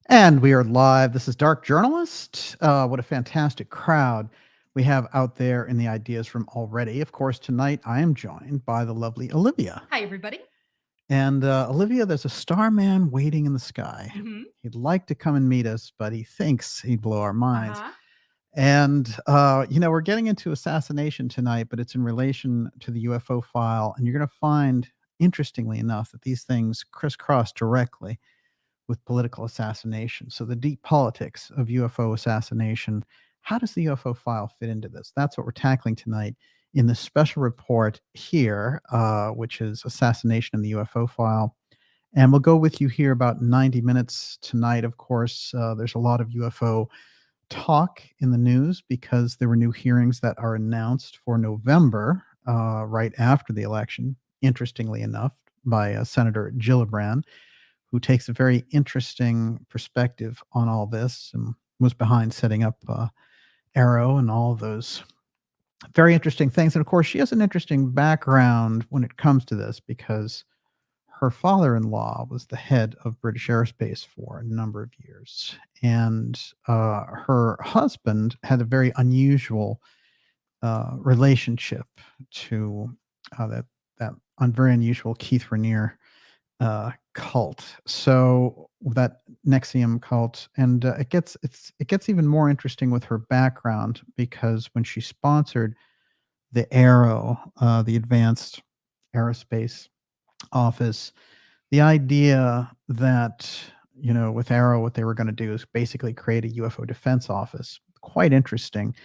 And we are live. This is Dark Journalist. What a fantastic crowd we have out there in the ideas room already. Of course, tonight I am joined by the lovely Olivia. Hi, everybody. And Olivia, there's a starman waiting in the sky. Mhm. He'd like to come and meet us, but he thinks he'd blow our minds. Uh-huh. And, we're getting into Assassination tonight, but it's in relation to the UFO file. And you're going to find, interestingly enough, that these things crisscross directly with political assassination. So the deep politics of UFO assassination. How does the UFO file fit into this? That's what we're tackling tonight in the special report here, which is Assassination in the UFO file. And we'll go with you here about 90 minutes tonight. Of course, there's a lot of UFO talk in the news because there were new hearings that are announced for November, right after the election, interestingly enough, by Senator Gillibrand, who takes a very interesting perspective on all this and was behind setting up Arrow and all of those very interesting things. And of course, she has an interesting background when it comes to this because her father-in-law was the head of British Aerospace for a number of years. And her husband had a very unusual relationship to that very unusual Keith Rainier cult. So that Nexium cult, and it gets even more interesting with her background because when she sponsored the Arrow, the Advanced Aerospace Office, the idea that with Arrow, what they were going to do is basically create a UFO defense office. Quite interesting.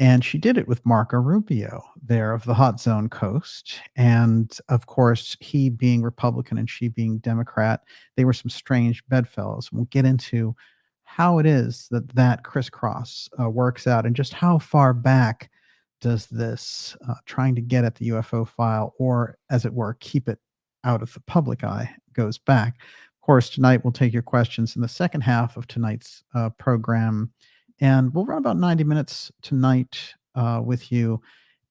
And she did it with Marco Rubio there of the Hot Zone Coast. And of course, he being Republican and she being Democrat, they were some strange bedfellows. We'll get into how it is that crisscross works out and just how far back does this trying to get at the UFO file, or as it were, keep it out of the public eye, goes back. Of course, tonight we'll take your questions in the second half of tonight's program. And we'll run about 90 minutes tonight with you.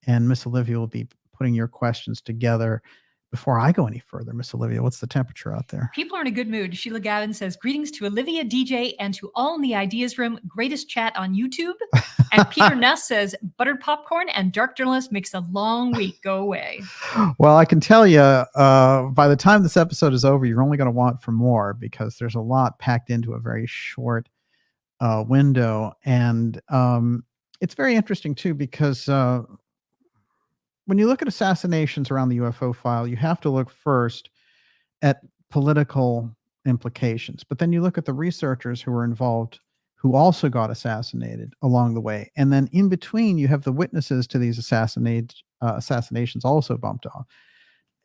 And Miss Olivia will be putting your questions together. Before I go any further, Miss Olivia, what's the temperature out there? People are in a good mood. Sheila Gavin says, greetings to Olivia, DJ, and to all in the Ideas Room. Greatest chat on YouTube. And Peter Ness says, buttered popcorn and Dark Journalist makes a long week go away. Well, I can tell you, by the time this episode is over, you're only going to want for more because there's a lot packed into a very short window. And it's very interesting, too, because when you look at assassinations around the UFO file, you have to look first at political implications. But then you look at the researchers who were involved who also got assassinated along the way. And then in between, you have the witnesses to these assassinations also bumped off.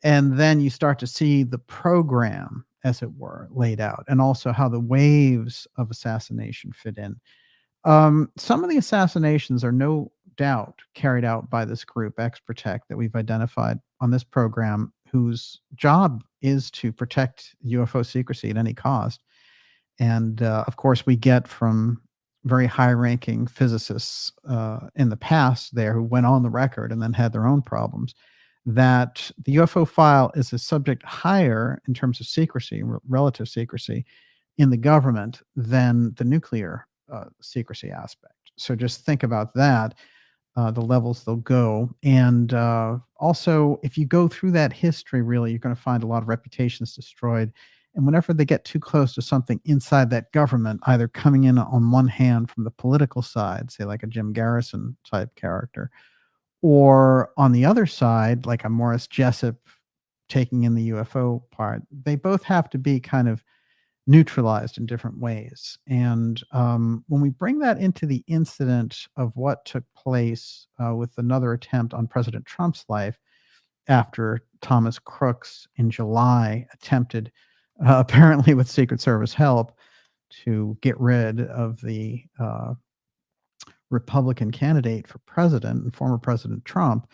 And then you start to see the program, as it were, laid out, and also how the waves of assassination fit in. Some of the assassinations are no doubt carried out by this group, X-Protect, that we've identified on this program, whose job is to protect UFO secrecy at any cost. And of course, we get from very high-ranking physicists in the past there who went on the record and then had their own problems, that the UFO file is a subject higher in terms of secrecy, relative secrecy, in the government than the nuclear secrecy aspect. So just think about that, the levels they'll go. And also, if you go through that history, really, you're going to find a lot of reputations destroyed. And whenever they get too close to something inside that government, either coming in on one hand from the political side, say like a Jim Garrison type character, or on the other side, like a Morris Jessup taking in the UFO part, they both have to be kind of neutralized in different ways. And when we bring that into the incident of what took place with another attempt on President Trump's life after Thomas Crooks in July attempted, apparently with Secret Service help, to get rid of the Republican candidate for president and former President Trump,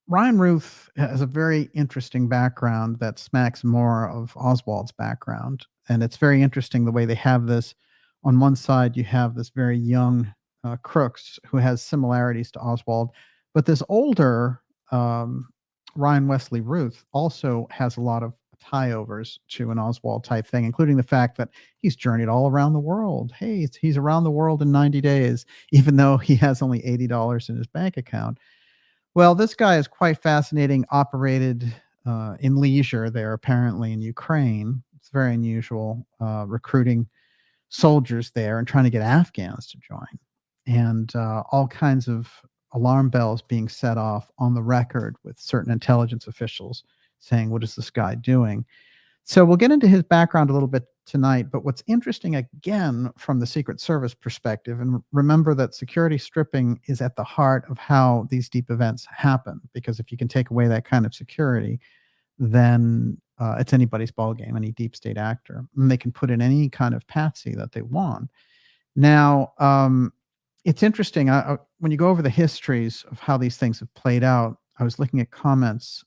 Ryan Ruth has a very interesting background that smacks more of Oswald's background. And it's very interesting the way they have this. On one side, you have this very young Crooks who has similarities to Oswald, but this older Ryan Wesley Ruth also has a lot of tie-overs to an Oswald type thing, including the fact that he's journeyed all around the world. Hey, he's around the world in 90 days, even though he has only $80 in his bank account. Well, this guy is quite fascinating, operated in leisure there, apparently in Ukraine. It's very unusual, recruiting soldiers there and trying to get Afghans to join. And all kinds of alarm bells being set off on the record with certain intelligence officials saying, what is this guy doing? So we'll get into his background a little bit tonight. But what's interesting, again, from the Secret Service perspective, and remember that security stripping is at the heart of how these deep events happen, because if you can take away that kind of security, then it's anybody's ballgame, any deep state actor. And they can put in any kind of patsy that they want. Now, it's interesting. When you go over the histories of how these things have played out, I was looking at comments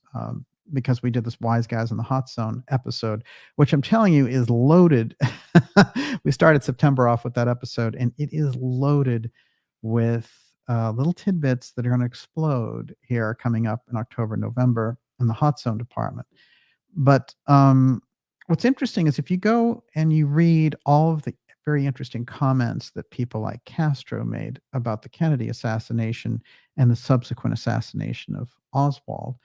because we did this Wise Guys in the Hot Zone episode, which I'm telling you is loaded. We started September off with that episode, and it is loaded with little tidbits that are going to explode here coming up in October, November in the Hot Zone department. But what's interesting is if you go and you read all of the very interesting comments that people like Castro made about the Kennedy assassination and the subsequent assassination of Oswald,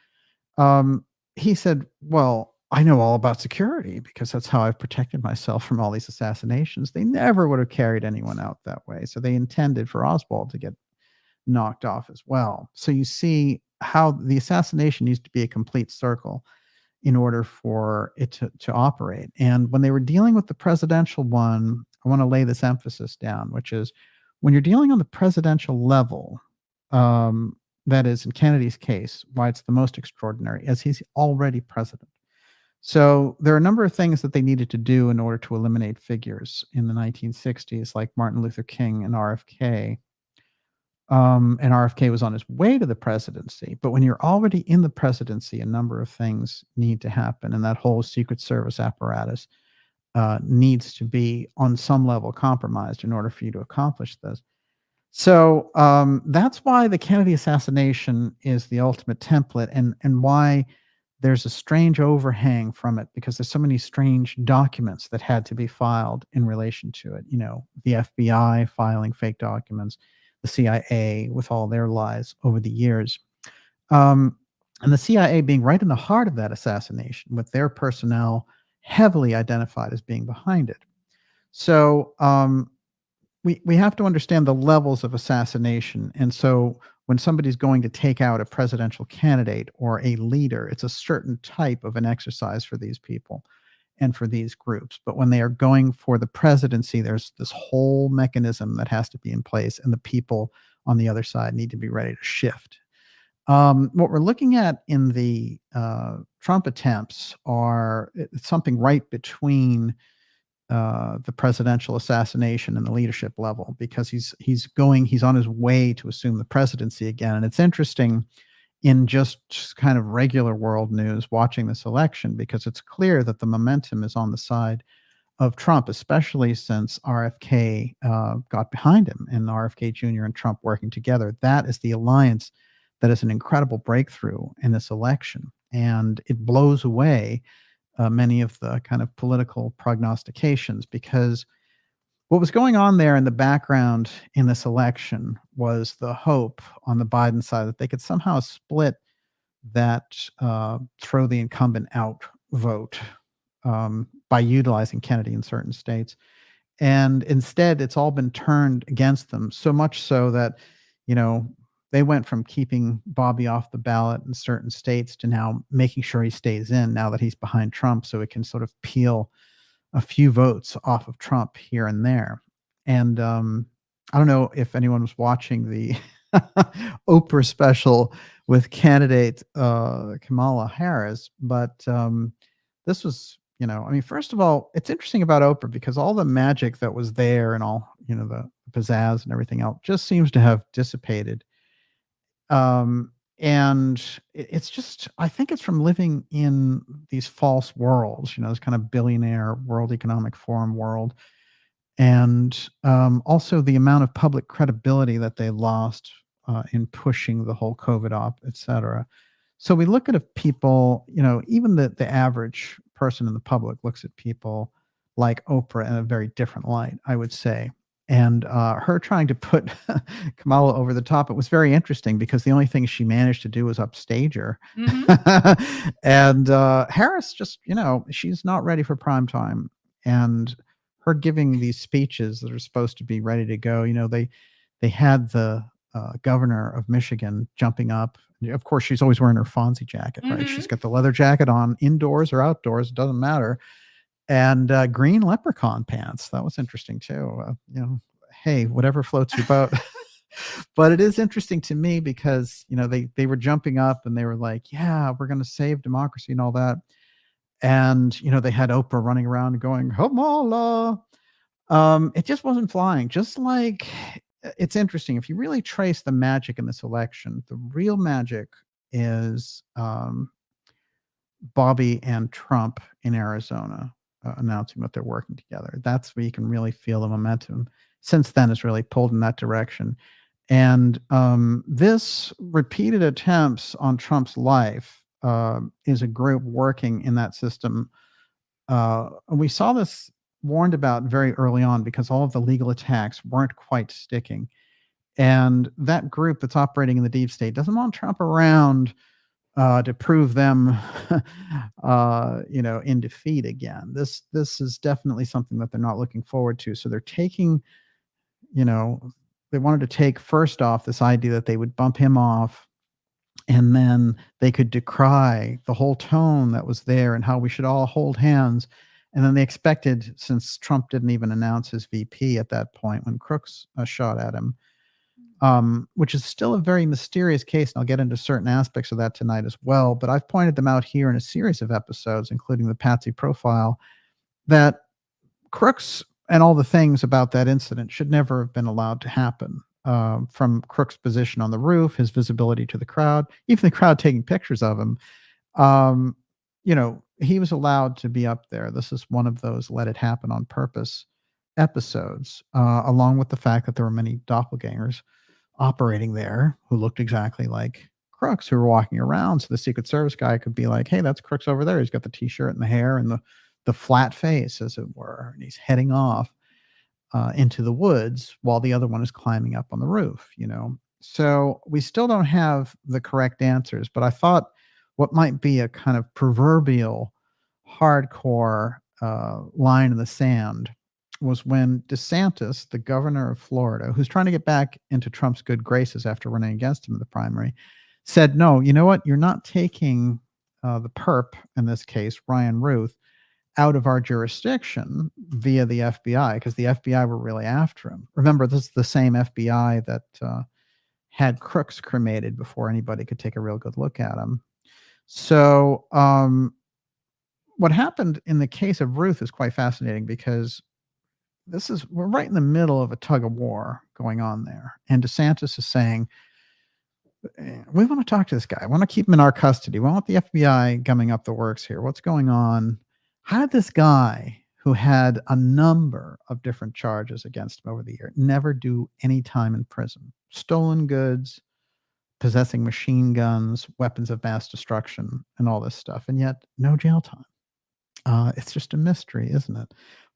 he said, well, I know all about security because that's how I've protected myself from all these assassinations. They never would have carried anyone out that way. So they intended for Oswald to get knocked off as well. So you see how the assassination needs to be a complete circle in order for it to operate. And when they were dealing with the presidential one, I want to lay this emphasis down, which is when you're dealing on the presidential level, that is in Kennedy's case, why it's the most extraordinary, as he's already president. So there are a number of things that they needed to do in order to eliminate figures in the 1960s, like Martin Luther King and RFK. And RFK was on his way to the presidency. But when you're already in the presidency, a number of things need to happen. And that whole Secret Service apparatus needs to be on some level compromised in order for you to accomplish this. So that's why the Kennedy assassination is the ultimate template, and why there's a strange overhang from it, because there's so many strange documents that had to be filed in relation to it. You know, the FBI filing fake documents, the CIA with all their lies over the years. And the CIA being right in the heart of that assassination with their personnel heavily identified as being behind it. So we have to understand the levels of assassination. And so when somebody's going to take out a presidential candidate or a leader, it's a certain type of an exercise for these people and for these groups. But when they are going for the presidency, there's this whole mechanism that has to be in place, and the people on the other side need to be ready to shift. What we're looking at in the Trump attempts are something right between the presidential assassination and the leadership level, because he's on his way to assume the presidency again. And it's interesting in just kind of regular world news watching this election, because it's clear that the momentum is on the side of Trump, especially since RFK got behind him, and RFK Jr. and Trump working together. That is the alliance that is an incredible breakthrough in this election. And it blows away many of the kind of political prognostications, because what was going on there in the background in this election was the hope on the Biden side that they could somehow split that throw the incumbent out vote by utilizing Kennedy in certain states. And instead, it's all been turned against them, so much so that, you know, they went from keeping Bobby off the ballot in certain states to now making sure he stays in now that he's behind Trump, so it can sort of peel a few votes off of Trump here and there. And I don't know if anyone was watching the Oprah special with candidate Kamala Harris, but this was, you know, I mean, first of all, it's interesting about Oprah because all the magic that was there and all, you know, the pizzazz and everything else just seems to have dissipated. And it's just, I think it's from living in these false worlds, you know, this kind of billionaire World Economic Forum world. And also the amount of public credibility that they lost in pushing the whole COVID op, et cetera. So we look at people, even the average person in the public looks at people like Oprah in a very different light, I would say. And her trying to put Kamala over the top, it was very interesting because the only thing she managed to do was upstage her. And Harris just, she's not ready for prime time. And her giving these speeches that are supposed to be ready to go, they had the governor of Michigan jumping up. Of course, she's always wearing her Fonzie jacket, right? She's got the leather jacket on, indoors or outdoors, it doesn't matter. And green leprechaun pants. That was interesting too. Hey, whatever floats your boat. But it is interesting to me because, they were jumping up and they were like, yeah, we're going to save democracy and all that. And, they had Oprah running around going, Kamala. It just wasn't flying. Just like, it's interesting. If you really trace the magic in this election, the real magic is Bobby and Trump in Arizona announcing that they're working together. That's where you can really feel the momentum. Since then, has really pulled in that direction. And this repeated attempts on Trump's life is a group working in that system. We saw this warned about very early on because all of the legal attacks weren't quite sticking. And that group that's operating in the deep state doesn't want Trump around to prove them, in defeat again. This is definitely something that they're not looking forward to. So they're taking, they wanted to take first off this idea that they would bump him off, and then they could decry the whole tone that was there and how we should all hold hands. And then they expected, since Trump didn't even announce his VP at that point when Crooks shot at him, which is still a very mysterious case. And I'll get into certain aspects of that tonight as well. But I've pointed them out here in a series of episodes, including the Patsy profile, that Crooks and all the things about that incident should never have been allowed to happen. From Crooks' position on the roof, his visibility to the crowd, even the crowd taking pictures of him, he was allowed to be up there. This is one of those let it happen on purpose episodes, along with the fact that there were many doppelgangers operating there who looked exactly like Crooks, who were walking around. So the Secret Service guy could be like, hey, that's Crooks over there. He's got the t-shirt and the hair and the flat face, as it were. And he's heading off into the woods while the other one is climbing up on the roof, So we still don't have the correct answers, but I thought what might be a kind of proverbial hardcore line in the sand was when DeSantis, the governor of Florida, who's trying to get back into Trump's good graces after running against him in the primary, said, no, you know what? You're not taking the perp, in this case, Ryan Ruth, out of our jurisdiction via the FBI, because the FBI were really after him. Remember, this is the same FBI that had Crooks cremated before anybody could take a real good look at him. So what happened in the case of Ruth is quite fascinating, because we're right in the middle of a tug of war going on there. And DeSantis is saying, we want to talk to this guy. I want to keep him in our custody. We want the FBI gumming up the works here. What's going on? How did this guy, who had a number of different charges against him over the year, never do any time in prison? Stolen goods, possessing machine guns, weapons of mass destruction, and all this stuff. And yet no jail time. It's just a mystery, isn't it?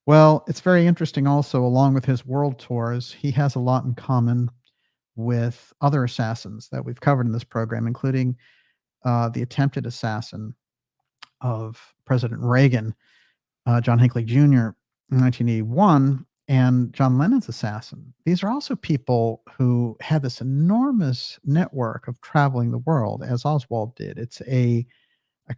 Well, it's very interesting also, along with his world tours, he has a lot in common with other assassins that we've covered in this program, including the attempted assassin of President Reagan, John Hinckley Jr., in 1981, and John Lennon's assassin. These are also people who had this enormous network of traveling the world, as Oswald did. It's a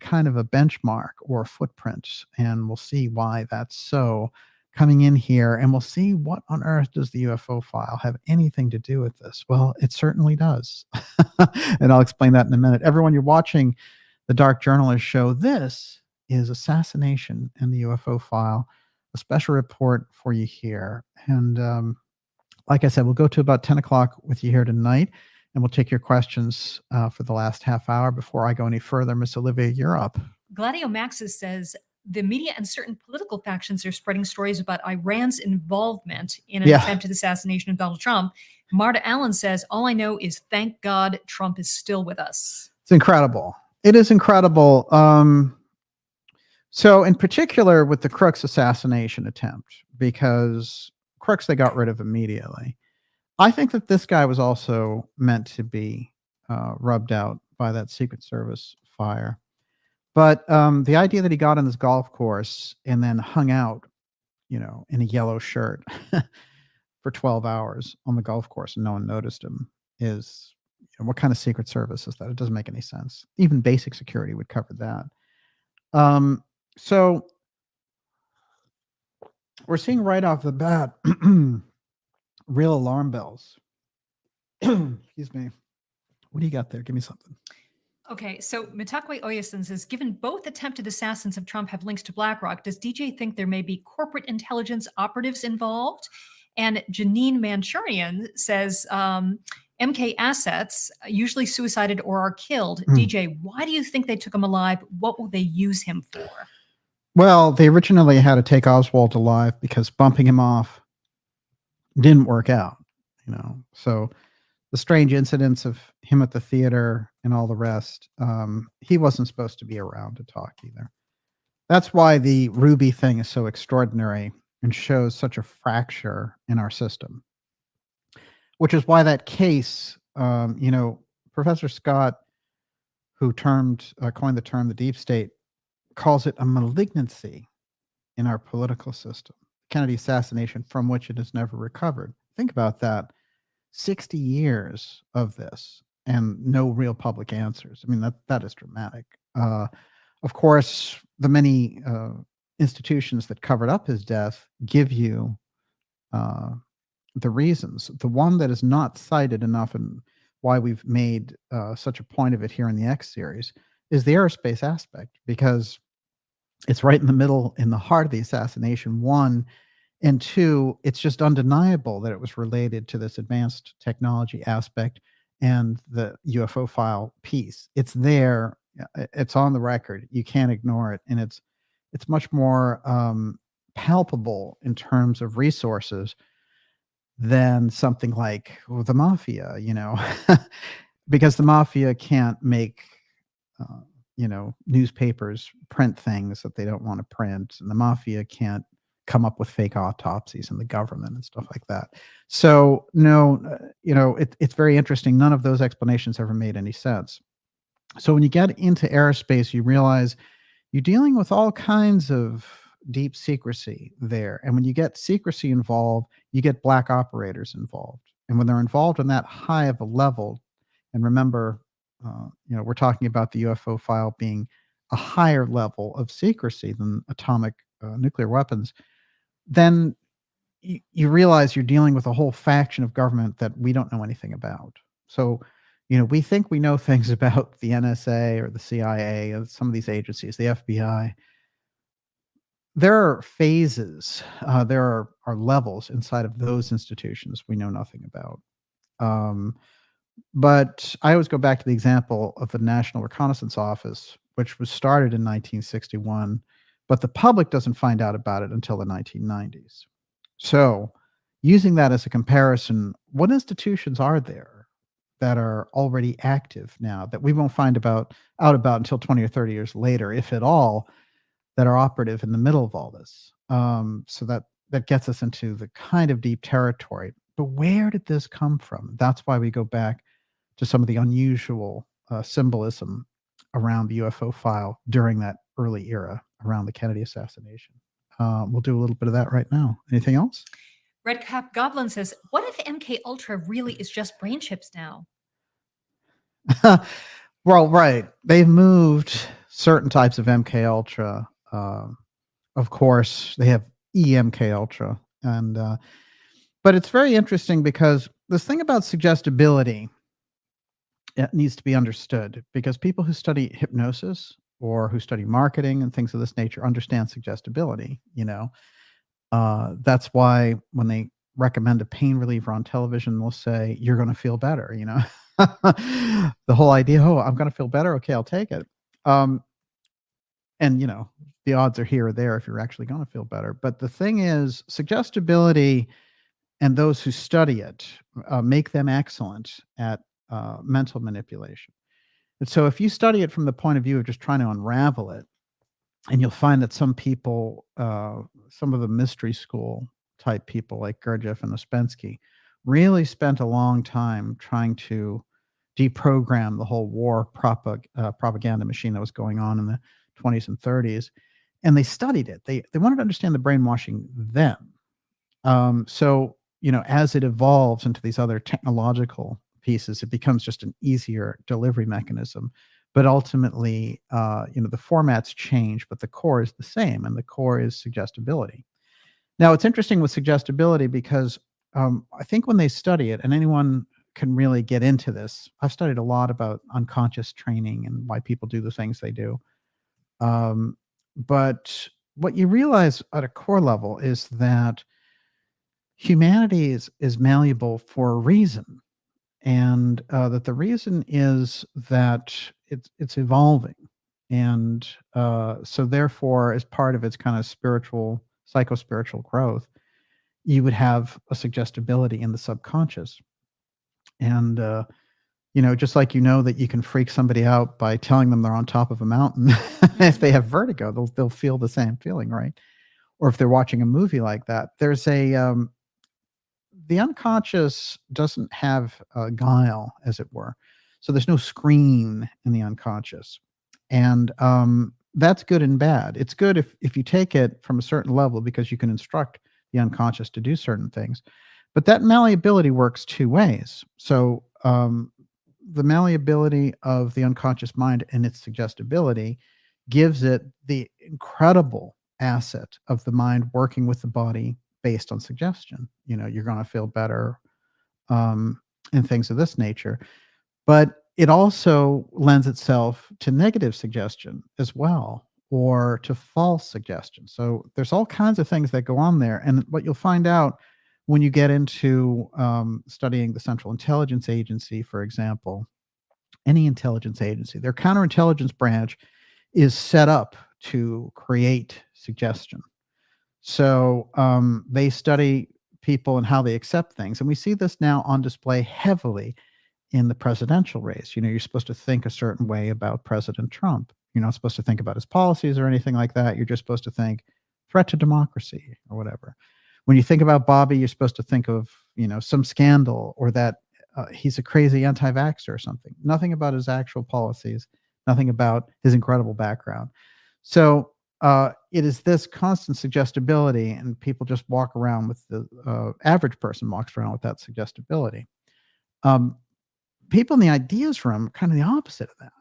kind of a benchmark or a footprint, and we'll see why that's so coming in here, and we'll see what on earth does the UFO file have anything to do with this. Well, it certainly does. And I'll explain that in a minute. Everyone, you're watching the Dark Journalist Show. This is Assassination and the UFO File, a special report for you here. And like I said, we'll go to about 10 o'clock with you here tonight, and we'll take your questions for the last half hour. Before I go any further, Miss Olivia, you're up. Gladio Maxis says, the media and certain political factions are spreading stories about Iran's involvement in an attempted assassination of Donald Trump. Marta Allen says, all I know is thank God Trump is still with us. It's incredible. It is incredible. So in particular with the Crooks assassination attempt, because Crooks they got rid of immediately. I think that this guy was also meant to be rubbed out by that Secret Service fire. But the idea that he got on this golf course and then hung out, in a yellow shirt for 12 hours on the golf course and no one noticed him is, what kind of Secret Service is that? It doesn't make any sense. Even basic security would cover that. So we're seeing right off the bat real alarm bells. Excuse me. What do you got there? Give me something. Okay, so Mitakwe Oyasin says, given both attempted assassins of Trump have links to BlackRock, does DJ think there may be corporate intelligence operatives involved? And Janine Manchurian says, MK assets usually suicided or are killed. DJ, why do you think they took him alive? What will they use him for? Well, they originally had to take Oswald alive because bumping him off didn't work out, So the strange incidents of him at the theater and all the rest, he wasn't supposed to be around to talk either. That's why the Ruby thing is so extraordinary and shows such a fracture in our system, which is why that case, Professor Scott, who coined the term the deep state, calls it a malignancy in our political system, Kennedy assassination from which it has never recovered. Think about that. 60 years of this and no real public answers. I mean, that is dramatic. Of course, the many institutions that covered up his death give you the reasons. The one that is not cited enough and why we've made such a point of it here in the X series is the aerospace aspect, because it's right in the middle, in the heart of the assassination, one. And two, it's just undeniable that it was related to this advanced technology aspect and the UFO file piece. It's there. It's on the record. You can't ignore it. And it's much more palpable in terms of resources than something like the mafia, because the mafia can't make, newspapers print things that they don't want to print. And the mafia can't come up with fake autopsies in the government and stuff like that. So no, it's very interesting. None of those explanations ever made any sense. So when you get into aerospace, you realize you're dealing with all kinds of deep secrecy there. And when you get secrecy involved, you get black operators involved. And when they're involved on that high of a level, and remember, we're talking about the UFO file being a higher level of secrecy than atomic nuclear weapons, then you realize you're dealing with a whole faction of government that we don't know anything about. So, we think we know things about the NSA or the CIA or some of these agencies, the FBI. There are phases, there are levels inside of those institutions we know nothing about. But I always go back to the example of the National Reconnaissance Office, which was started in 1961, but the public doesn't find out about it until the 1990s. So using that as a comparison, what institutions are there that are already active now that we won't find out about until 20 or 30 years later, if at all, that are operative in the middle of all this? So that gets us into the kind of deep territory. But where did this come from? That's why we go back to some of the unusual symbolism around the UFO file during that early era around the Kennedy assassination. We'll do a little bit of that right now. Anything else? Red Cap Goblin says, what if MK Ultra really is just brain chips now? Well, right. They've moved certain types of MK Ultra. Of course, they have EMK Ultra. But it's very interesting because this thing about suggestibility, it needs to be understood, because people who study hypnosis or who study marketing and things of this nature understand suggestibility. That's why when they recommend a pain reliever on television, they'll say, you're going to feel better. The whole idea, I'm going to feel better. Okay, I'll take it. And the odds are here or there if you're actually going to feel better. But the thing is, suggestibility and those who study it make them excellent at mental manipulation. And so if you study it from the point of view of just trying to unravel it, and you'll find that some people, some of the mystery school type people like Gurdjieff and Ouspensky, really spent a long time trying to deprogram the whole war propaganda machine that was going on in the 20s and 30s. And they studied it. They wanted to understand the brainwashing then. So, as it evolves into these other technological pieces, it becomes just an easier delivery mechanism. But ultimately, the formats change, but the core is the same, and the core is suggestibility. Now, it's interesting with suggestibility because I think when they study it, and anyone can really get into this, I've studied a lot about unconscious training and why people do the things they do. But what you realize at a core level is that humanity is malleable for a reason, and that the reason is that it's evolving, and so therefore, as part of its kind of spiritual, psycho-spiritual growth, you would have a suggestibility in the subconscious, and just like that you can freak somebody out by telling them they're on top of a mountain. If they have vertigo, they'll feel the same feeling, right? Or if they're watching a movie like that, there's the unconscious doesn't have guile, as it were. So there's no screen in the unconscious. And that's good and bad. It's good if you take it from a certain level because you can instruct the unconscious to do certain things. But that malleability works two ways. So the malleability of the unconscious mind and its suggestibility gives it the incredible asset of the mind working with the body based on suggestion. You're going to feel better, and things of this nature. But it also lends itself to negative suggestion as well, or to false suggestion. So there's all kinds of things that go on there. And what you'll find out when you get into studying the Central Intelligence Agency, for example, any intelligence agency, their counterintelligence branch is set up to create suggestion. So they study people and how they accept things. And we see this now on display heavily in the presidential race. You're supposed to think a certain way about President Trump. You're not supposed to think about his policies or anything like that. You're just supposed to think threat to democracy or whatever. When you think about Bobby, you're supposed to think of, some scandal, or that he's a crazy anti-vaxxer or something. Nothing about his actual policies, nothing about his incredible background. So it is this constant suggestibility, and people just walk around with the average person walks around with that suggestibility. People in the ideas room are kind of the opposite of that.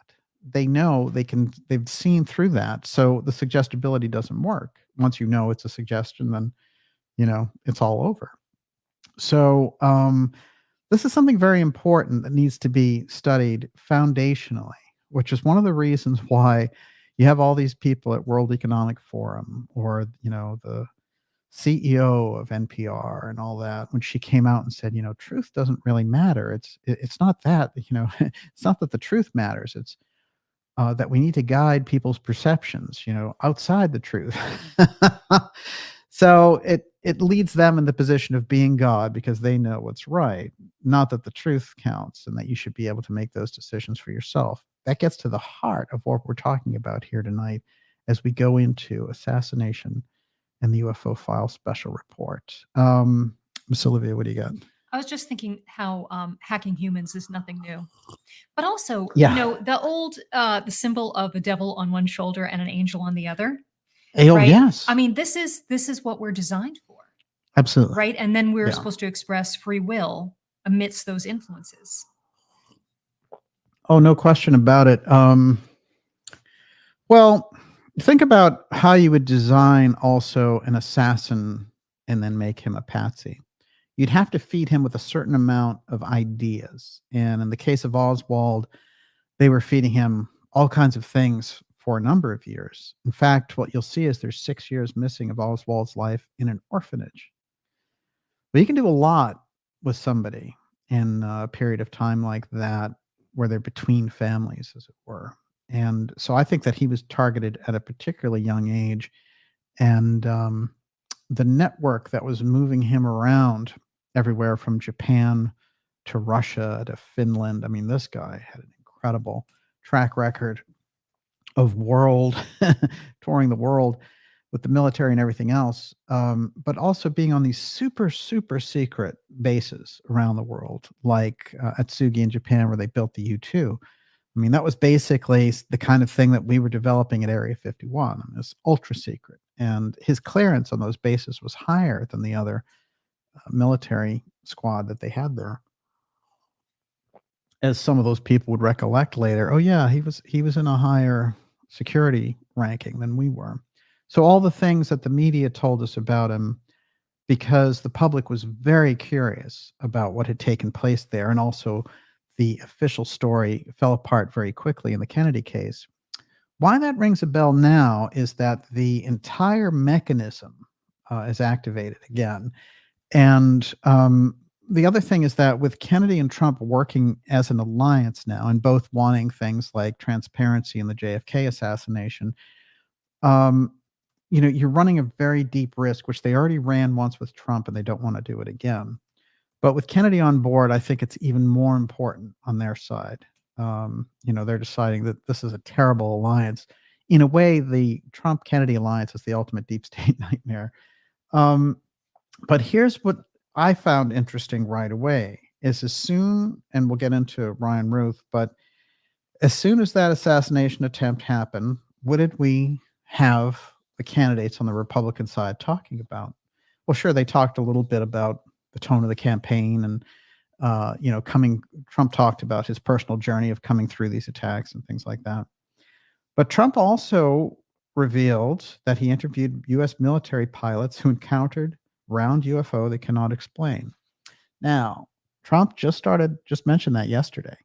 They know they've seen through that. So the suggestibility doesn't work. Once it's a suggestion, then, it's all over. So this is something very important that needs to be studied foundationally, which is one of the reasons why you have all these people at World Economic Forum, or, the CEO of NPR and all that, when she came out and said, truth doesn't really matter. It's not that, it's not that the truth matters. It's that we need to guide people's perceptions, outside the truth. So it leads them in the position of being God because they know what's right, not that the truth counts and that you should be able to make those decisions for yourself. That gets to the heart of what we're talking about here tonight as we go into Assassination and the UFO File Special Report. Miss Olivia, what do you got? I was just thinking how hacking humans is nothing new. But also, Yeah. the old the symbol of a devil on one shoulder and an angel on the other, Oh, right? yes. I mean, this is what we're designed for, Absolutely. right? And then we're Yeah. supposed to express free will amidst those influences. Oh, no question about it. Well, think about how you would design also an assassin and then make him a patsy. You'd have to feed him with a certain amount of ideas. And in the case of Oswald, they were feeding him all kinds of things for a number of years. In fact, what you'll see is there's 6 years missing of Oswald's life in an orphanage. But you can do a lot with somebody in a period of time like that, where they're between families, as it were. And so I think that he was targeted at a particularly young age. And the network that was moving him around everywhere from Japan to Russia to Finland. I mean, this guy had an incredible track record of touring the world with the military and everything else, but also being on these super, super secret bases around the world, like at Sugi in Japan, where they built the U-2. I mean, that was basically the kind of thing that we were developing at Area 51. I mean, it was ultra secret. And his clearance on those bases was higher than the other military squad that they had there. As some of those people would recollect later, oh yeah, he was in a higher security ranking than we were. So all the things that the media told us about him, because the public was very curious about what had taken place there, and also the official story fell apart very quickly in the Kennedy case. Why that rings a bell now is that the entire mechanism is activated again. And the other thing is that with Kennedy and Trump working as an alliance now, and both wanting things like transparency in the JFK assassination, you're running a very deep risk, which they already ran once with Trump, and they don't want to do it again. But with Kennedy on board, I think it's even more important on their side. They're deciding that this is a terrible alliance. In a way, the Trump-Kennedy alliance is the ultimate deep state nightmare. But here's what I found interesting right away is and we'll get into Ryan Ruth, but as soon as that assassination attempt happened, what did we have the candidates on the Republican side talking about? Well, sure, they talked a little bit about the tone of the campaign and, Trump talked about his personal journey of coming through these attacks and things like that. But Trump also revealed that he interviewed U.S. military pilots who encountered round UFO they cannot explain. Now, Trump just mentioned that yesterday.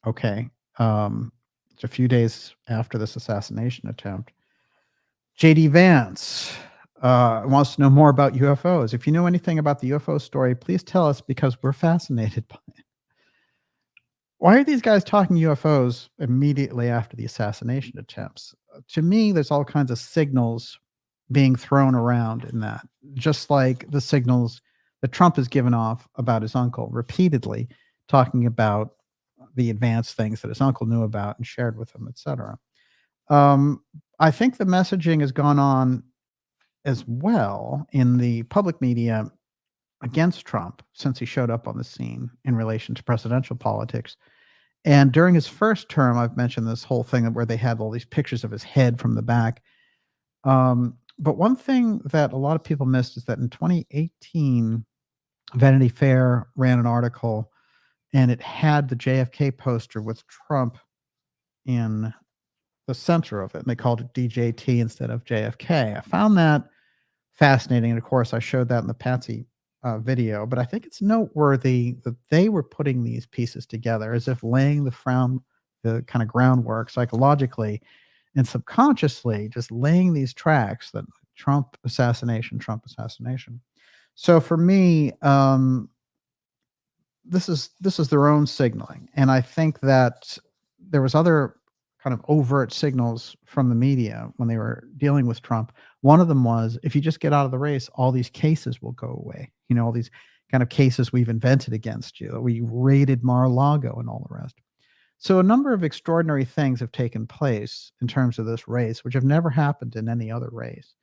Okay. It's a few days after this assassination attempt. J.D. Vance wants to know more about UFOs. If you know anything about the UFO story, please tell us because we're fascinated by it. Why are these guys talking UFOs immediately after the assassination attempts? To me, there's all kinds of signals being thrown around in that, just like the signals that Trump has given off about his uncle repeatedly, talking about the advanced things that his uncle knew about and shared with him, etc. I think the messaging has gone on as well in the public media against Trump since he showed up on the scene in relation to presidential politics. And during his first term, I've mentioned this whole thing where they had all these pictures of his head from the back. But one thing that a lot of people missed is that in 2018, Vanity Fair ran an article and it had the JFK poster with Trump in the center of it. And they called it DJT instead of JFK. I found that fascinating. And of course, I showed that in the Patsy video. But I think it's noteworthy that they were putting these pieces together as if laying the kind of groundwork psychologically and subconsciously, just laying these tracks that Trump assassination. So for me, this is their own signaling. And I think that there was other kind of overt signals from the media when they were dealing with Trump. One of them was, if you just get out of the race, all these cases will go away. All these kind of cases we've invented against you. We raided Mar-a-Lago and all the rest. So a number of extraordinary things have taken place in terms of this race, which have never happened in any other race.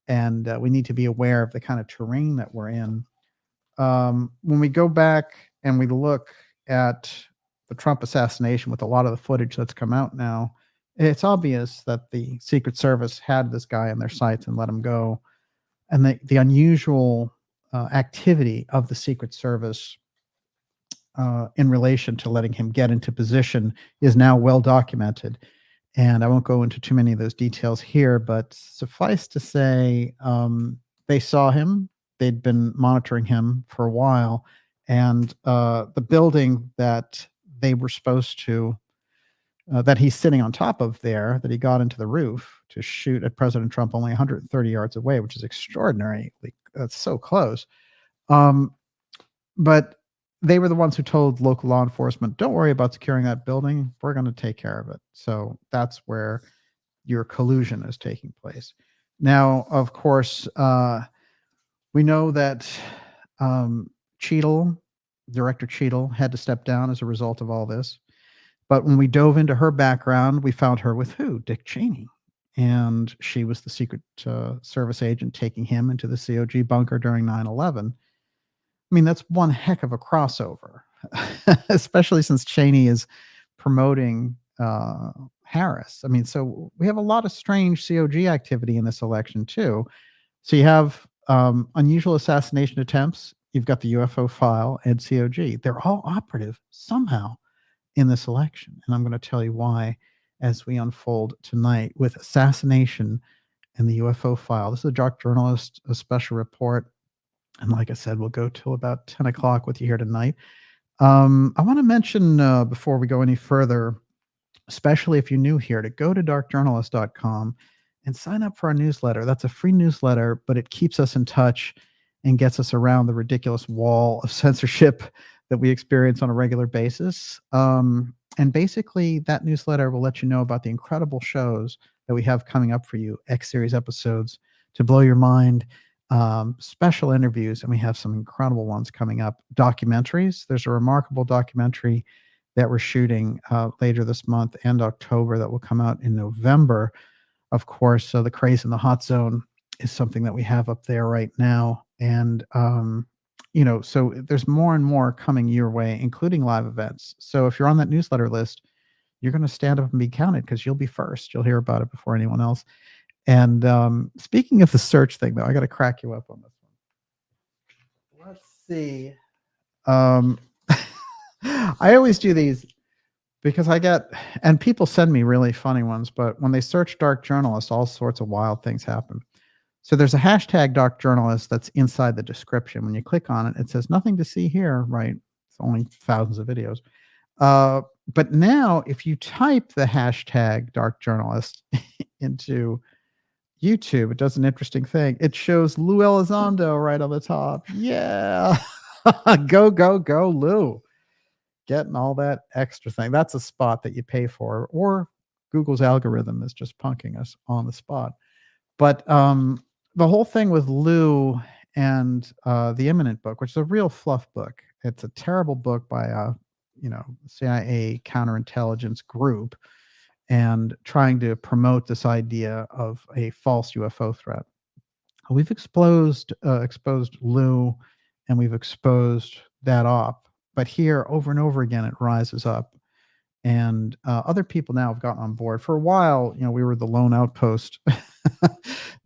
And we need to be aware of the kind of terrain that we're in. When we go back and we look at the Trump assassination with a lot of the footage that's come out now, it's obvious that the Secret Service had this guy in their sights and let him go. And the unusual activity of the Secret Service in relation to letting him get into position is now well documented. And I won't go into too many of those details here, but suffice to say, they saw him. They'd been monitoring him for a while. And the building that they were supposed to, that he's sitting on top of there, that he got into the roof to shoot at President Trump only 130 yards away, which is extraordinary. That's so close. But they were the ones who told local law enforcement, don't worry about securing that building. We're going to take care of it. So that's where your collusion is taking place. Now, of course, we know that Cheadle, Director Cheadle, had to step down as a result of all this. But when we dove into her background, we found her with who? Dick Cheney. And she was the Secret Service agent taking him into the COG bunker during 9/11. I mean, that's one heck of a crossover, especially since Cheney is promoting Harris. I mean, so we have a lot of strange COG activity in this election, too. So you have unusual assassination attempts. You've got the UFO file and COG. They're all operative somehow in this election. And I'm going to tell you why as we unfold tonight with Assassination and the UFO file. This is a Dark Journalist, a special report. And like I said, we'll go till about 10 o'clock with you here tonight. I want to mention before we go any further, especially if you're new here, to go to darkjournalist.com and sign up for our newsletter. That's a free newsletter, but it keeps us in touch and gets us around the ridiculous wall of censorship that we experience on a regular basis. And basically, that newsletter will let you know about the incredible shows that we have coming up for you, X-Series episodes to blow your mind, special interviews, and we have some incredible ones coming up. Documentaries. There's a remarkable documentary that we're shooting later this month and October that will come out in November. Of course, the CRAZE in the Hot Zone is something that we have up there right now. And, so there's more and more coming your way, including live events. So if you're on that newsletter list, you're going to stand up and be counted because you'll be first. You'll hear about it before anyone else. And speaking of the search thing, though, I got to crack you up on this one. Let's see. I always do these because and people send me really funny ones, but when they search Dark Journalist, all sorts of wild things happen. So there's a hashtag Dark Journalist that's inside the description. When you click on it, it says nothing to see here, right? It's only thousands of videos. But now if you type the hashtag Dark Journalist into YouTube, it does an interesting thing. It shows Lou Elizondo right on the top. Yeah. Go, Lou. Getting all that extra thing. That's a spot that you pay for, or Google's algorithm is just punking us on the spot. But the whole thing with Lou and the Imminent book, which is a real fluff book. It's a terrible book by a CIA counterintelligence group and trying to promote this idea of a false UFO threat. We've exposed Lou, and we've exposed that op. But here, over and over again, it rises up. And other people now have gotten on board. For a while, we were the lone outpost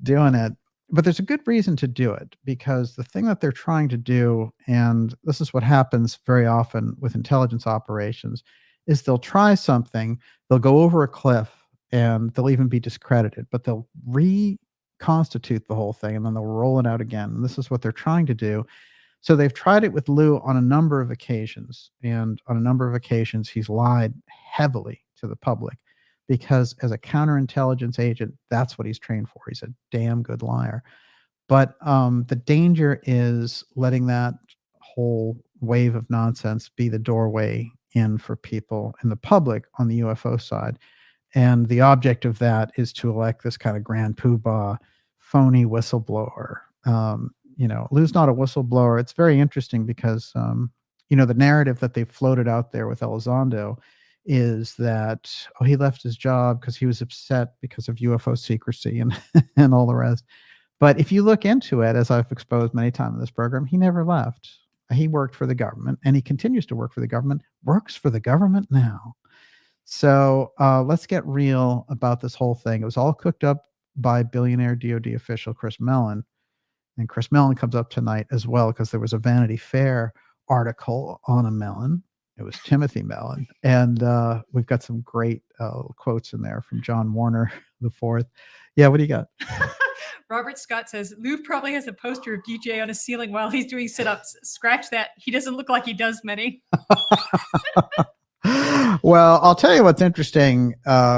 doing it. But there's a good reason to do it, because the thing that they're trying to do, and this is what happens very often with intelligence operations, is they'll try something, they'll go over a cliff, and they'll even be discredited, but they'll reconstitute the whole thing, and then they'll roll it out again. And this is what they're trying to do. So they've tried it with Lou on a number of occasions, and on a number of occasions, he's lied heavily to the public, because as a counterintelligence agent, that's what he's trained for. He's a damn good liar. But the danger is letting that whole wave of nonsense be the doorway in for people in the public on the UFO side. And the object of that is to elect this kind of grand poobah, phony whistleblower. Lou's not a whistleblower. It's very interesting because, the narrative that they floated out there with Elizondo is that, he left his job because he was upset because of UFO secrecy and, and all the rest. But if you look into it, as I've exposed many times in this program, he never left. He worked for the government, and he continues to work for the government, works for the government now. So let's get real about this whole thing. It was all cooked up by billionaire DOD official Chris Mellon. And Chris Mellon comes up tonight as well, because there was a Vanity Fair article on a Mellon. It was Timothy Mellon. And we've got some great quotes in there from John Warner IV. Yeah, what do you got? Robert Scott says, Lou probably has a poster of DJ on his ceiling while he's doing sit-ups. Scratch that. He doesn't look like he does many. Well, I'll tell you what's interesting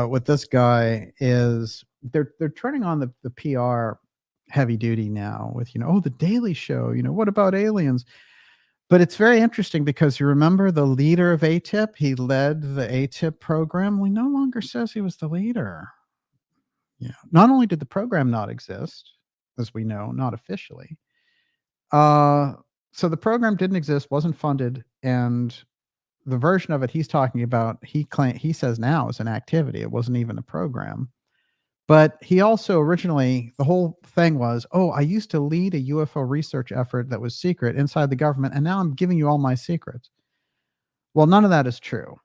with this guy is they're turning on the PR heavy duty now with, the Daily Show, what about aliens? But it's very interesting because you remember the leader of ATIP, he led the ATIP program. Well, he no longer says he was the leader. Yeah. Not only did the program not exist, as we know, not officially. So the program didn't exist, wasn't funded, and the version of it he's talking about, he says now is an activity. It wasn't even a program. But he also originally, the whole thing was, oh, I used to lead a UFO research effort that was secret inside the government, and now I'm giving you all my secrets. Well, none of that is true.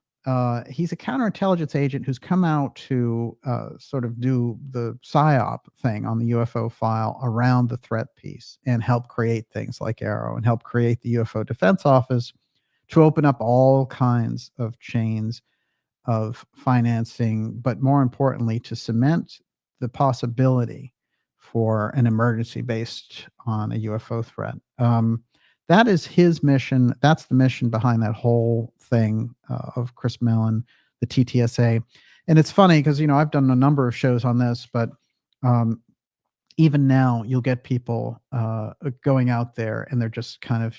He's a counterintelligence agent who's come out to sort of do the PSYOP thing on the UFO file around the threat piece and help create things like Arrow and help create the UFO Defense Office to open up all kinds of chains of financing, but more importantly, to cement the possibility for an emergency based on a UFO threat. That is his mission. That's the mission behind that whole thing of Chris Mellon, the TTSA. And it's funny because, I've done a number of shows on this, but even now you'll get people going out there and they're just kind of,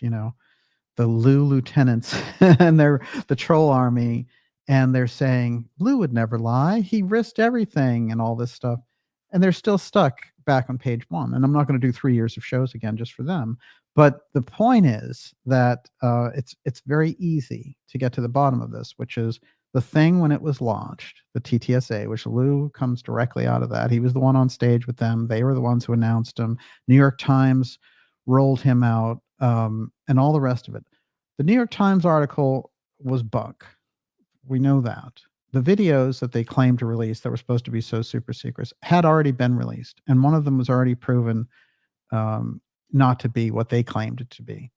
the Lou lieutenants and they're the troll army. And they're saying, Lou would never lie. He risked everything and all this stuff. And they're still stuck back on page 1. And I'm not going to do 3 years of shows again just for them. But the point is that it's very easy to get to the bottom of this, which is the thing when it was launched, the TTSA, which Lou comes directly out of that. He was the one on stage with them. They were the ones who announced him. New York Times rolled him out and all the rest of it. The New York Times article was bunk. We know that. The videos that they claimed to release that were supposed to be so super secret had already been released. And one of them was already proven not to be what they claimed it to be.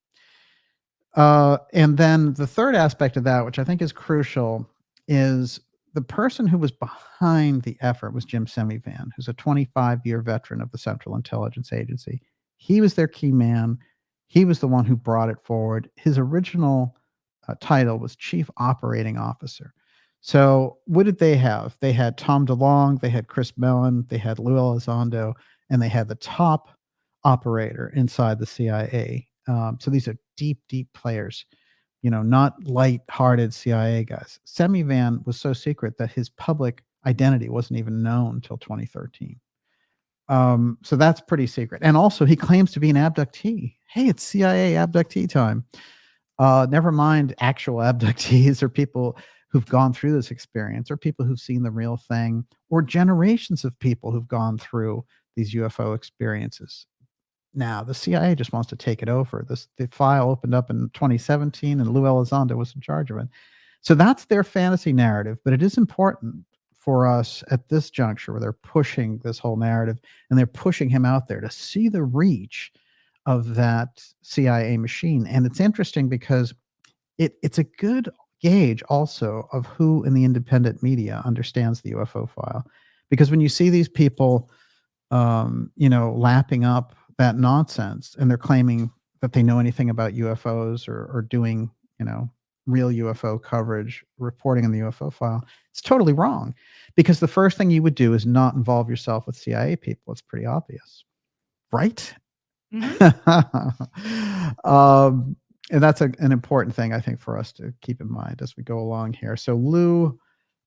And then the third aspect of that, which I think is crucial, is the person who was behind the effort was Jim Semivan, who's a 25-year veteran of the Central Intelligence Agency. He was their key man. He was the one who brought it forward. His original title was Chief Operating Officer. So what did they have? They had Tom DeLonge, they had Chris Mellon, they had Lou Elizondo, and they had the top operator inside the CIA. So these are deep, deep players, not light-hearted CIA guys. Semivan was so secret that his public identity wasn't even known until 2013. So that's pretty secret. And also he claims to be an abductee. Hey, it's CIA abductee time. Never mind actual abductees or people who've gone through this experience or people who've seen the real thing or generations of people who've gone through these UFO experiences. Now, the CIA just wants to take it over. The file opened up in 2017 and Lou Elizondo was in charge of it. So that's their fantasy narrative, but it is important for us at this juncture where they're pushing this whole narrative and they're pushing him out there to see the reach of that CIA machine. And it's interesting because it's a good gauge also of who in the independent media understands the UFO file. Because when you see these people, lapping up that nonsense and they're claiming that they know anything about UFOs or doing, real UFO coverage, reporting on the UFO file, it's totally wrong. Because the first thing you would do is not involve yourself with CIA people. It's pretty obvious, right? Mm-hmm. And that's an important thing, I think, for us to keep in mind as we go along here. So Lou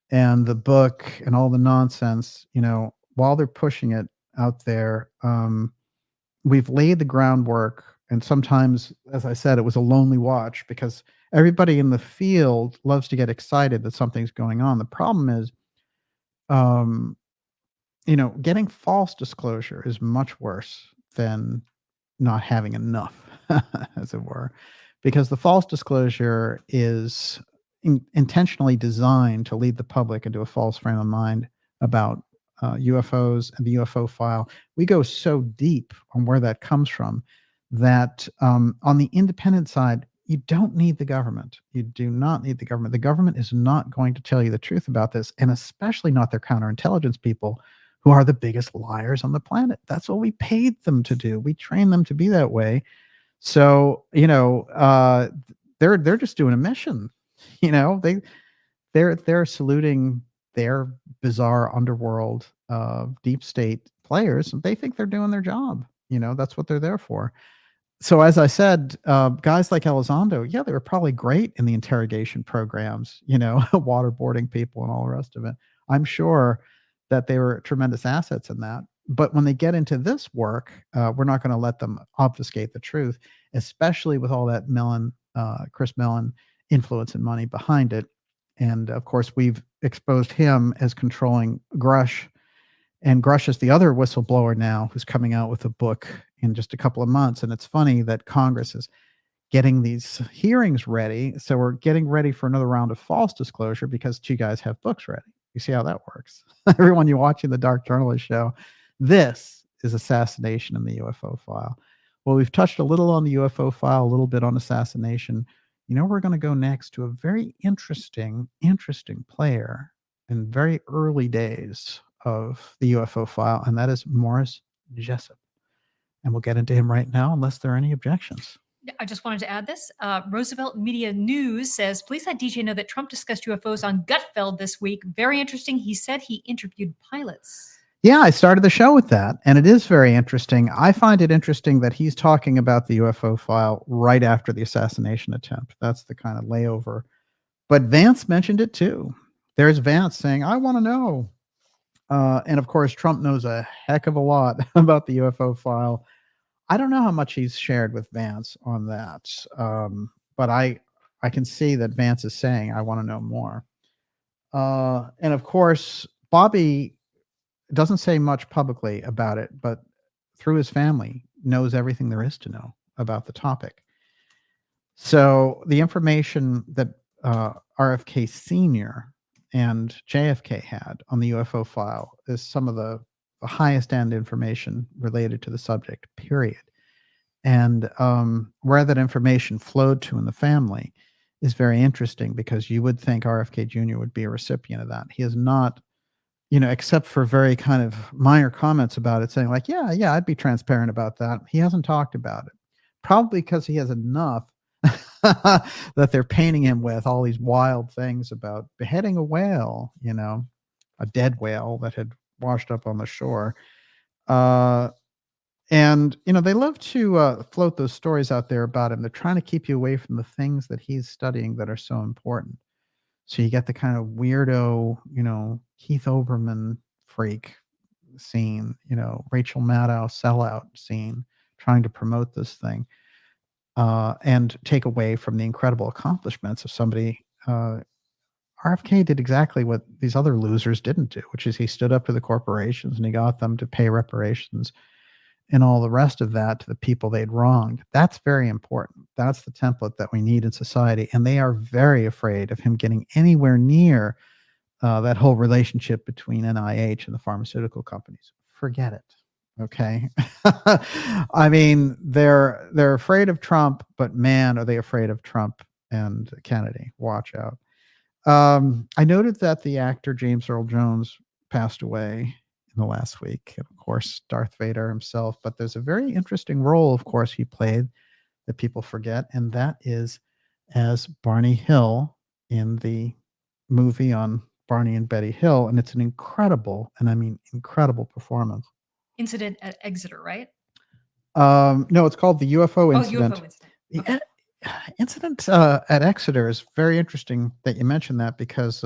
and the book and all the nonsense, while they're pushing it out there, we've laid the groundwork. And sometimes, as I said, it was a lonely watch because everybody in the field loves to get excited that something's going on. The problem is, getting false disclosure is much worse than not having enough, as it were, because the false disclosure is intentionally designed to lead the public into a false frame of mind about UFOs and the UFO file. We go so deep on where that comes from that on the independent side, you don't need the government. You do not need the government. The government is not going to tell you the truth about this, and especially not their counterintelligence people, who are the biggest liars on the planet. That's what we paid them to do. We trained them to be that way. So, they're just doing a mission. They're saluting their bizarre underworld deep state players. And they think they're doing their job. That's what they're there for. So as I said, guys like Elizondo, they were probably great in the interrogation programs, waterboarding people and all the rest of it. I'm sure that they were tremendous assets in that. But when they get into this work, we're not going to let them obfuscate the truth, especially with all that Mellon, Chris Mellon influence and money behind it. And of course, we've exposed him as controlling Grush. And Grush is the other whistleblower now who's coming out with a book in just a couple of months. And it's funny that Congress is getting these hearings ready. So we're getting ready for another round of false disclosure because two guys have books ready. You see how that works? Everyone, you're watching the Dark Journalist show. This is Assassination in the UFO File. Well, we've touched a little on the UFO file, a little bit on Assassination. You know, we're going to go next to a very interesting player in very early days of the UFO file, and that is Morris Jessup. And we'll get into him right now, unless there are any objections. I just wanted to add this. Roosevelt Media News says, please let DJ know that Trump discussed UFOs on Gutfeld this week. Very interesting. He said he interviewed pilots. Yeah, I started the show with that, and it is very interesting. I find it interesting that he's talking about the UFO file right after the assassination attempt. That's the kind of layover. But Vance mentioned it too. There's Vance saying, I want to know. And of course, Trump knows a heck of a lot about the UFO file. I don't know how much he's shared with Vance on that. But I can see that Vance is saying, I want to know more. And of course, Bobby doesn't say much publicly about it, but through his family knows everything there is to know about the topic. So the information that RFK Sr. and JFK had on the UFO file is some of the highest end information related to the subject, period. And where that information flowed to in the family is very interesting, because you would think RFK Jr. would be a recipient of that. He is not, except for very kind of minor comments about it, saying like, yeah, I'd be transparent about that. He hasn't talked about it, probably because he has enough that they're painting him with all these wild things about beheading a whale, a dead whale that had washed up on the shore. And, they love to float those stories out there about him. They're trying to keep you away from the things that he's studying that are so important. So you get the kind of weirdo, Keith Olbermann freak scene, Rachel Maddow sellout scene, trying to promote this thing and take away from the incredible accomplishments of somebody. RFK did exactly what these other losers didn't do, which is he stood up to the corporations and he got them to pay reparations and all the rest of that to the people they'd wronged. That's very important. That's the template that we need in society. And they are very afraid of him getting anywhere near that whole relationship between NIH and the pharmaceutical companies. Forget it. Okay. I mean, they're afraid of Trump, but man, are they afraid of Trump and Kennedy. Watch out. I noted that the actor James Earl Jones passed away in the last week. And of course, Darth Vader himself. But there's a very interesting role, of course, he played that people forget, and that is as Barney Hill in the movie on Barney and Betty Hill. And it's an incredible, and I mean incredible performance. Incident at Exeter, right? No, it's called the UFO Incident. UFO Incident. Okay. Incident at Exeter is very interesting that you mentioned that, because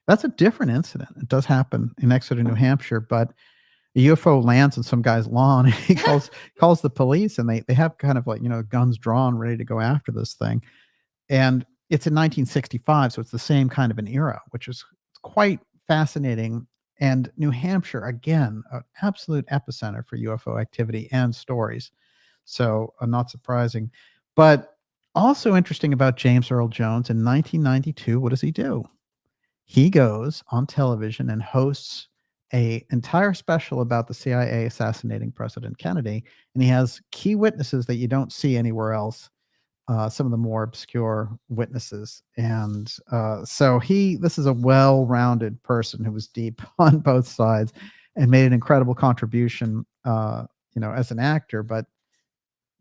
that's a different incident. It does happen in Exeter, New Hampshire, but a UFO lands on some guy's lawn. And he calls the police, and they have kind of like, guns drawn, ready to go after this thing. And it's in 1965, so it's the same kind of an era, which is quite fascinating. And New Hampshire, again, an absolute epicenter for UFO activity and stories. So not surprising. But also interesting about James Earl Jones, in 1992, what does he do? He goes on television and hosts an entire special about the CIA assassinating President Kennedy. And he has key witnesses that you don't see anywhere else. Some of the more obscure witnesses. And so this is a well-rounded person who was deep on both sides and made an incredible contribution, as an actor, but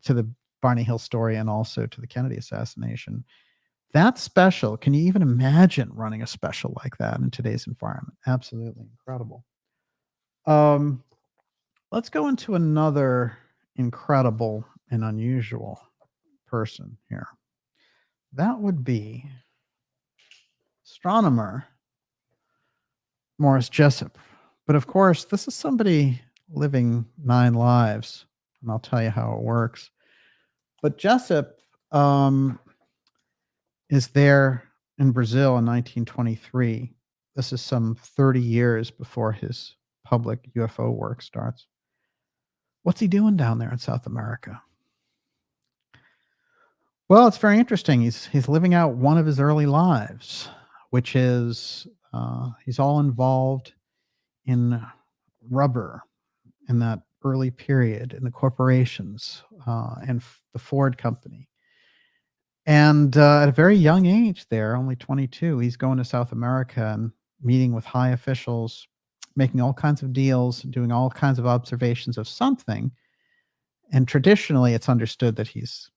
to the Barney Hill story and also to the Kennedy assassination. That special, can you even imagine running a special like that in today's environment? Absolutely incredible. Let's go into another incredible and unusual person here. That would be astronomer Morris Jessup. But of course, this is somebody living 9 lives, and I'll tell you how it works. But Jessup is there in Brazil in 1923. This is some 30 years before his public UFO work starts. What's he doing down there in South America? Well, it's very interesting. He's living out one of his early lives, which is he's all involved in rubber in that early period in the corporations and the Ford company. And at a very young age there, only 22, he's going to South America and meeting with high officials, making all kinds of deals, doing all kinds of observations of something. And traditionally, it's understood that he's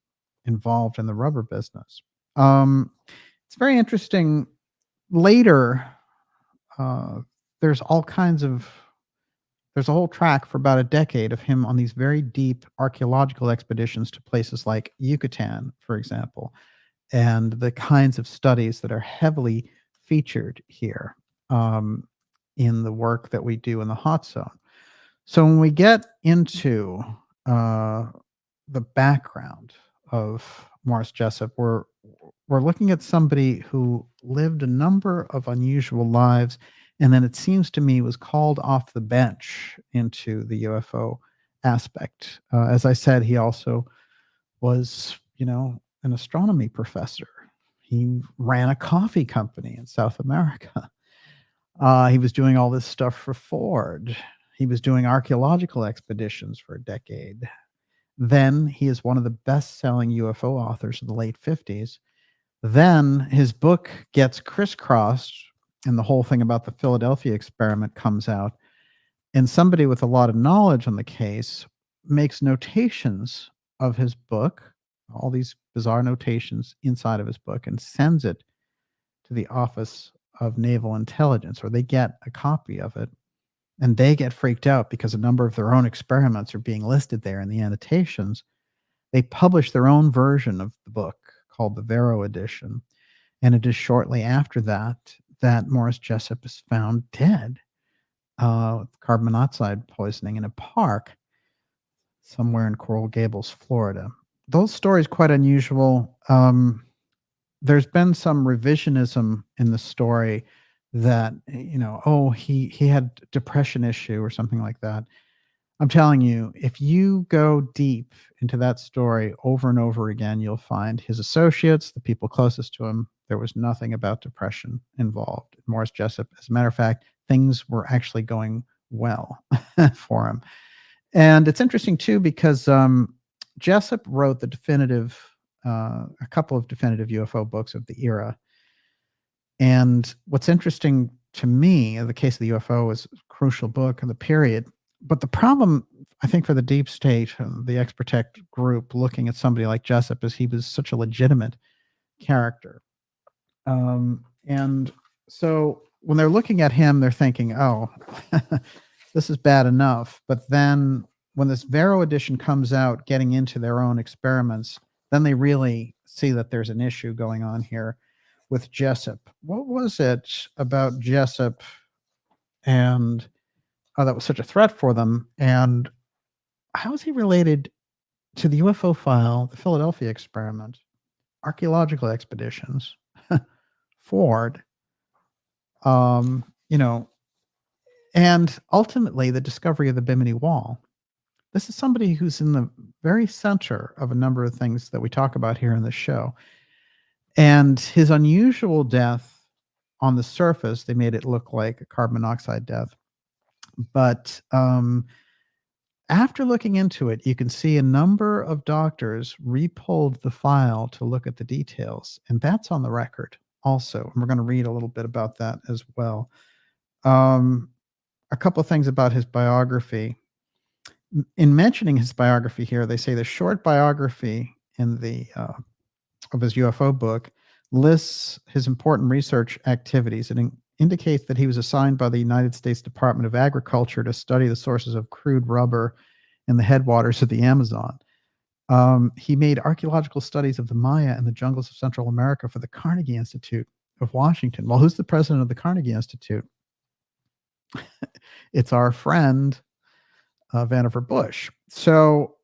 involved in the rubber business. It's very interesting. Later, uh, there's all kinds of there's a whole track for about a decade of him on these very deep archaeological expeditions to places like Yucatan, for example, and the kinds of studies that are heavily featured here in the work that we do in the hot zone. So when we get into the background of Morris Jessup, we're looking at somebody who lived a number of unusual lives, and then it seems to me was called off the bench into the UFO aspect. As I said, he also was, an astronomy professor. He ran a coffee company in South America. He was doing all this stuff for Ford. He was doing archaeological expeditions for a decade. Then he is one of the best-selling UFO authors of the late 50s. Then his book gets crisscrossed, and the whole thing about the Philadelphia experiment comes out. And somebody with a lot of knowledge on the case makes notations of his book, all these bizarre notations inside of his book, and sends it to the Office of Naval Intelligence, or they get a copy of it. And they get freaked out because a number of their own experiments are being listed there in the annotations. They publish their own version of the book called the Vero edition. And it is shortly after that that Morris Jessup is found dead with carbon monoxide poisoning in a park somewhere in Coral Gables, Florida. Those stories quite unusual. There's been some revisionism in the story that, he had depression issue or something like that. I'm telling you, if you go deep into that story over and over again, you'll find his associates, the people closest to him, there was nothing about depression involved. Morris Jessup, as a matter of fact, things were actually going well for him. And it's interesting too, because Jessup wrote a couple of definitive UFO books of the era. And what's interesting to me in the case of the UFO is a crucial book of the period. But the problem, I think, for the deep state, the Ex-Protect group looking at somebody like Jessup is he was such a legitimate character. And so when they're looking at him, they're thinking, oh, this is bad enough. But then when this Vero edition comes out, getting into their own experiments, then they really see that there's an issue going on here with Jessup. What was it about Jessup and that was such a threat for them? And how is he related to the UFO file, the Philadelphia experiment, archaeological expeditions, Ford, and ultimately the discovery of the Bimini Wall? This is somebody who's in the very center of a number of things that we talk about here in the show. And his unusual death on the surface, they made it look like a carbon monoxide death. But after looking into it, you can see a number of doctors repulled the file to look at the details. And that's on the record also. And we're going to read a little bit about that as well. A couple of things about his biography. In mentioning his biography here, they say the short biography in the of his UFO book lists his important research activities. It indicates that he was assigned by the United States Department of Agriculture to study the sources of crude rubber in the headwaters of the Amazon. He made archaeological studies of the Maya and the jungles of Central America for the Carnegie Institute of Washington. Well, who's the president of the Carnegie Institute? It's our friend Vannevar Bush. So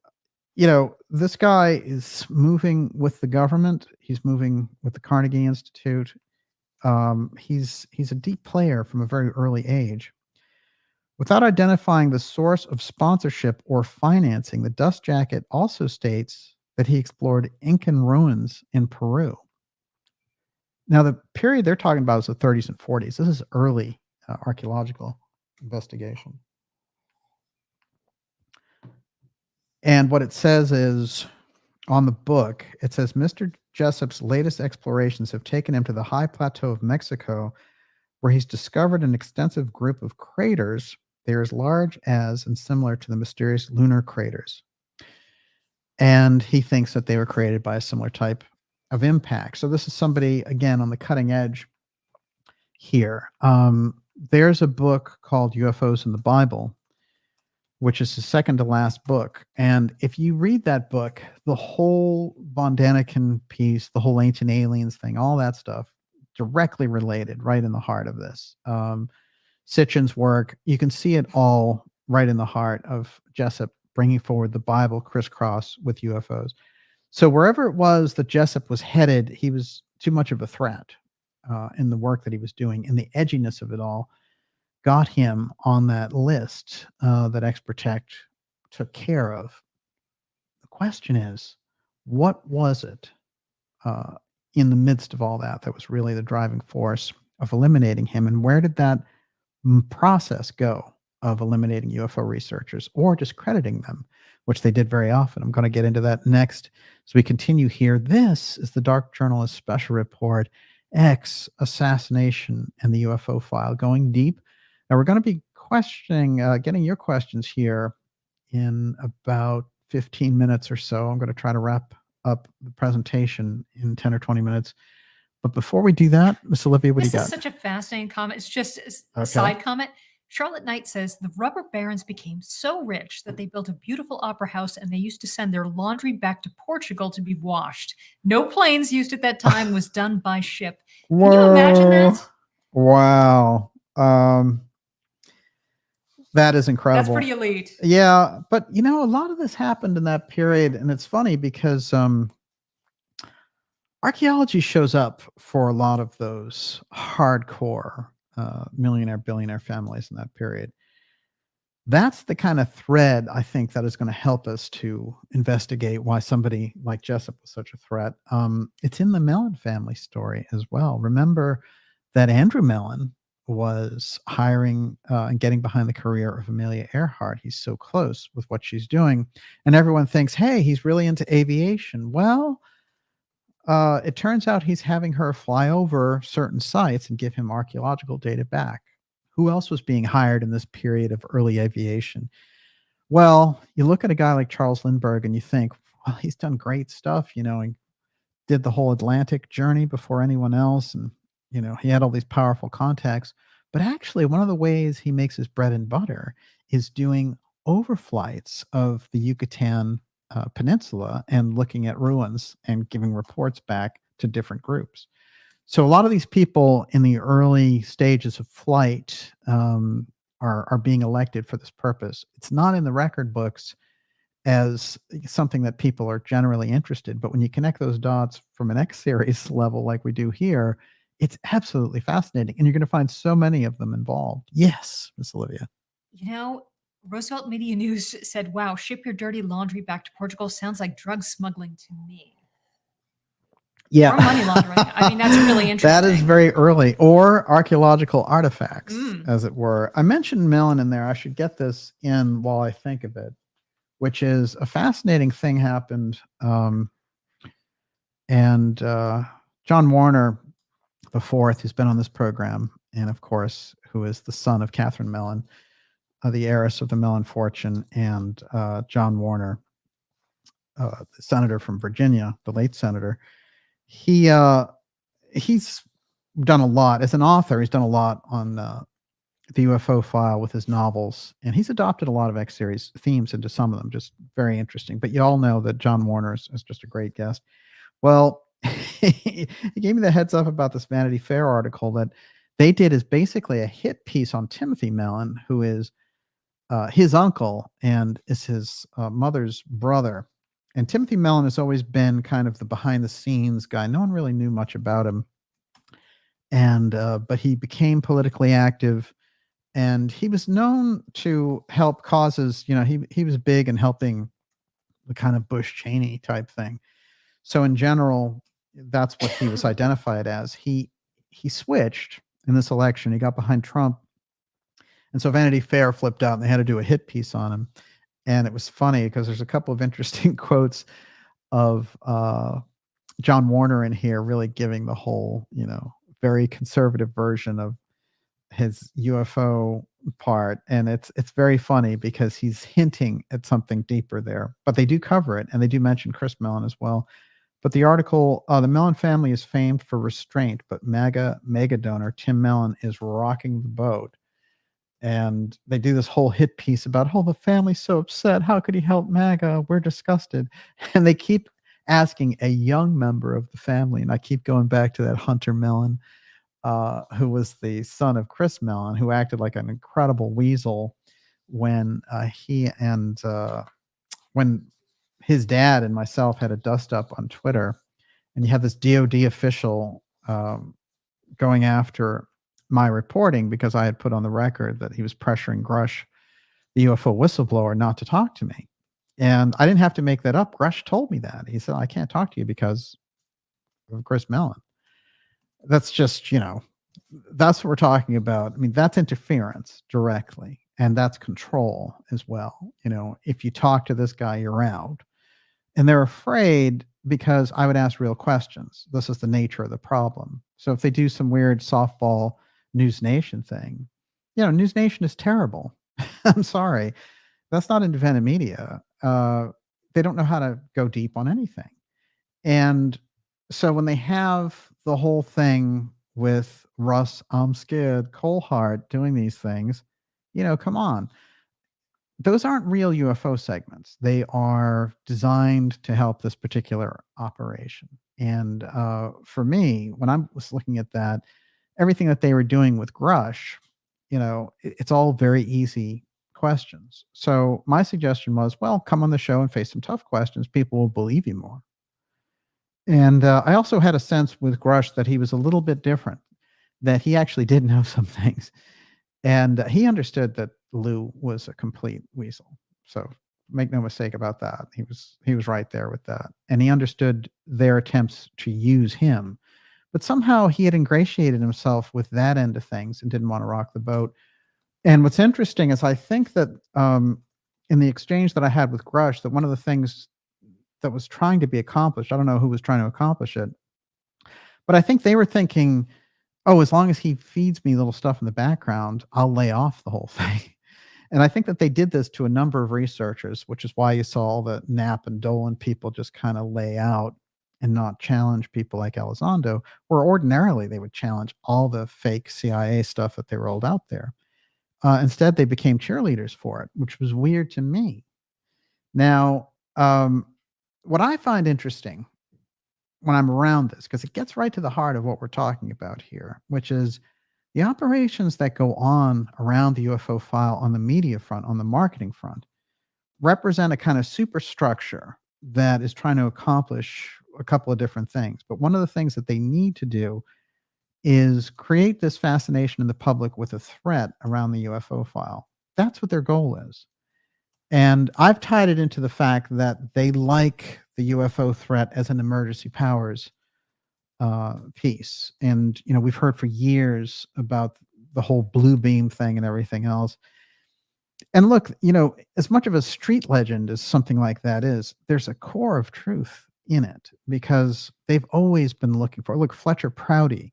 this guy is moving with the government. He's moving with the Carnegie Institute. He's a deep player from a very early age. Without identifying the source of sponsorship or financing, the dust jacket also states that he explored Incan ruins in Peru. Now, the period they're talking about is the 30s and 40s. This is early archaeological investigation. And what it says is, on the book, it says Mr. Jessup's latest explorations have taken him to the high plateau of Mexico, where he's discovered an extensive group of craters. They're as large as and similar to the mysterious lunar craters. And he thinks that they were created by a similar type of impact. So this is somebody, again, on the cutting edge here. There's a book called UFOs in the Bible, which is the second to last book. And if you read that book, the whole Von Daniken piece, the whole ancient aliens thing, all that stuff, directly related, right in the heart of this. Sitchin's work, you can see it all right in the heart of Jessup bringing forward the Bible crisscross with UFOs. So wherever it was that Jessup was headed, he was too much of a threat in the work that he was doing, and the edginess of it all got him on that list that Exprotect took care of. The question is, what was it in the midst of all that was really the driving force of eliminating him, and where did that process go of eliminating UFO researchers or discrediting them, which they did very often? I'm going to get into that next. So we continue here. This is the Dark Journalist Special Report, X, Assassination, and the UFO File, going deep. Now we're going to be getting your questions here in about 15 minutes or so. I'm going to try to wrap up the presentation in 10 or 20 minutes. But before we do that, Miss Olivia, what do you got? This is such a fascinating comment. It's just a side comment. Charlotte Knight says the rubber barons became so rich that they built a beautiful opera house and they used to send their laundry back to Portugal to be washed. No planes used at that time, was done by ship. Can you imagine that? Wow. That is incredible. That's pretty elite. Yeah, but a lot of this happened in that period, and it's funny because archaeology shows up for a lot of those hardcore millionaire, billionaire families in that period. That's the kind of thread, I think, that is going to help us to investigate why somebody like Jessup was such a threat. It's in the Mellon family story as well. Remember that Andrew Mellon was hiring and getting behind the career of Amelia Earhart. He's so close with what she's doing. And everyone thinks, hey, he's really into aviation. Well, it turns out he's having her fly over certain sites and give him archaeological data back. Who else was being hired in this period of early aviation? Well, you look at a guy like Charles Lindbergh and you think, well, he's done great stuff, and did the whole Atlantic journey before anyone else. And he had all these powerful contacts, but actually one of the ways he makes his bread and butter is doing overflights of the Yucatan Peninsula and looking at ruins and giving reports back to different groups. So a lot of these people in the early stages of flight are being elected for this purpose. It's not in the record books as something that people are generally interested, but when you connect those dots from an X series level like we do here, it's absolutely fascinating, and you're going to find so many of them involved. Yes, Miss Olivia. Roosevelt Media News said, wow, ship your dirty laundry back to Portugal sounds like drug smuggling to me. Yeah. Or money laundering. I mean, that's really interesting. That is very early. Or archaeological artifacts, as it were. I mentioned Mellon in there. I should get this in while I think of it, which is a fascinating thing happened. And John Warner the fourth, who's been on this program, and of course, who is the son of Catherine Mellon, the heiress of the Mellon fortune, and John Warner, the senator from Virginia, the late senator. He's done a lot as an author. He's done a lot on the UFO file with his novels, and he's adopted a lot of X series themes into some of them. Just very interesting. But you all know that John Warner is just a great guest. Well, he gave me the heads up about this Vanity Fair article that they did is basically a hit piece on Timothy Mellon, who is his uncle and is his mother's brother. And Timothy Mellon has always been kind of the behind the scenes guy. No one really knew much about him. And but he became politically active, and he was known to help causes. He was big in helping the kind of Bush Cheney type thing. So in general, that's what he was identified as. He switched in this election. He got behind Trump, and so Vanity Fair flipped out, and they had to do a hit piece on him. And it was funny because there's a couple of interesting quotes of John Warner in here, really giving the whole, very conservative version of his UFO part, and it's very funny because he's hinting at something deeper there. But they do cover it, and they do mention Chris Mellon as well. But the article, the Mellon family is famed for restraint, but mega donor Tim Mellon is rocking the boat. And they do this whole hit piece about, oh, the family's so upset. How could he help MAGA? We're disgusted. And they keep asking a young member of the family, and I keep going back to that Hunter Mellon, who was the son of Chris Mellon, who acted like an incredible weasel when when his dad and myself had a dust up on Twitter, and you have this DOD official going after my reporting because I had put on the record that he was pressuring Grush, the UFO whistleblower, not to talk to me. And I didn't have to make that up. Grush told me that. He said, I can't talk to you because of Chris Mellon. That's just, that's what we're talking about. I mean, that's interference directly, and that's control as well. If you talk to this guy, you're out. And they're afraid because I would ask real questions. This is the nature of the problem. So if they do some weird softball News Nation thing, News Nation is terrible. I'm sorry. That's not independent media. They don't know how to go deep on anything. And so when they have the whole thing with Russ, I'm scared, Colehart doing these things, come on. Those aren't real UFO segments. They are designed to help this particular operation. And for me, when I was looking at that, everything that they were doing with Grush, it's all very easy questions. So my suggestion was, well, come on the show and face some tough questions. People will believe you more. And I also had a sense with Grush that he was a little bit different, that he actually did know some things. And he understood that Lou was a complete weasel. So make no mistake about that. He was right there with that. And he understood their attempts to use him. But somehow he had ingratiated himself with that end of things and didn't want to rock the boat. And what's interesting is I think that in the exchange that I had with Grush, that one of the things that was trying to be accomplished, I don't know who was trying to accomplish it, but I think they were thinking, oh, as long as he feeds me little stuff in the background, I'll lay off the whole thing. And I think that they did this to a number of researchers, which is why you saw all the Knapp and Dolan people just kind of lay out and not challenge people like Elizondo, where ordinarily they would challenge all the fake CIA stuff that they rolled out there. Instead, they became cheerleaders for it, which was weird to me. Now, what I find interesting when I'm around this, because it gets right to the heart of what we're talking about here, which is the operations that go on around the UFO file on the media front, on the marketing front, represent a kind of superstructure that is trying to accomplish a couple of different things. But one of the things that they need to do is create this fascination in the public with a threat around the UFO file. That's what their goal is. And I've tied it into the fact that they like the UFO threat as an emergency powers piece. And, we've heard for years about the whole blue beam thing and everything else. And look, as much of a street legend as something like that is, there's a core of truth in it because they've always been looking for, look, Fletcher Prouty,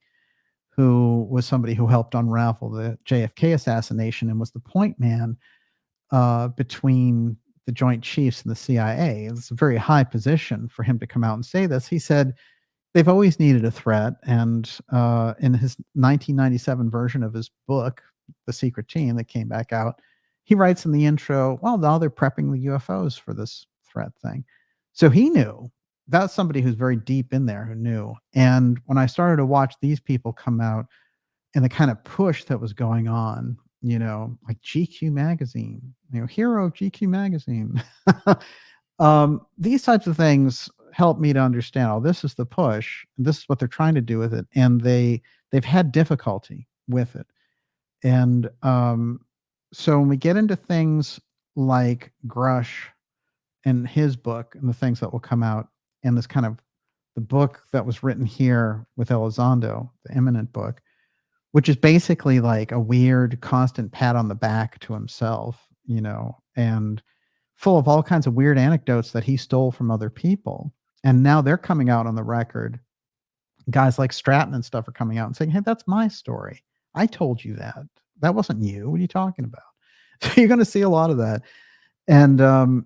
who was somebody who helped unravel the JFK assassination and was the point man between the Joint Chiefs and the CIA. It's a very high position for him to come out and say this. He said they've always needed a threat. And in his 1997 version of his book, The Secret Team, that came back out, he writes in the intro, well, now they're prepping the UFOs for this threat thing. So he knew. That's somebody who's very deep in there who knew. And when I started to watch these people come out and the kind of push that was going on, like GQ magazine, hero of GQ magazine, These types of things help me to understand, oh, this is the push, and this is what they're trying to do with it, and they've had difficulty with it. And so when we get into things like Grush and his book and the things that will come out, and this kind of the book that was written here with Elizondo, the Imminent book, which is basically like a weird constant pat on the back to himself, and full of all kinds of weird anecdotes that he stole from other people. And now they're coming out on the record. Guys like Stratton and stuff are coming out and saying, hey, that's my story. I told you that. That wasn't you. What are you talking about? So you're going to see a lot of that. And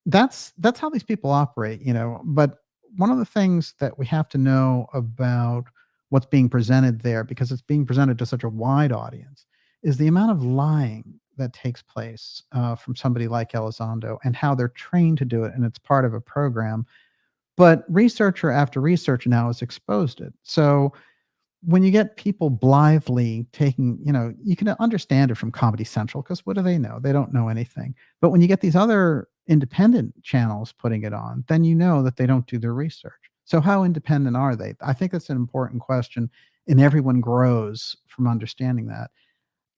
that's how these people operate, But one of the things that we have to know about what's being presented there, because it's being presented to such a wide audience, is the amount of lying that takes place from somebody like Elizondo and how they're trained to do it. And it's part of a program. But researcher after researcher now has exposed it. So when you get people blithely taking, you can understand it from Comedy Central, because what do they know? They don't know anything. But when you get these other independent channels putting it on, then you know that they don't do their research. So how independent are they? I think that's an important question, and everyone grows from understanding that.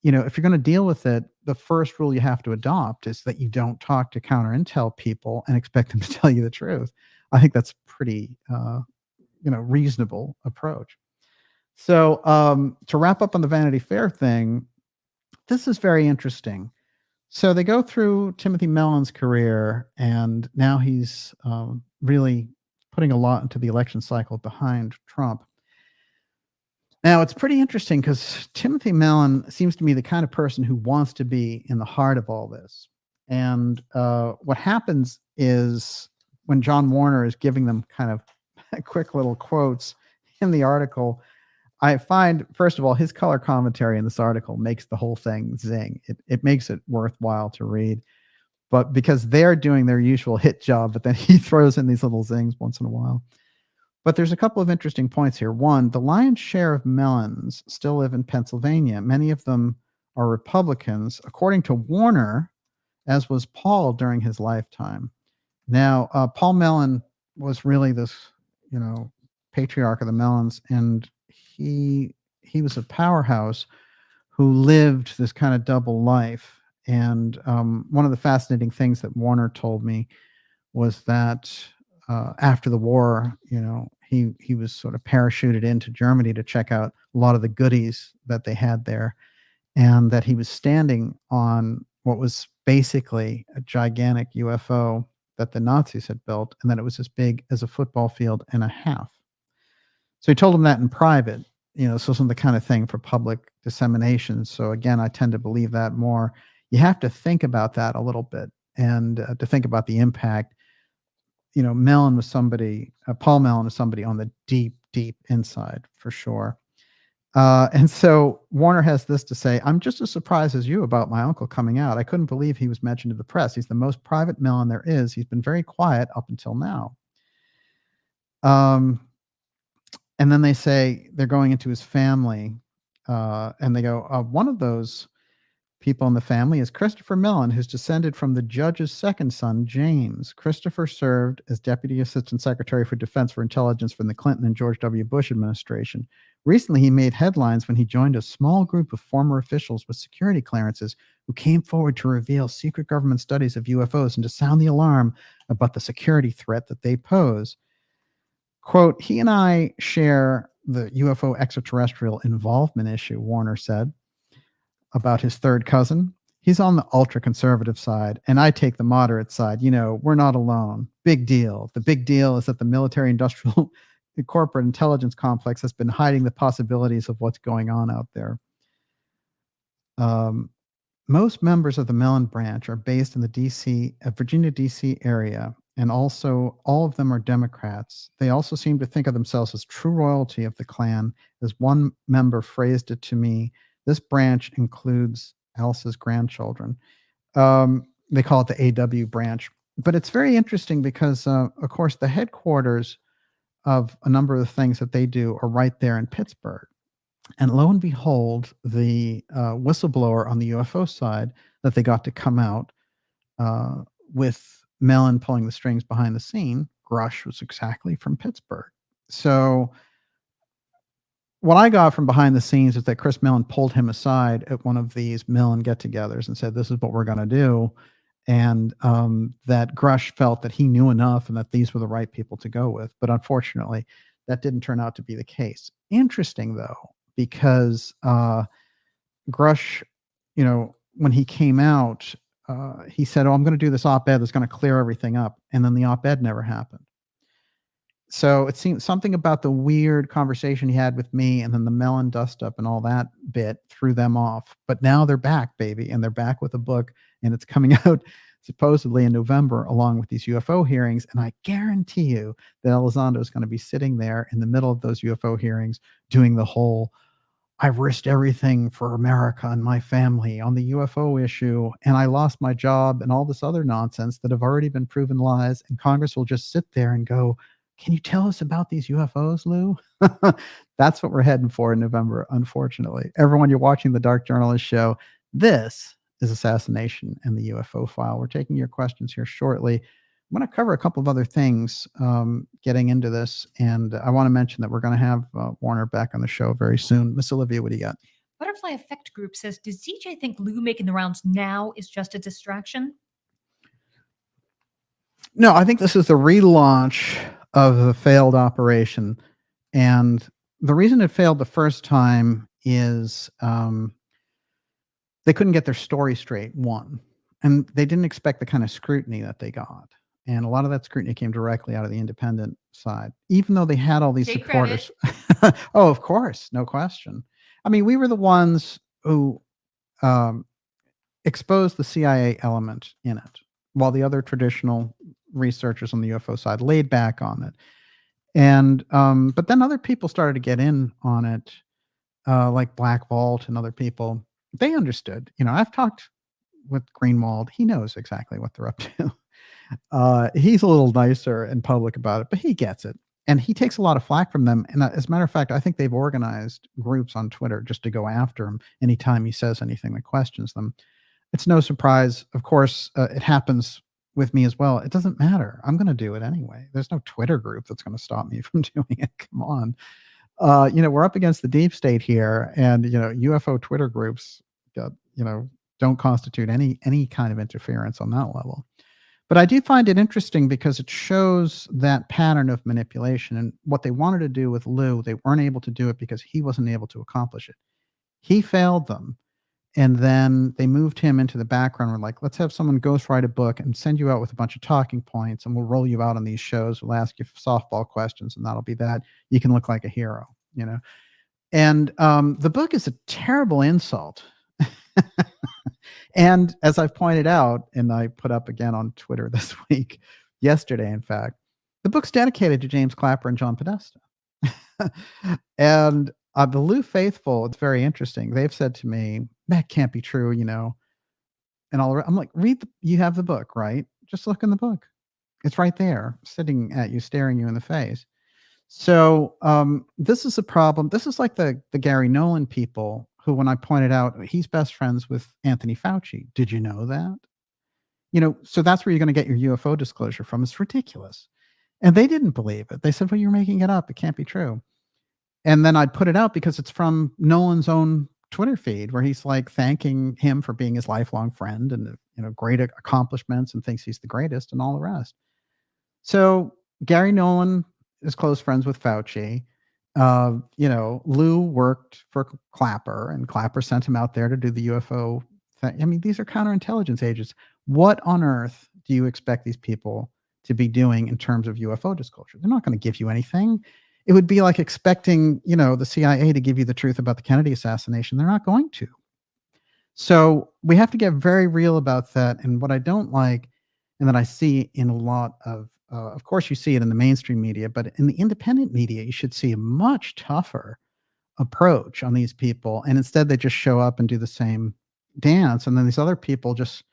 If you're going to deal with it, the first rule you have to adopt is that you don't talk to counter intel people and expect them to tell you the truth. I think that's pretty, reasonable approach. So to wrap up on the Vanity Fair thing, this is very interesting. So they go through Timothy Mellon's career, and now he's really putting a lot into the election cycle behind Trump. Now, it's pretty interesting because Timothy Mellon seems to me the kind of person who wants to be in the heart of all this. And what happens is when John Warner is giving them kind of quick little quotes in the article, I find, first of all, his color commentary in this article makes the whole thing zing. It makes it worthwhile to read. But because they're doing their usual hit job, but then he throws in these little zings once in a while. But there's a couple of interesting points here. One, the lion's share of Mellons still live in Pennsylvania. Many of them are Republicans, according to Warner, as was Paul during his lifetime. Now, Paul Mellon was really this, patriarch of the Mellons, and he was a powerhouse who lived this kind of double life. And one of the fascinating things that Warner told me was that after the war, he was sort of parachuted into Germany to check out a lot of the goodies that they had there, and that he was standing on what was basically a gigantic UFO that the Nazis had built, and that it was as big as a football field and a half. So he told him that in private, so it wasn't the kind of thing for public dissemination. So again, I tend to believe that more. You have to think about that a little bit, and to think about the impact. Mellon was somebody, Paul Mellon was somebody on the deep, deep inside for sure. And so Warner has this to say: I'm just as surprised as you about my uncle coming out. I couldn't believe he was mentioned to the press. He's the most private Mellon there is. He's been very quiet up until now. And then they say they're going into his family, and they go, one of those people in the family is Christopher Mellon, who's descended from the judge's second son, James. Christopher served as Deputy Assistant Secretary for Defense for Intelligence from the Clinton and George W. Bush administration. Recently, he made headlines when he joined a small group of former officials with security clearances who came forward to reveal secret government studies of UFOs and to sound the alarm about the security threat that they pose. Quote, he and I share the UFO extraterrestrial involvement issue, Warner said about his third cousin. He's on the ultra conservative side, and I take the moderate side. We're not alone. Big deal. The big deal is that the military industrial corporate intelligence complex has been hiding the possibilities of what's going on out there. Most members of the Mellon branch are based in the Virginia, D.C. area, and also all of them are Democrats. They also seem to think of themselves as true royalty of the Klan. As one member phrased it to me, this branch includes Elsa's grandchildren. They call it the AW branch. But it's very interesting because, of course, the headquarters of a number of the things that they do are right there in Pittsburgh. And lo and behold, the whistleblower on the UFO side that they got to come out with Mellon pulling the strings behind the scene, Grush was exactly from Pittsburgh. So what I got from behind the scenes is that Chris Mellon pulled him aside at one of these Mellon get-togethers and said, "This is what we're going to do," and that Grush felt that he knew enough and that these were the right people to go with. But unfortunately, that didn't turn out to be the case. Interesting though, because Grush, when he came out, he said, "Oh, I'm going to do this op-ed that's going to clear everything up," and then the op-ed never happened. So it seems something about the weird conversation he had with me and then the Mellon dust up and all that bit threw them off. But now they're back, baby, and they're back with a book, and it's coming out supposedly in November along with these UFO hearings. And I guarantee you that Elizondo is going to be sitting there in the middle of those UFO hearings doing the whole "I've risked everything for America and my family on the UFO issue, and I lost my job," and all this other nonsense that have already been proven lies. And Congress will just sit there and go, "Can you tell us about these UFOs, Lou?" That's what we're heading for in November, unfortunately. Everyone, you're watching the Dark Journalist Show. This is Assassination and the UFO File. We're taking your questions here shortly. I'm going to cover a couple of other things getting into this, and I want to mention that we're going to have Warner back on the show very soon. Miss Olivia, what do you got? Butterfly Effect Group says, does DJ think Lou making the rounds now is just a distraction? No, I think this is the relaunch of the failed operation. And the reason it failed the first time is they couldn't get their story straight, one. And they didn't expect the kind of scrutiny that they got. And a lot of that scrutiny came directly out of the independent side, even though they had all these Take supporters. Oh, of course, no question. I mean, we were the ones who exposed the CIA element in it, while the other traditional researchers on the UFO side laid back on it. And but then other people started to get in on it, like Black Vault and other people. They understood. I've talked with Greenwald. He knows exactly what they're up to. He's a little nicer in public about it, but he gets it. And he takes a lot of flack from them. And as a matter of fact, I think they've organized groups on Twitter just to go after him anytime he says anything that questions them. It's no surprise. Of course, it happens with me as well. It doesn't matter. I'm going to do it anyway. There's no Twitter group that's going to stop me from doing it. Come on. We're up against the deep state here, and UFO Twitter groups, don't constitute any kind of interference on that level. But I do find it interesting because it shows that pattern of manipulation, and what they wanted to do with Lou, they weren't able to do it because he wasn't able to accomplish it. He failed them. And then they moved him into the background. We're like, let's have someone ghostwrite a book and send you out with a bunch of talking points, and we'll roll you out on these shows. We'll ask you softball questions, and that'll be that. You can look like a hero, And the book is a terrible insult. And as I've pointed out, and I put up again on Twitter this week, yesterday, in fact, the book's dedicated to James Clapper and John Podesta. And the Lou faithful, it's very interesting. They've said to me, "That can't be true," And I'm like, you have the book, right? Just look in the book. It's right there, sitting at you, staring you in the face. So this is a problem. This is like the Gary Nolan people who, when I pointed out he's best friends with Anthony Fauci, did you know that? So that's where you're going to get your UFO disclosure from. It's ridiculous. And they didn't believe it. They said, "Well, you're making it up. It can't be true." And then I'd put it out because it's from Nolan's own Twitter feed, where he's like thanking him for being his lifelong friend and great accomplishments and thinks he's the greatest and all the rest. So Gary Nolan is close friends with Fauci. Lou worked for Clapper, and Clapper sent him out there to do the UFO thing. I mean, these are counterintelligence agents. What on earth do you expect these people to be doing in terms of UFO disclosure? They're not going to give you anything. It would be like expecting, the CIA to give you the truth about the Kennedy assassination. They're not going to. So we have to get very real about that. And what I don't like, and that I see in a lot of course, you see it in the mainstream media, but in the independent media, you should see a much tougher approach on these people. And instead, they just show up and do the same dance. And then these other people just,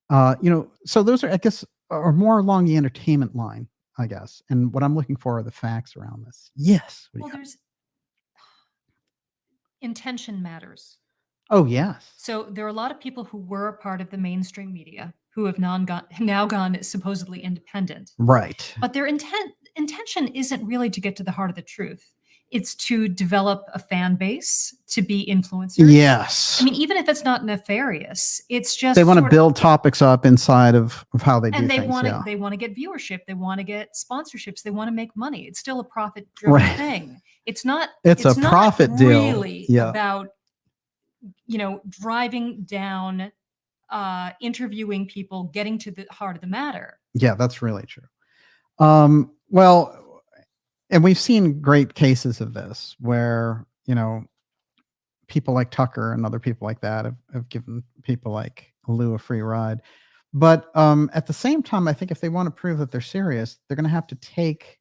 so those are, I guess, are more along the entertainment line, I guess. And what I'm looking for are the facts around this. Yes. Well, there's intention matters. Oh, yes. So there are a lot of people who were a part of the mainstream media who have now gone supposedly independent. Right. But their intention isn't really to get to the heart of the truth. It's to develop a fan base, to be influencers. Yes. I mean, even if it's not nefarious, it's just they want to build topics up inside of how they do and they things. want to Yeah. they want to get viewership, they want to get sponsorships, they want to make money. It's still a profit-driven Right. thing. It's not. It's a not profit deal. really Yeah. about driving down, interviewing people, getting to the heart of the matter. Yeah, that's really true. Well, and we've seen great cases of this where, people like Tucker and other people like that have given people like Lou a free ride. But at the same time, I think if they want to prove that they're serious, they're going to have to take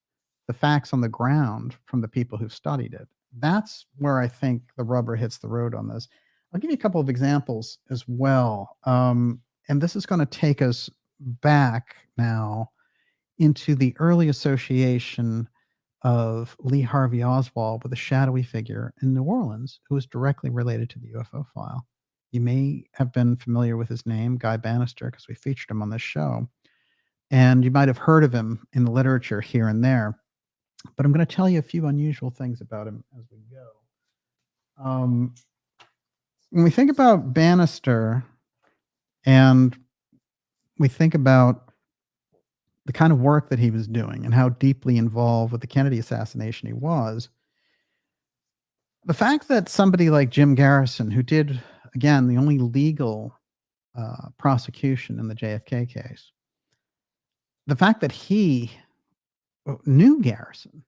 the facts on the ground from the people who've studied it. That's where I think the rubber hits the road on this. I'll give you a couple of examples as well. And this is going to take us back now into the early association of Lee Harvey Oswald with a shadowy figure in New Orleans who was directly related to the UFO file. You may have been familiar with his name, Guy Banister, because we featured him on this show. And you might have heard of him in the literature here and there. But I'm going to tell you a few unusual things about him as we go. When we think about Banister and we think about the kind of work that he was doing and how deeply involved with the Kennedy assassination he was, the fact that somebody like Jim Garrison, who did, again, the only legal prosecution in the JFK case, the fact that he knew Garrison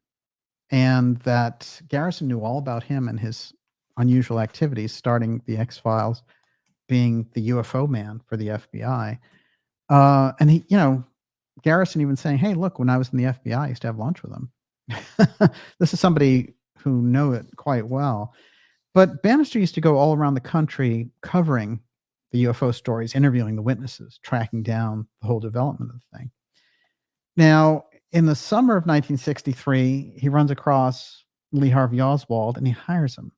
and that Garrison knew all about him and his unusual activities, starting the X-Files, being the UFO man for the FBI. And he, Garrison even saying, hey, look, when I was in the FBI, I used to have lunch with him. This is somebody who knew it quite well. But Banister used to go all around the country covering the UFO stories, interviewing the witnesses, tracking down the whole development of the thing. Now, in the summer of 1963, he runs across Lee Harvey Oswald and he hires him.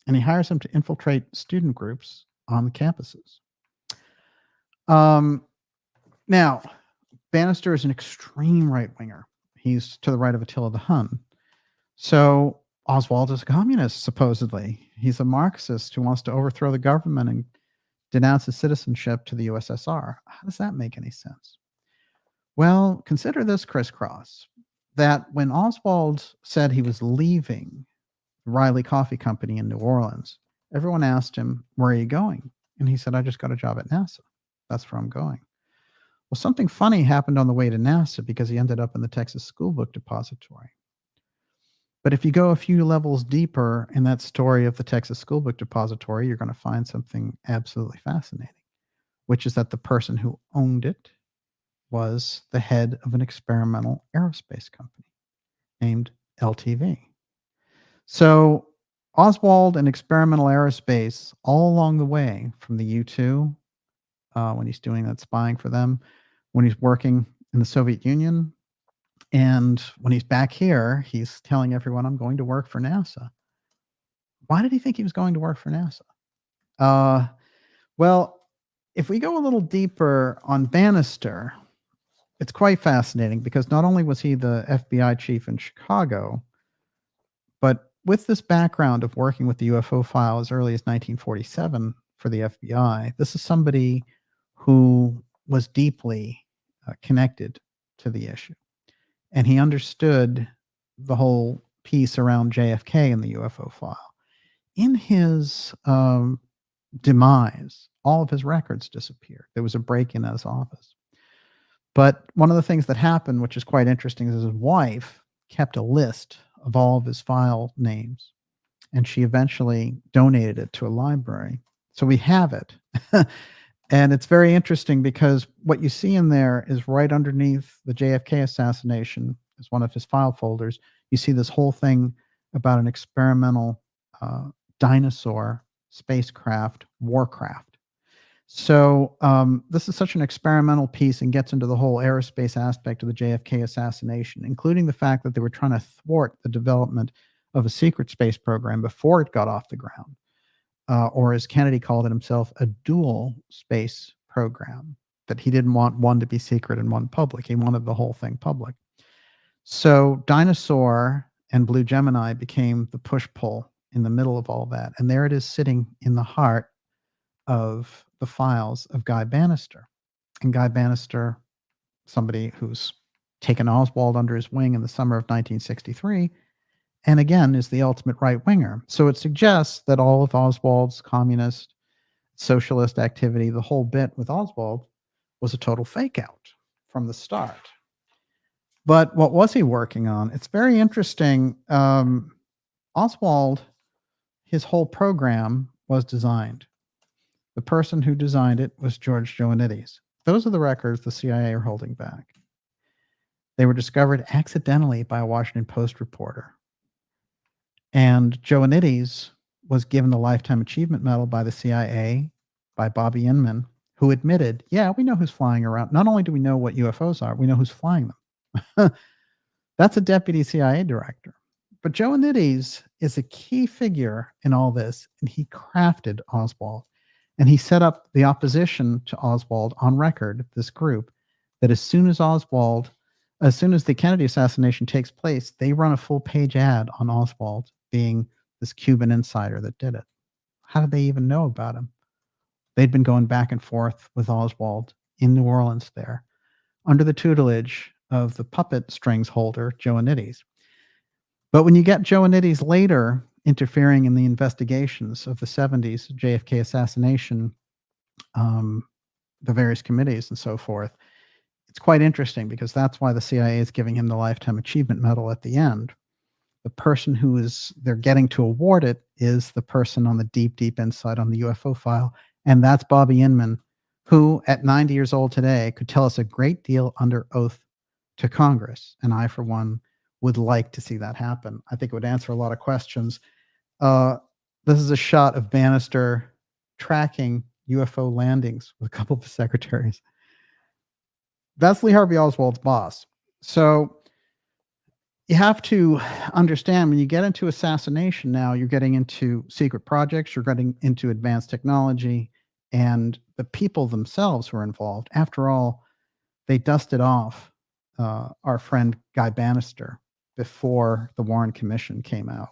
And he hires him to infiltrate student groups on the campuses. Now, Banister is an extreme right-winger. He's to the right of Attila the Hun. So Oswald is a communist, supposedly. He's a Marxist who wants to overthrow the government and denounce his citizenship to the USSR. How does that make any sense? Well, consider this crisscross, that when Oswald said he was leaving the Riley Coffee Company in New Orleans, everyone asked him, where are you going? And he said, I just got a job at NASA. That's where I'm going. Well, something funny happened on the way to NASA because he ended up in the Texas School Book Depository. But if you go a few levels deeper in that story of the Texas School Book Depository, you're going to find something absolutely fascinating, which is that the person who owned it was the head of an experimental aerospace company named LTV. So Oswald and experimental aerospace all along the way from the U-2, when he's doing that spying for them, when he's working in the Soviet Union, and when he's back here, he's telling everyone, I'm going to work for NASA. Why did he think he was going to work for NASA? Well, if we go a little deeper on Banister, it's quite fascinating because not only was he the FBI chief in Chicago, but with this background of working with the UFO file as early as 1947 for the FBI, this is somebody who was deeply connected to the issue. And he understood the whole piece around JFK and the UFO file. In his demise, all of his records disappeared. There was a break-in at his office. But one of the things that happened, which is quite interesting, is his wife kept a list of all of his file names, and she eventually donated it to a library. So we have it. And it's very interesting because what you see in there is right underneath the JFK assassination is one of his file folders. You see this whole thing about an experimental dinosaur spacecraft, warcraft. So this is such an experimental piece and gets into the whole aerospace aspect of the JFK assassination, including the fact that they were trying to thwart the development of a secret space program before it got off the ground. Or as Kennedy called it himself, a dual space program that he didn't want one to be secret and one public. He wanted the whole thing public. So Dinosaur and Blue Gemini became the push-pull in the middle of all that. And there it is sitting in the heart of the files of Guy Banister. And Guy Banister, somebody who's taken Oswald under his wing in the summer of 1963, and again is the ultimate right-winger. So it suggests that all of Oswald's communist, socialist activity, the whole bit with Oswald, was a total fake-out from the start. But what was he working on? It's very interesting. Oswald, his whole program was designed. The person who designed it was George Joannides. Those are the records the CIA are holding back. They were discovered accidentally by a Washington Post reporter. And Joannides was given the Lifetime Achievement Medal by the CIA, by Bobby Inman, who admitted, yeah, we know who's flying around. Not only do we know what UFOs are, we know who's flying them. That's a deputy CIA director. But Joannides is a key figure in all this, and he crafted Oswald. And he set up the opposition to Oswald on record, this group, that as soon as the Kennedy assassination takes place, they run a full-page ad on Oswald being this Cuban insider that did it. How did they even know about him? They'd been going back and forth with Oswald in New Orleans there, under the tutelage of the puppet strings holder, Joannides. But when you get Joannides later interfering in the investigations of the 70s, JFK assassination, the various committees and so forth, it's quite interesting because that's why the CIA is giving him the Lifetime Achievement Medal at the end. The person they're getting to award it is the person on the deep, deep inside on the UFO file. And that's Bobby Inman, who at 90 years old today could tell us a great deal under oath to Congress. And I, for one, would like to see that happen. I think it would answer a lot of questions. This is a shot of Banister tracking UFO landings with a couple of his secretaries. That's Lee Harvey Oswald's boss. So you have to understand when you get into assassination now, you're getting into secret projects, you're getting into advanced technology, and the people themselves who are involved. After all, they dusted off our friend Guy Banister before the Warren Commission came out.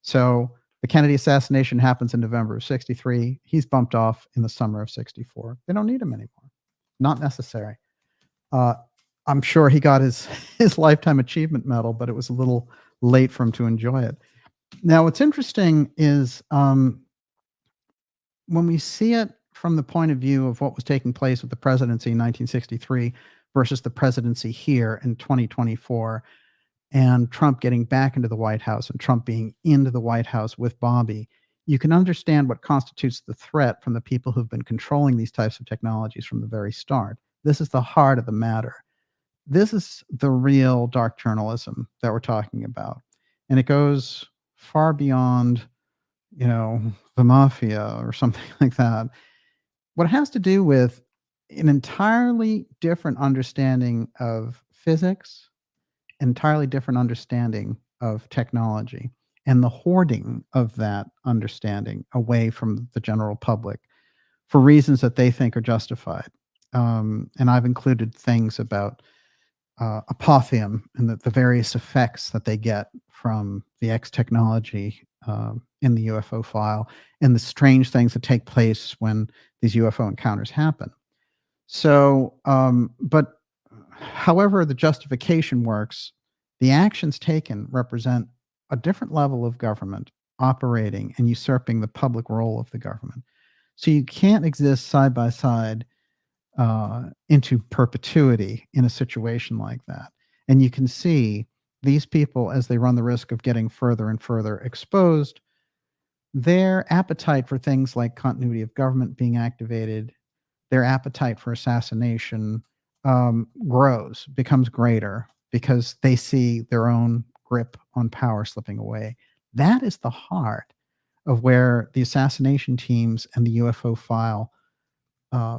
So the Kennedy assassination happens in November of 63. He's bumped off in the summer of 64. They don't need him anymore. Not necessary. I'm sure he got his Lifetime Achievement Medal, but it was a little late for him to enjoy it. Now, what's interesting is when we see it from the point of view of what was taking place with the presidency in 1963 versus the presidency here in 2024, and Trump getting back into the White House and Trump being into the White House with Bobby, you can understand what constitutes the threat from the people who've been controlling these types of technologies from the very start. This is the heart of the matter. This is the real dark journalism that we're talking about. And it goes far beyond, the mafia or something like that. What it has to do with an entirely different understanding of physics, entirely different understanding of technology, and the hoarding of that understanding away from the general public for reasons that they think are justified. And I've included things about apotheum and the various effects that they get from the X technology in the UFO file and the strange things that take place when these UFO encounters happen. So, but however the justification works, the actions taken represent a different level of government operating and usurping the public role of the government. So you can't exist side by side into perpetuity in a situation like that. And you can see these people, as they run the risk of getting further and further exposed, their appetite for things like continuity of government being activated, their appetite for assassination grows, becomes greater, because they see their own grip on power slipping away. That is the heart of where the assassination teams and the UFO file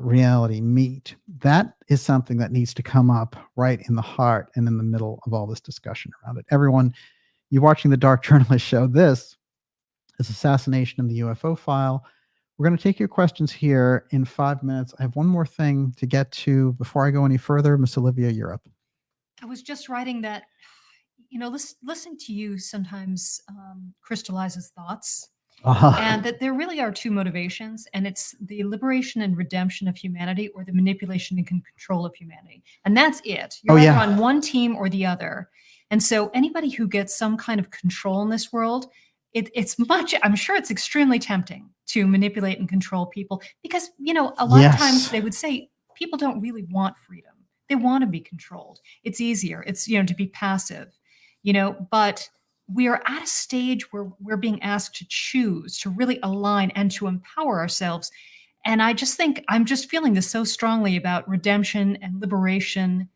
reality meet. That is something that needs to come up right in the heart and in the middle of all this discussion around it. Everyone, you're watching the Dark Journalist Show. This is Assassination in the UFO File. We're going to take your questions here in 5 minutes. I have one more thing to get to before I go any further. Miss Olivia, you're up. I was just writing that, listening to you sometimes crystallizes thoughts, and that there really are two motivations, and it's the liberation and redemption of humanity, or the manipulation and control of humanity. And that's it. You're either on one team or the other. And so anybody who gets some kind of control in this world, I'm sure it's extremely tempting to manipulate and control people, because, a lot of times they would say people don't really want freedom. They want to be controlled. It's easier. It's, to be passive, but we are at a stage where we're being asked to choose, to really align and to empower ourselves. And I just think I'm just feeling this so strongly about redemption and liberation.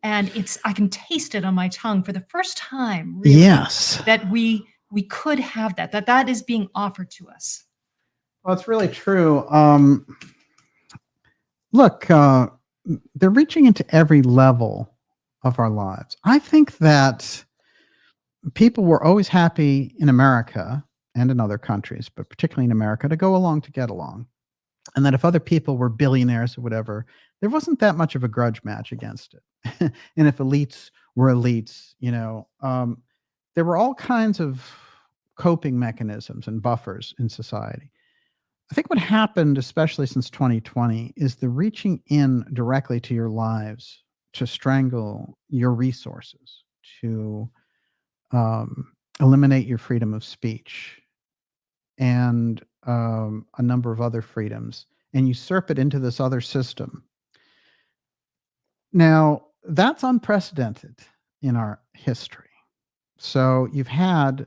And I can taste it on my tongue for the first time, really, that we could have that is being offered to us. Well, it's really true. Look, they're reaching into every level of our lives. I think that people were always happy in America and in other countries, but particularly in America, to go along to get along. And that if other people were billionaires or whatever, there wasn't that much of a grudge match against it. And if elites were elites, there were all kinds of coping mechanisms and buffers in society. I think what happened, especially since 2020, is the reaching in directly to your lives to strangle your resources, to eliminate your freedom of speech and a number of other freedoms, and usurp it into this other system. Now, that's unprecedented in our history. So you've had,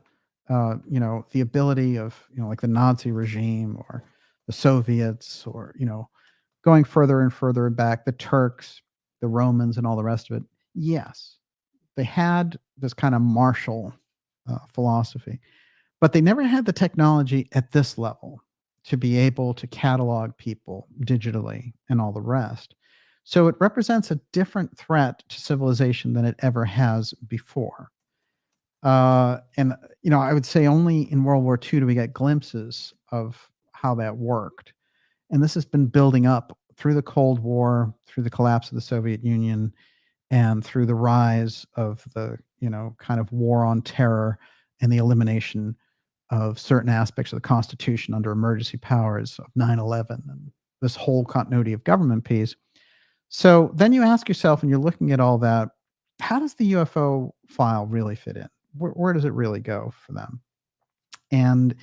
the ability of, like the Nazi regime or the Soviets, or, going further and further back, the Turks, the Romans, and all the rest of it. Yes, they had this kind of martial philosophy, but they never had the technology at this level to be able to catalog people digitally and all the rest. So it represents a different threat to civilization than it ever has before. And, I would say only in World War II do we get glimpses of how that worked. And this has been building up through the Cold War, through the collapse of the Soviet Union, and through the rise of the, kind of war on terror and the elimination of certain aspects of the Constitution under emergency powers of 9/11 and this whole continuity of government piece. So then you ask yourself, and you're looking at all that, how does the UFO file really fit in? Where does it really go for them? And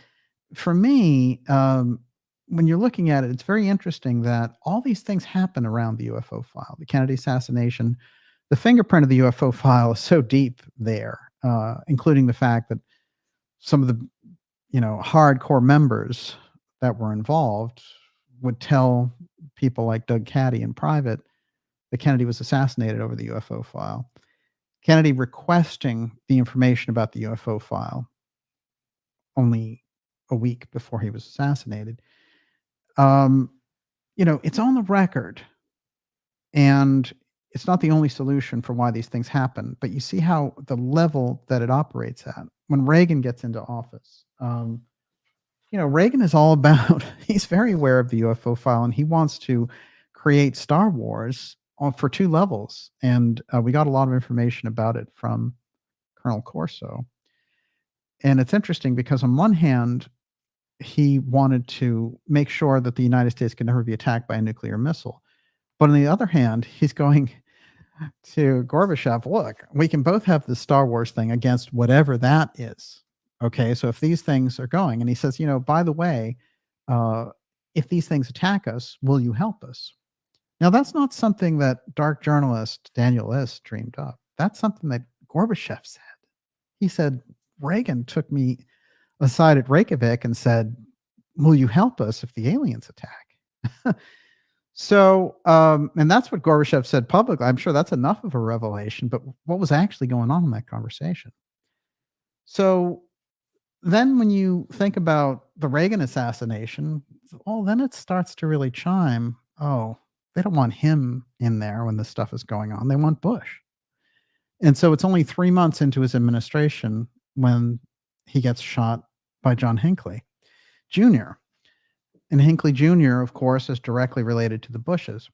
for me, when you're looking at it, it's very interesting that all these things happen around the UFO file. The Kennedy assassination, the fingerprint of the UFO file is so deep there, including the fact that some of the, hardcore members that were involved would tell people like Doug Caddy in private that Kennedy was assassinated over the UFO file. Kennedy requesting the information about the UFO file only a week before he was assassinated. It's on the record, and it's not the only solution for why these things happen, but you see how the level that it operates at. When Reagan gets into office, Reagan is all about, he's very aware of the UFO file, and he wants to create Star Wars for two levels. And we got a lot of information about it from Colonel Corso. And it's interesting because on one hand, he wanted to make sure that the United States could never be attacked by a nuclear missile. But on the other hand, he's going to Gorbachev, look, we can both have the Star Wars thing against whatever that is. Okay, so if these things are going, and he says, by the way, if these things attack us, will you help us? Now, that's not something that dark journalist Daniel Iss dreamed up. That's something that Gorbachev said. He said, Reagan took me aside at Reykjavik and said, will you help us if the aliens attack? So, and that's what Gorbachev said publicly. I'm sure that's enough of a revelation, but what was actually going on in that conversation? So then when you think about the Reagan assassination, then it starts to really chime. Oh, they don't want him in there when this stuff is going on. They want Bush. And so it's only 3 months into his administration when he gets shot by John Hinckley Jr. And Hinckley Jr., of course, is directly related to the Bushes.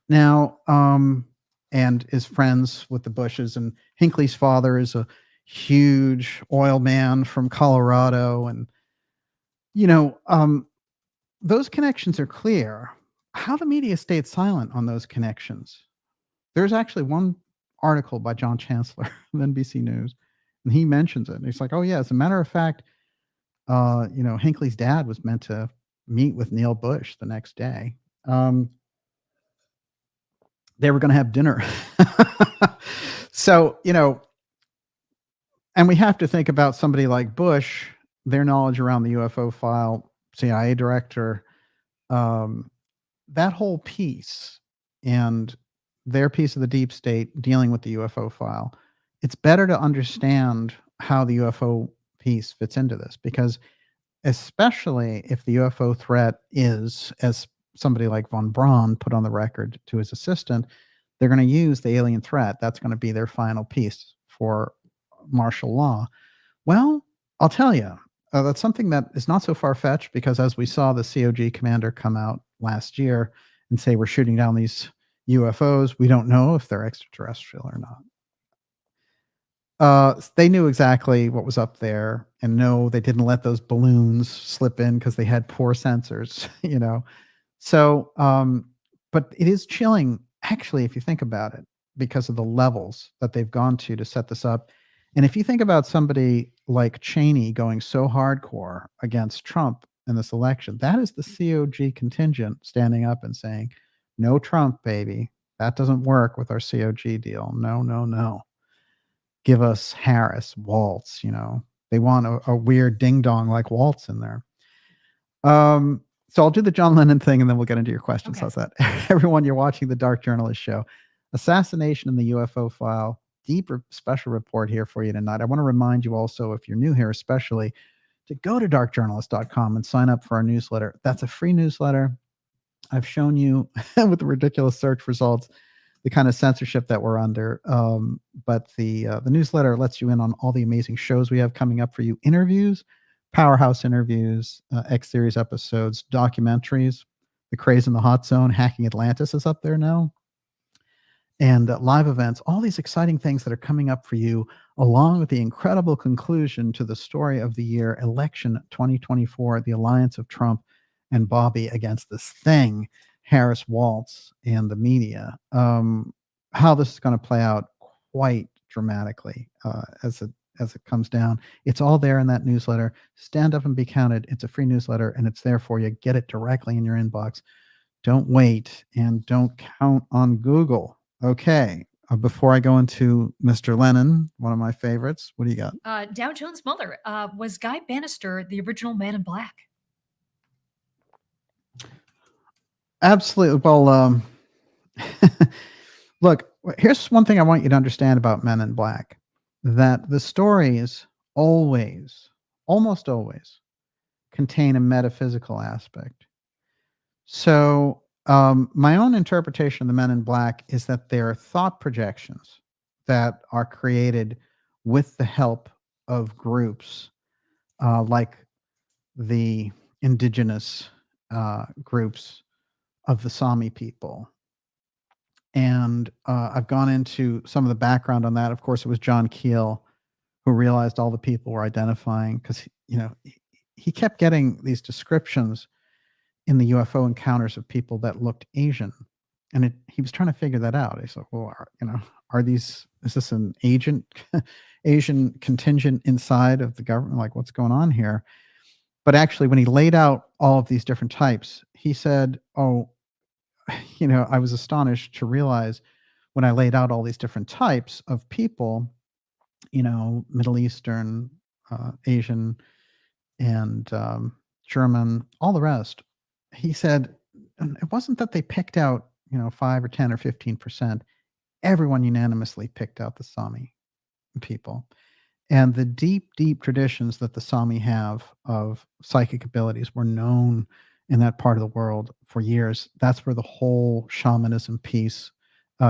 Now, and is friends with the Bushes. And Hinckley's father is a huge oil man from Colorado. And, you know, those connections are clear. How the media stayed silent on those connections. There's actually one article by John Chancellor of NBC News, and he mentions it. And he's like, oh, yeah, as a matter of fact, Hinckley's dad was meant to meet with Neil Bush the next day. They were going to have dinner. So, and we have to think about somebody like Bush, their knowledge around the UFO file, CIA director, that whole piece and their piece of the deep state dealing with the UFO file. It's better to understand how the UFO piece fits into this, because especially if the UFO threat is, as somebody like von Braun put on the record to his assistant, they're going to use the alien threat. That's going to be their final piece for martial law. Well, I'll tell you, that's something that is not so far-fetched, because as we saw the COG commander come out last year and say, we're shooting down these UFOs, we don't know if they're extraterrestrial or not. They knew exactly what was up there, and no, they didn't let those balloons slip in because they had poor sensors, So, but it is chilling, actually, if you think about it, because of the levels that they've gone to set this up. And if you think about somebody like Cheney going so hardcore against Trump in this election, that is the COG contingent standing up and saying, no Trump, baby. That doesn't work with our COG deal. No, no, no. Give us Harris, Waltz, They want a weird ding-dong like Waltz in there. So I'll do the John Lennon thing, and then we'll get into your questions. Okay. How's that? Everyone, you're watching the Dark Journalist Show. Assassination in the UFO file. Deeper special report here for you tonight. I want to remind you also, if you're new here especially, to go to darkjournalist.com and sign up for our newsletter. That's a free newsletter. I've shown you with the ridiculous search results the kind of censorship that we're under. But the newsletter lets you in on all the amazing shows we have coming up for you. Interviews, powerhouse interviews, X-Series episodes, documentaries, The Craze in the Hot Zone, Hacking Atlantis is up there now. And live events, all these exciting things that are coming up for you, along with the incredible conclusion to the story of the year, election 2024, the alliance of Trump and Bobby against this thing, Harris, Waltz, and the media. How this is going to play out quite dramatically as it comes down. It's all there in that newsletter. Stand up and be counted. It's a free newsletter, and it's there for you. Get it directly in your inbox. Don't wait, and don't count on Google. Okay. Before I go into Mr. Lennon, one of my favorites, what do you got? Dow Jones Mueller. Was Guy Banister the original Man in Black? Absolutely. Well, look, here's one thing I want you to understand about Men in Black, that the stories almost always contain a metaphysical aspect. So my own interpretation of the Men in Black is that they're thought projections that are created with the help of groups like the indigenous groups of the Sami people. And I've gone into some of the background on that. Of course, it was John Keel who realized all the people were identifying, because he kept getting these descriptions in the UFO encounters of people that looked Asian, and he was trying to figure that out. He's like, well, is this an Asian contingent inside of the government? Like, what's going on here? But actually, when he laid out all of these different types, he said, oh, I was astonished to realize when I laid out all these different types of people, Middle Eastern, Asian, and German, all the rest. He said, it wasn't that they picked out, 5 or 10 or 15%. Everyone unanimously picked out the Sami people. And the deep, deep traditions that the Sami have of psychic abilities were known in that part of the world for years. That's where the whole shamanism piece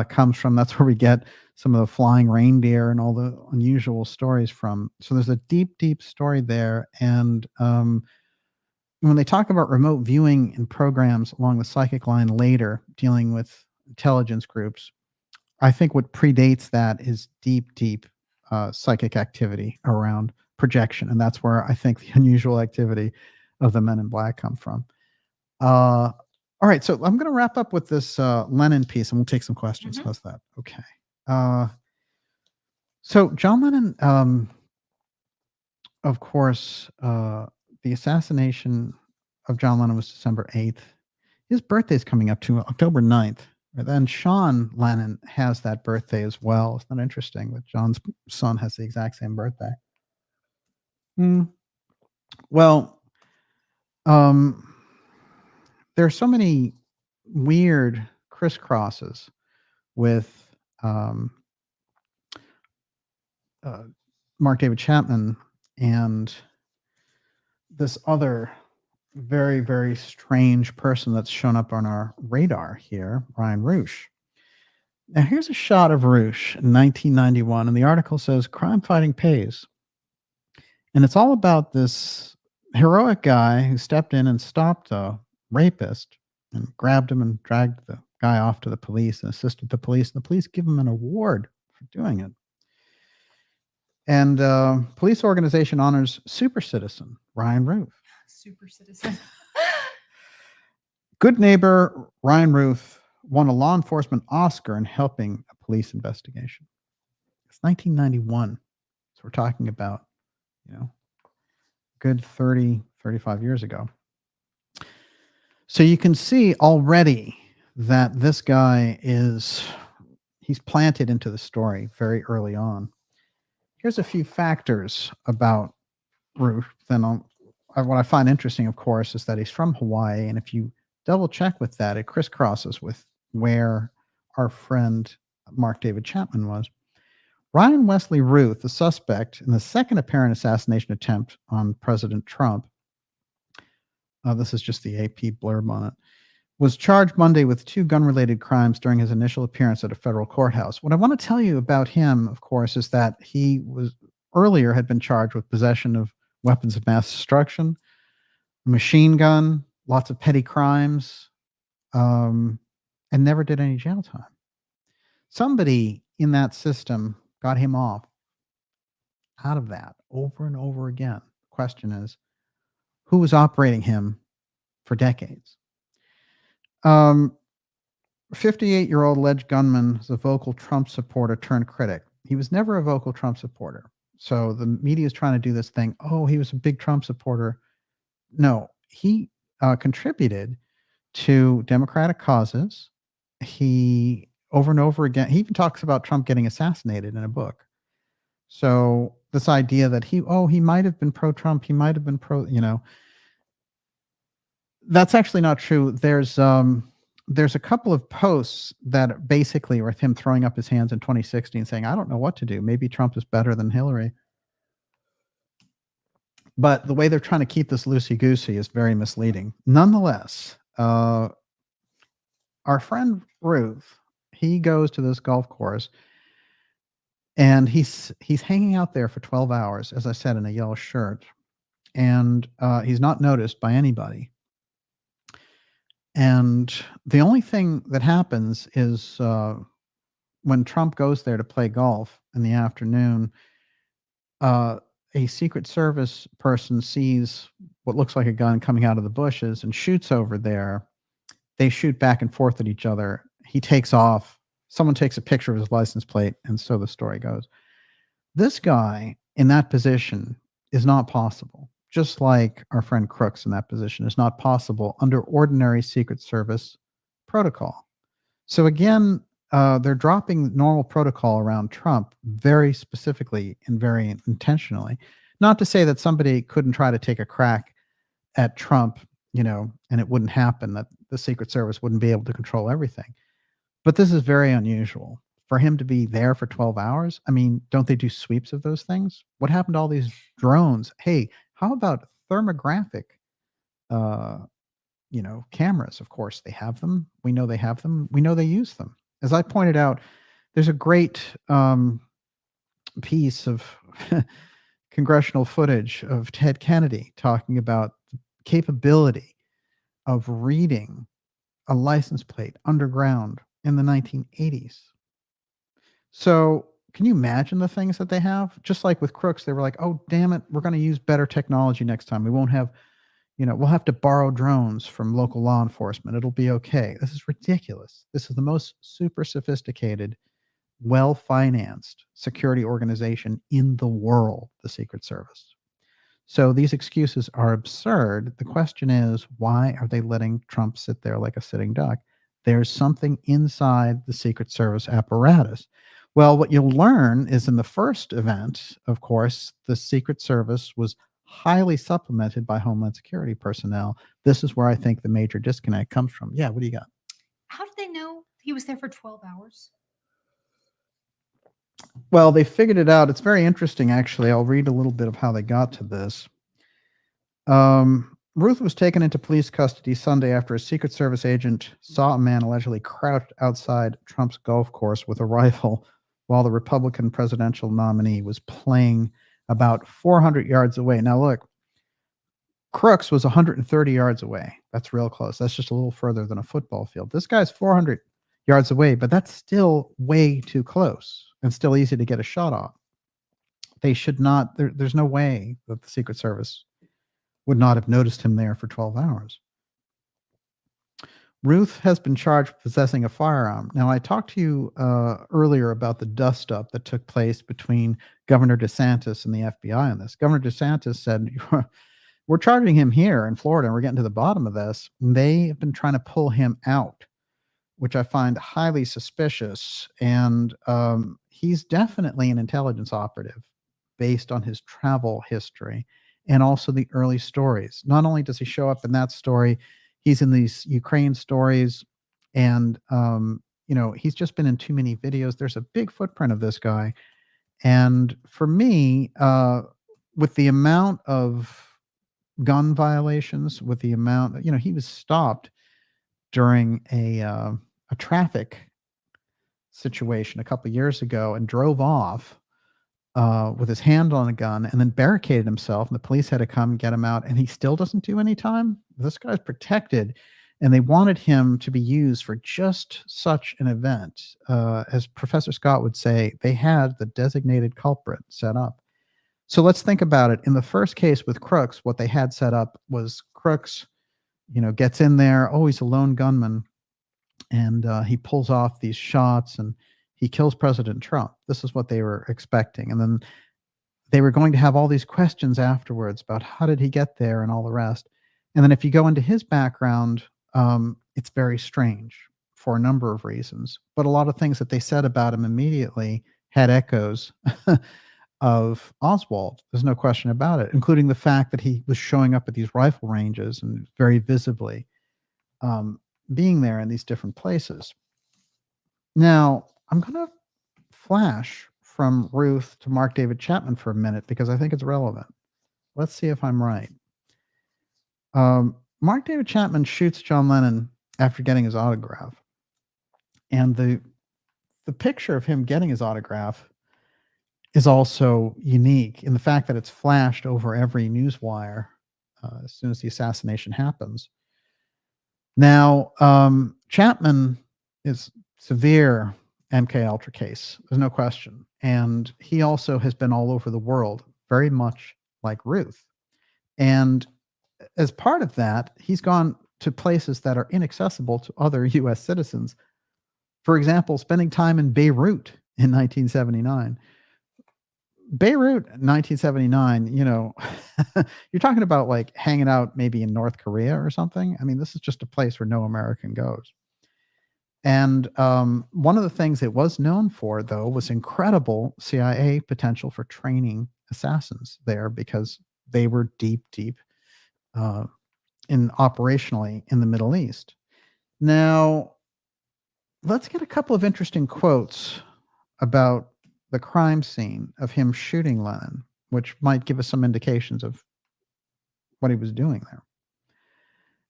comes from. That's where we get some of the flying reindeer and all the unusual stories from. So there's a deep, deep story there. And when they talk about remote viewing and programs along the psychic line later, dealing with intelligence groups, I think what predates that is deep psychic activity around projection, and that's where I think the unusual activity of the Men in Black come from. All right, so I'm going to wrap up with this Lennon piece, and we'll take some questions. How's that? Okay. So John Lennon, of course, the assassination of John Lennon was December 8th. His birthday's coming up to October 9th. And then Sean Lennon has that birthday as well. It's not interesting that John's son has the exact same birthday. Well, there are so many weird crisscrosses with Mark David Chapman and this other very, very strange person that's shown up on our radar here, Ryan Roush. Now, here's a shot of Roush in 1991, and the article says, "Crime fighting pays." And it's all about this heroic guy who stepped in and stopped a rapist and grabbed him and dragged the guy off to the police and assisted the police. And the police give him an award for doing it. And police organization honors super citizen Ryan Roush. Super citizen. Good neighbor Ryan Roush won a law enforcement Oscar in helping a police investigation. It's 1991. So we're talking about, good 30, 35 years ago. So you can see already that this guy he's planted into the story very early on. Here's a few factors about Roush. What I find interesting, of course, is that he's from Hawaii. And if you double check with that, it crisscrosses with where our friend Mark David Chapman was. Ryan Wesley Roush, the suspect in the second apparent assassination attempt on President Trump, this is just the AP blurb on it, was charged Monday with 2 gun-related crimes during his initial appearance at a federal courthouse. What I want to tell you about him, of course, is that he had been charged with possession of weapons of mass destruction, a machine gun, lots of petty crimes, and never did any jail time. Somebody in that system got him off out of that over and over again. The question is, who was operating him for decades? 58-year-old alleged gunman is a vocal Trump supporter turned critic. He was never a vocal Trump supporter. So the media is trying to do this thing. Oh, he was a big Trump supporter. No, he contributed to Democratic causes. He over and over again, he even talks about Trump getting assassinated in a book. So this idea that he might have been pro-Trump, he might have been that's actually not true. There's a couple of posts that basically were with him throwing up his hands in 2016 saying, I don't know what to do. Maybe Trump is better than Hillary. But the way they're trying to keep this loosey-goosey is very misleading. Nonetheless, our friend Ruth, he goes to this golf course and he's hanging out there for 12 hours, as I said, in a yellow shirt. And he's not noticed by anybody. And the only thing that happens is when Trump goes there to play golf in the afternoon, a Secret Service person sees what looks like a gun coming out of the bushes and shoots over there. They shoot back and forth at each other. He takes off. Someone takes a picture of his license plate, and so the story goes. This guy in that position is not possible. Just like our friend Crooks in that position is not possible under ordinary Secret Service protocol. So again, they're dropping normal protocol around Trump very specifically and very intentionally. Not to say that somebody couldn't try to take a crack at Trump, and it wouldn't happen, that the Secret Service wouldn't be able to control everything. But this is very unusual. For him to be there for 12 hours, I mean, don't they do sweeps of those things? What happened to all these drones? Hey, how about thermographic, cameras? Of course, they have them. We know they have them. We know they use them. As I pointed out, there's a great piece of congressional footage of Ted Kennedy talking about capability of reading a license plate underground in the 1980s. So, can you imagine the things that they have? Just like with crooks, they were like, "Oh, damn it, we're going to use better technology next time. We won't have, we'll have to borrow drones from local law enforcement. It'll be okay." This is ridiculous. This is the most super sophisticated, well-financed security organization in the world, the Secret Service. So these excuses are absurd. The question is, why are they letting Trump sit there like a sitting duck? There's something inside the Secret Service apparatus. Well, what you'll learn is in the first event, of course, the Secret Service was highly supplemented by Homeland Security personnel. This is where I think the major disconnect comes from. Yeah, what do you got? How did they know he was there for 12 hours? Well, they figured it out. It's very interesting, actually. I'll read a little bit of how they got to this. Ruth was taken into police custody Sunday after a Secret Service agent saw a man allegedly crouched outside Trump's golf course with a rifle while the Republican presidential nominee was playing about 400 yards away. Now, look, Crooks was 130 yards away. That's real close. That's just a little further than a football field. This guy's 400 yards away, but that's still way too close and still easy to get a shot off. They should not, there's no way that the Secret Service would not have noticed him there for 12 hours. Ruth has been charged with possessing a firearm. Now, I talked to you earlier about the dust-up that took place between Governor DeSantis and the FBI on this. Governor DeSantis said, we're charging him here in Florida, and we're getting to the bottom of this. And they have been trying to pull him out, which I find highly suspicious. And he's definitely an intelligence operative based on his travel history and also the early stories. Not only does he show up in that story, he's in these Ukraine stories, and he's just been in too many videos. There's a big footprint of this guy, and for me, with the amount of gun violations, with the amount, he was stopped during a traffic situation a couple years ago and drove off with his hand on a gun and then barricaded himself, and the police had to come get him out, and he still doesn't do any time. This guy's protected, and they wanted him to be used for just such an event. As Professor Scott would say, they had the designated culprit set up. So let's think about it. In the first case with Crooks, what they had set up was Crooks, gets in there. Oh, he's a lone gunman, and he pulls off these shots, and he kills President Trump. This is what they were expecting. And then they were going to have all these questions afterwards about how did he get there and all the rest. And then if you go into his background, it's very strange for a number of reasons. But a lot of things that they said about him immediately had echoes of Oswald. There's no question about it, including the fact that he was showing up at these rifle ranges and very visibly being there in these different places. Now, I'm going to flash from Ruth to Mark David Chapman for a minute because I think it's relevant. Let's see if I'm right. Mark David Chapman shoots John Lennon after getting his autograph. And the picture of him getting his autograph is also unique in the fact that it's flashed over every news wire as soon as the assassination happens. Now, Chapman is severe MK Ultra case. There's no question. And he also has been all over the world, very much like Ruth. And as part of that, he's gone to places that are inaccessible to other U.S. citizens. For example, spending time in Beirut in 1979. Beirut, 1979, you're talking about like hanging out maybe in North Korea or something. I mean, this is just a place where no American goes. And one of the things it was known for, though, was incredible CIA potential for training assassins there because they were deep in operationally in the Middle East. Now, let's get a couple of interesting quotes about the crime scene of him shooting Lennon, which might give us some indications of what he was doing there.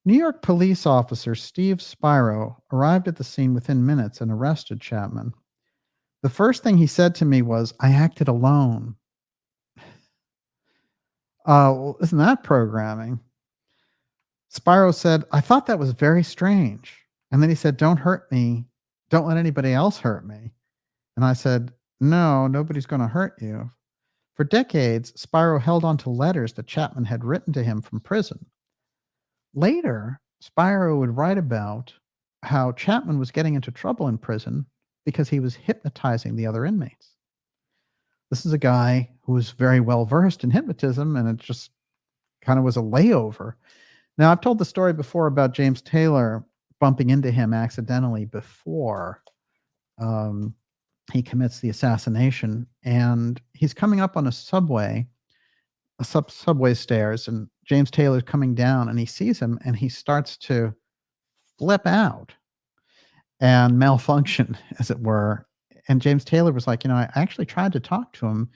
New York police officer Steve Spiro arrived at the scene within minutes and arrested Chapman. The first thing he said to me was, "I acted alone." Well, isn't that programming? Spyro said, I thought that was very strange. And then he said, don't hurt me. Don't let anybody else hurt me. And I said, no, nobody's going to hurt you. For decades, Spyro held on to letters that Chapman had written to him from prison. Later, Spyro would write about how Chapman was getting into trouble in prison because he was hypnotizing the other inmates. This is a guy who was very well versed in hypnotism, and it just kind of was a layover. Now, I've told the story before about James Taylor bumping into him accidentally before he commits the assassination, and he's coming up on a subway stairs, and James Taylor's coming down, and he sees him, and he starts to flip out and malfunction, as it were. And James Taylor was like, I actually tried to talk to him,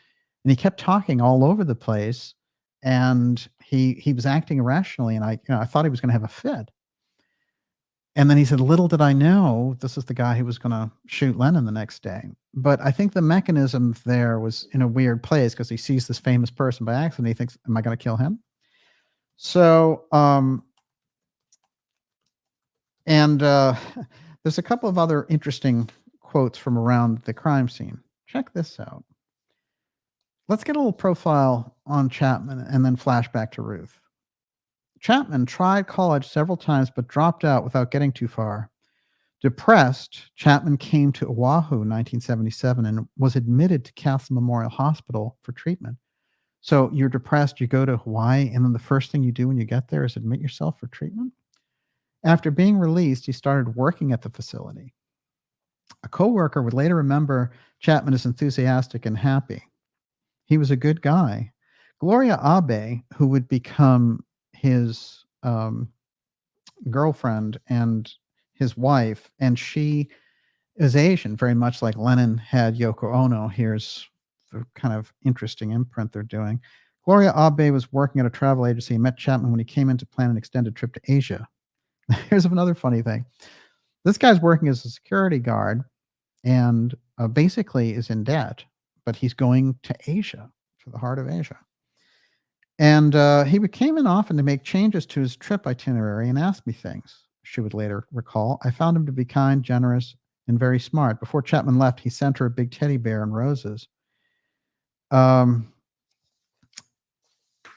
and he kept talking all over the place, and he was acting irrationally, and I thought he was going to have a fit. And then he said, little did I know this is the guy who was going to shoot Lennon the next day. But I think the mechanism there was in a weird place because he sees this famous person by accident. He thinks, am I going to kill him? So, there's a couple of other interesting quotes from around the crime scene. Check this out. Let's get a little profile on Chapman and then flashback to Ruth. Chapman tried college several times but dropped out without getting too far. Depressed, Chapman came to Oahu in 1977 and was admitted to Castle Memorial Hospital for treatment. So you're depressed, you go to Hawaii, and then the first thing you do when you get there is admit yourself for treatment? After being released, he started working at the facility. A coworker would later remember Chapman as enthusiastic and happy. He was a good guy. Gloria Abe, who would become his girlfriend and his wife, and she is Asian, very much like Lennon had Yoko Ono. Here's the kind of interesting imprint they're doing. Gloria Abe was working at a travel agency and met Chapman when he came in to plan an extended trip to Asia. Here's another funny thing. This guy's working as a security guard and basically is in debt, but he's going to Asia, to the heart of Asia. And he came in often to make changes to his trip itinerary and ask me things, she would later recall. I found him to be kind, generous, and very smart. Before Chapman left, he sent her a big teddy bear and roses.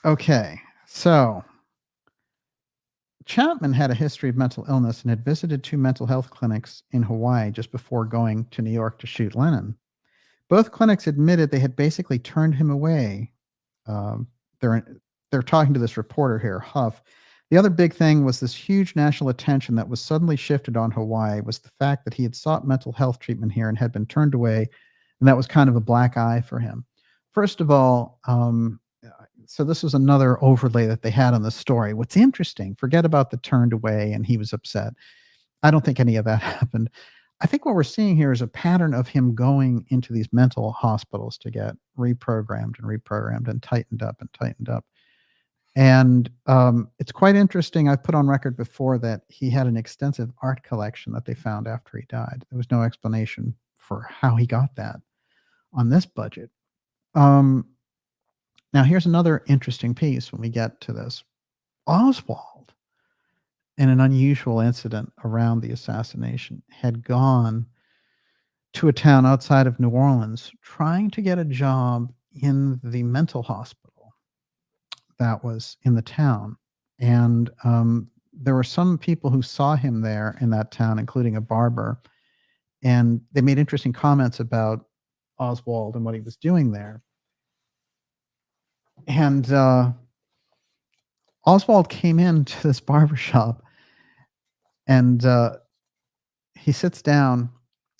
Okay, so Chapman had a history of mental illness and had visited 2 mental health clinics in Hawaii just before going to New York to shoot Lennon. Both clinics admitted they had basically turned him away. They're talking to this reporter here, Huff. The other big thing was this huge national attention that was suddenly shifted on Hawaii was the fact that he had sought mental health treatment here and had been turned away, and that was kind of a black eye for him. First of all, so this was another overlay that they had on the story. What's interesting, forget about the turned away and he was upset. I don't think any of that happened. I think what we're seeing here is a pattern of him going into these mental hospitals to get reprogrammed and tightened up and tightened up. And it's quite interesting. I've put on record before that he had an extensive art collection that they found after he died. There was no explanation for how he got that on this budget. Now, here's another interesting piece when we get to this. Oswald, in an unusual incident around the assassination, had gone to a town outside of New Orleans trying to get a job in the mental hospital that was in the town. And there were some people who saw him there in that town, including a barber, and they made interesting comments about Oswald and what he was doing there. And Oswald came into this barbershop and he sits down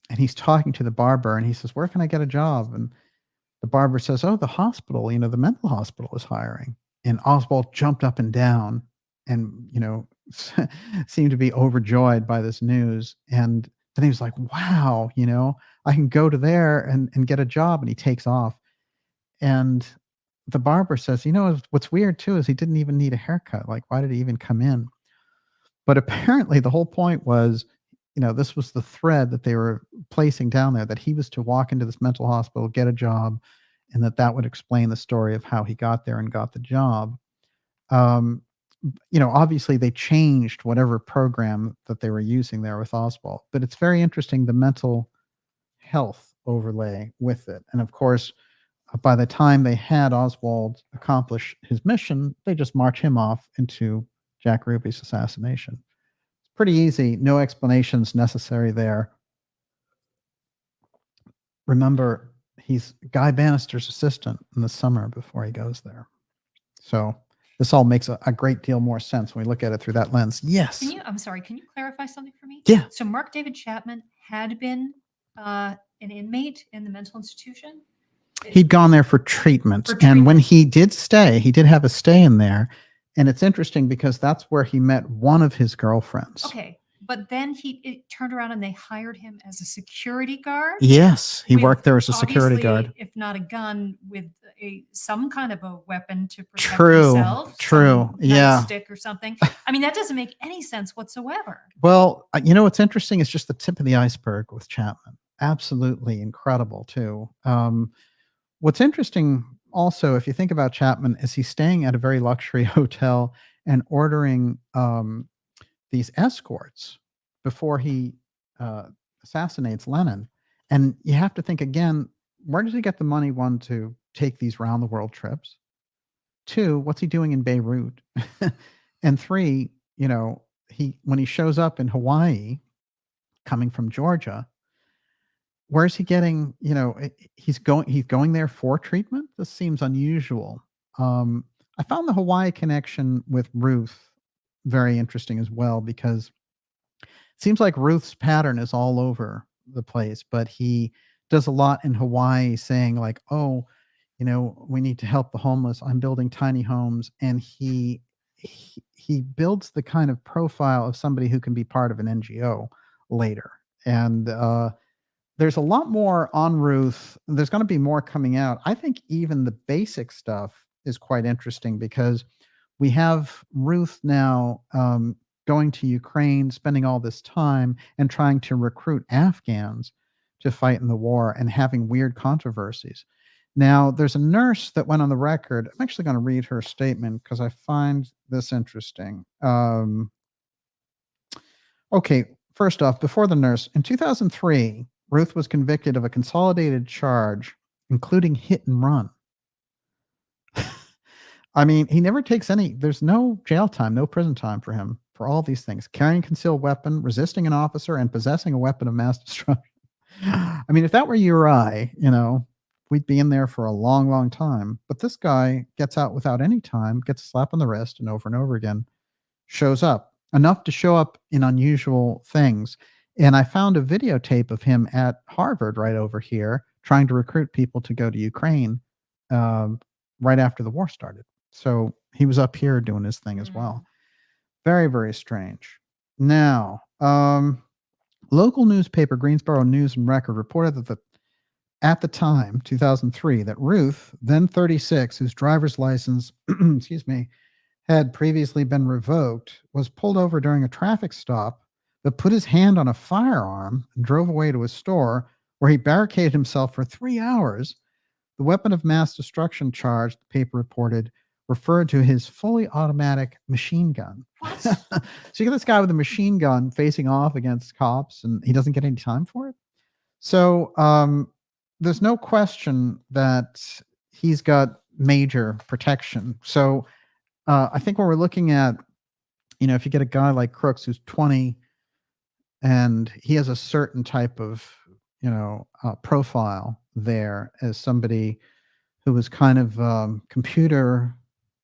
and he's talking to the barber and he says, where can I get a job? And the barber says, oh, the hospital, the mental hospital is hiring. And Oswald jumped up and down and, seemed to be overjoyed by this news. And then he was like, wow, I can go to there and get a job. And he takes off. And the barber says, what's weird too is he didn't even need a haircut. Like, why did he even come in? But apparently the whole point was, this was the thread that they were placing down there, that he was to walk into this mental hospital, get a job, and that would explain the story of how he got there and got the job. obviously they changed whatever program that they were using there with Oswald, but it's very interesting, the mental health overlay with it. And of course, by the time they had Oswald accomplish his mission, they just march him off into Jack Ruby's assassination. It's pretty easy. No explanations necessary there. Remember, he's Guy Banister's assistant in the summer before he goes there. So this all makes a great deal more sense when we look at it through that lens. Yes. I'm sorry, can you clarify something for me? Yeah. So Mark David Chapman had been an inmate in the mental institution? He'd gone there for treatment. And when he did stay, he did have a stay in there. And it's interesting because that's where he met one of his girlfriends. Okay. But then it turned around and they hired him as a security guard? Yes. He worked there as a security guard. If not a gun, with some kind of a weapon to protect himself. True. Yeah. Stick or something. I mean, that doesn't make any sense whatsoever. Well, what's interesting is just the tip of the iceberg with Chapman. Absolutely incredible, too. What's interesting also, if you think about Chapman, is he's staying at a very luxury hotel and ordering these escorts before he assassinates Lennon. And you have to think again, where does he get the money, one, to take these round the world trips? Two, what's he doing in Beirut? And three, when he shows up in Hawaii, coming from Georgia, where's he getting, he's going there for treatment? This seems unusual. I found the Hawaii connection with Ruth very interesting as well, because it seems like Ruth's pattern is all over the place, but he does a lot in Hawaii saying like, oh, we need to help the homeless. I'm building tiny homes. And he builds the kind of profile of somebody who can be part of an NGO later. And there's a lot more on Ruth. There's going to be more coming out. I think even the basic stuff is quite interesting, because we have Ruth now going to Ukraine, spending all this time and trying to recruit Afghans to fight in the war and having weird controversies. Now, there's a nurse that went on the record. I'm actually going to read her statement because I find this interesting. Okay, first off, before the nurse, in 2003, Ruth was convicted of a consolidated charge, including hit and run. I mean, he never takes there's no jail time, no prison time for him for all these things: carrying a concealed weapon, resisting an officer, and possessing a weapon of mass destruction. I mean, if that were you or I, we'd be in there for a long, long time. But this guy gets out without any time, gets a slap on the wrist, and over again shows up. Enough to show up in unusual things. And I found a videotape of him at Harvard right over here trying to recruit people to go to Ukraine right after the war started. So he was up here doing his thing as well. Very, very strange. Now, local newspaper Greensboro News and Record reported that at the time, 2003, that Ruth, then 36, whose driver's license, had previously been revoked, was pulled over during a traffic stop, but put his hand on a firearm and drove away to a store where he barricaded himself for 3 hours. The weapon of mass destruction charge, the paper reported, referred to his fully automatic machine gun. So you get this guy with a machine gun facing off against cops, and he doesn't get any time for it. So there's no question that he's got major protection. So I think when we're looking at, if you get a guy like Crooks who's 20 and he has a certain type of, profile there as somebody who was kind of computer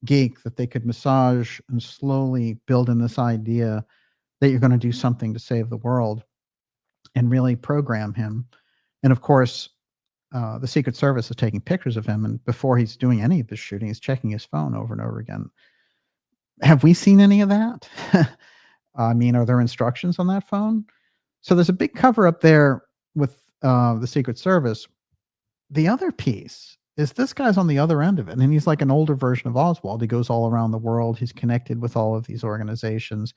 geek that they could massage and slowly build in this idea that you're going to do something to save the world and really program him. And of course, the Secret Service is taking pictures of him, and before he's doing any of his shooting, he's checking his phone over and over again. Have we seen any of that? I mean, are there instructions on that phone? So there's a big cover up there with the Secret Service. The other piece is this guy's on the other end of it, and he's like an older version of Oswald. He goes all around the world. He's connected with all of these organizations.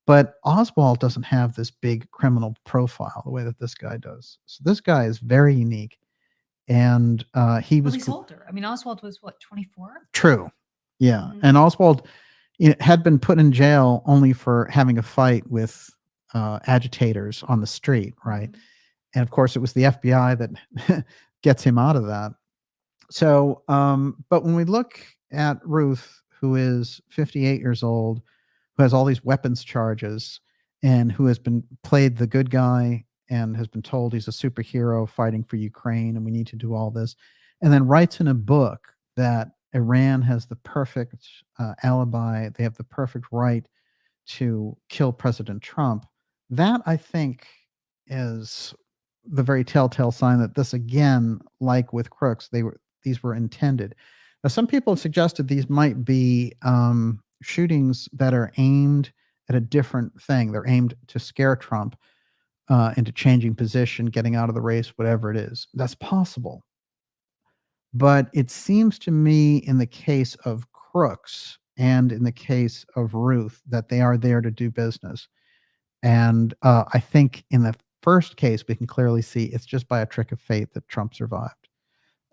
But Oswald doesn't have this big criminal profile the way that this guy does. So this guy is very unique. And he's older. I mean, Oswald was what, 24? True. Yeah. And Oswald, had been put in jail only for having a fight with agitators on the street, right? And of course, it was the FBI that gets him out of that. So, but when we look at Ruth, who is 58 years old, who has all these weapons charges, and who has been played the good guy and has been told he's a superhero fighting for Ukraine and we need to do all this, and then writes in a book that Iran has the perfect alibi, they have the perfect right to kill President Trump. That, I think, is the very telltale sign that this, again, like with Crooks, these were intended. Now, some people have suggested these might be shootings that are aimed at a different thing. They're aimed to scare Trump into changing position, getting out of the race, whatever it is. That's possible. But it seems to me, in the case of Crooks and in the case of Ruth, that they are there to do business. And I think in the first case, we can clearly see it's just by a trick of fate that Trump survived.